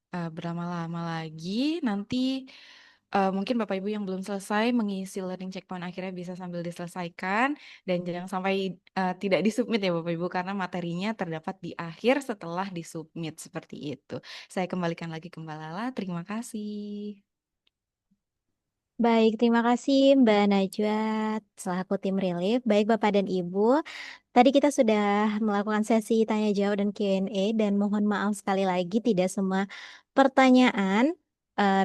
berlama-lama lagi, nanti mungkin Bapak Ibu yang belum selesai mengisi learning checkpoint akhirnya bisa sambil diselesaikan dan jangan sampai tidak disubmit ya Bapak Ibu karena materinya terdapat di akhir setelah disubmit seperti itu. Saya kembalikan lagi ke Mbak Lala, terima kasih. Baik, terima kasih Mbak Najwa selaku tim relief. Baik Bapak dan Ibu, tadi kita sudah melakukan sesi tanya jawab dan Q&A dan mohon maaf sekali lagi tidak semua pertanyaan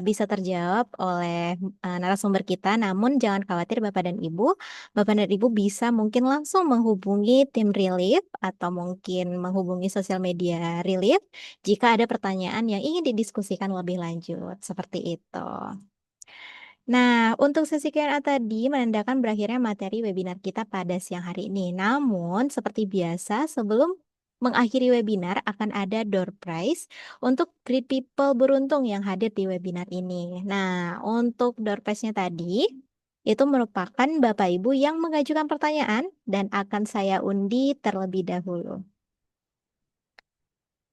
bisa terjawab oleh narasumber kita. Namun jangan khawatir Bapak dan Ibu, Bapak dan Ibu bisa mungkin langsung menghubungi tim relief atau mungkin menghubungi sosial media relief jika ada pertanyaan yang ingin didiskusikan lebih lanjut. Seperti itu. Nah, untuk sesi Q&A tadi menandakan berakhirnya materi webinar kita pada siang hari ini. Namun, seperti biasa, sebelum mengakhiri webinar akan ada door prize untuk great people beruntung yang hadir di webinar ini. Nah, untuk door prize-nya tadi, itu merupakan Bapak Ibu yang mengajukan pertanyaan dan akan saya undi terlebih dahulu.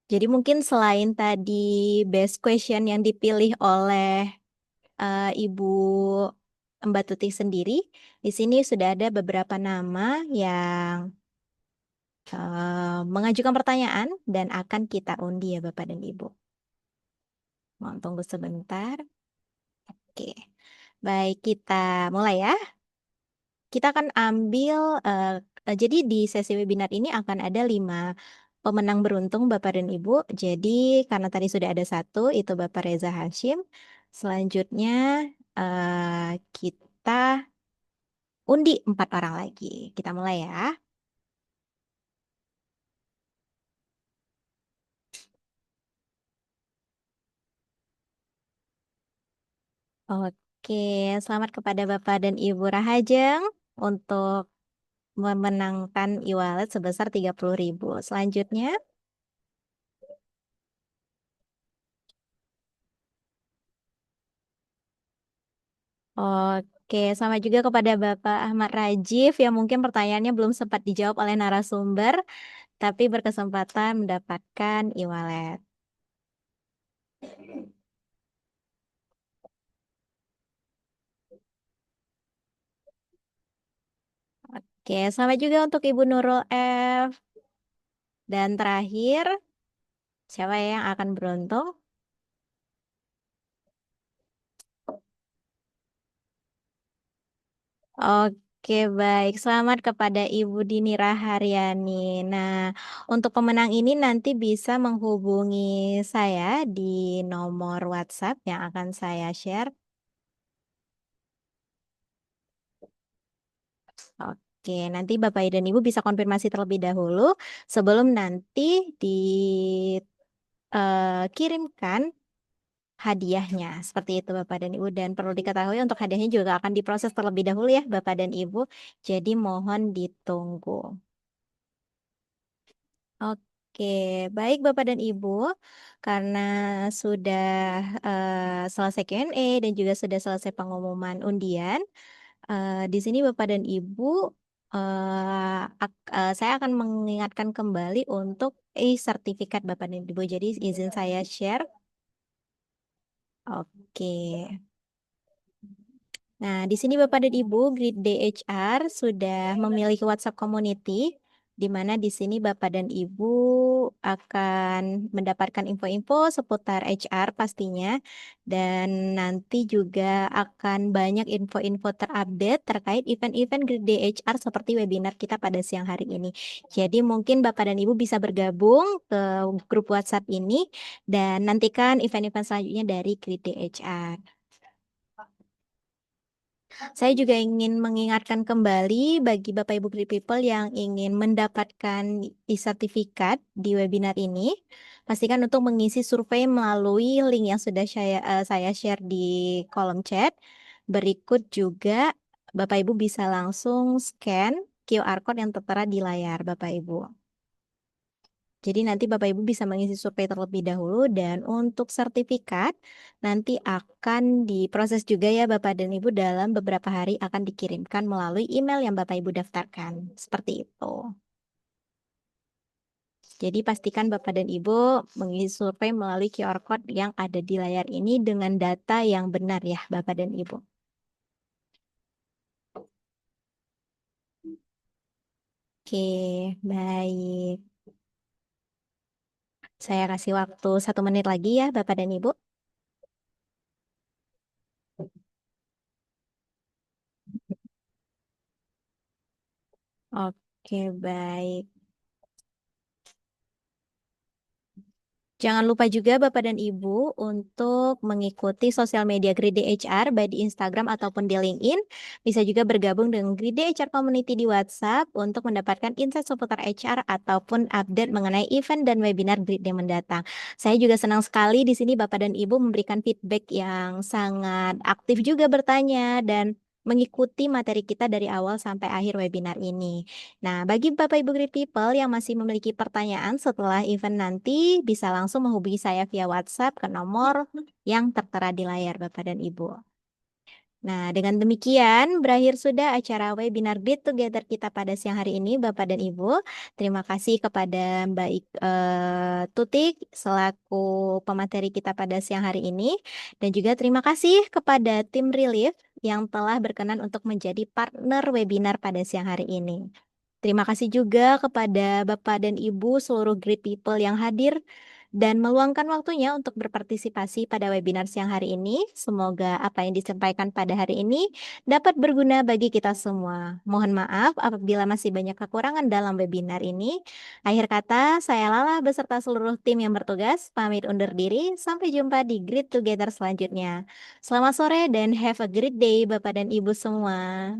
Jadi mungkin selain tadi best question yang dipilih oleh Ibu Mbak Tuti sendiri, di sini sudah ada beberapa nama yang mengajukan pertanyaan dan akan kita undi ya Bapak dan Ibu. Mohon tunggu sebentar. Oke, baik kita mulai ya. Kita akan ambil, jadi di sesi webinar ini akan ada 5 pemenang beruntung Bapak dan Ibu. Jadi karena tadi sudah ada satu, itu Bapak Reza Hashim. Selanjutnya kita undi 4 orang lagi. Kita mulai ya. Oke, selamat kepada Bapak dan Ibu Rahajeng untuk memenangkan e-wallet sebesar 30.000. Selanjutnya, oke, sama juga kepada Bapak Ahmad Rajif yang mungkin pertanyaannya belum sempat dijawab oleh narasumber, tapi berkesempatan mendapatkan e-wallet. Oke, sama juga untuk Ibu Nurul F. Dan terakhir, siapa yang akan beruntung? Oke, baik. Selamat kepada Ibu Dini Raharyani. Nah, untuk pemenang ini nanti bisa menghubungi saya di nomor WhatsApp yang akan saya share. Oke, nanti Bapak dan Ibu bisa konfirmasi terlebih dahulu sebelum nanti dikirimkan hadiahnya. Seperti itu Bapak dan Ibu. Dan perlu diketahui untuk hadiahnya juga akan diproses terlebih dahulu ya Bapak dan Ibu. Jadi mohon ditunggu. Oke, baik Bapak dan Ibu, karena sudah selesai Q&A dan juga sudah selesai pengumuman undian, di sini Bapak dan Ibu, saya akan mengingatkan kembali untuk sertifikat Bapak dan Ibu. Jadi izin saya share. Oke. Nah, di sini Bapak dan Ibu, Grid DHR sudah memiliki WhatsApp community, di mana di sini Bapak dan Ibu akan mendapatkan info-info seputar HR pastinya, dan nanti juga akan banyak info-info terupdate terkait event-event Grid DHR seperti webinar kita pada siang hari ini. Jadi mungkin Bapak dan Ibu bisa bergabung ke grup WhatsApp ini, dan nantikan event-event selanjutnya dari Grid DHR. Saya juga ingin mengingatkan kembali bagi Bapak Ibu Great People yang ingin mendapatkan e-sertifikat di webinar ini, pastikan untuk mengisi survei melalui link yang sudah saya share di kolom chat. Berikut juga Bapak Ibu bisa langsung scan QR code yang tertera di layar Bapak Ibu. Jadi nanti Bapak Ibu bisa mengisi survei terlebih dahulu dan untuk sertifikat nanti akan diproses juga ya Bapak dan Ibu dalam beberapa hari akan dikirimkan melalui email yang Bapak Ibu daftarkan. Seperti itu. Jadi pastikan Bapak dan Ibu mengisi survei melalui QR code yang ada di layar ini dengan data yang benar ya Bapak dan Ibu. Oke, baik. Saya kasih waktu 1 menit lagi ya Bapak dan Ibu. Oke, baik. Jangan lupa juga Bapak dan Ibu untuk mengikuti sosial media Grid HR baik di Instagram ataupun di LinkedIn. Bisa juga bergabung dengan Grid HR Community di WhatsApp untuk mendapatkan insight seputar HR ataupun update mengenai event dan webinar Grid yang mendatang. Saya juga senang sekali di sini Bapak dan Ibu memberikan feedback yang sangat aktif juga bertanya dan mengikuti materi kita dari awal sampai akhir webinar ini. Nah, bagi Bapak Ibu Great People yang masih memiliki pertanyaan setelah event nanti, bisa langsung menghubungi saya via WhatsApp ke nomor yang tertera di layar Bapak dan Ibu. Nah, dengan demikian berakhir sudah acara webinar Grid Together kita pada siang hari ini, Bapak dan Ibu. Terima kasih kepada Mbak Tutik selaku pemateri kita pada siang hari ini. Dan juga terima kasih kepada tim Relief yang telah berkenan untuk menjadi partner webinar pada siang hari ini. Terima kasih juga kepada Bapak dan Ibu seluruh great people yang hadir dan meluangkan waktunya untuk berpartisipasi pada webinar siang hari ini. Semoga apa yang disampaikan pada hari ini dapat berguna bagi kita semua. Mohon maaf apabila masih banyak kekurangan dalam webinar ini. Akhir kata, saya Lala beserta seluruh tim yang bertugas pamit undur diri. Sampai jumpa di Grid Together selanjutnya. Selamat sore dan have a great day Bapak dan Ibu semua.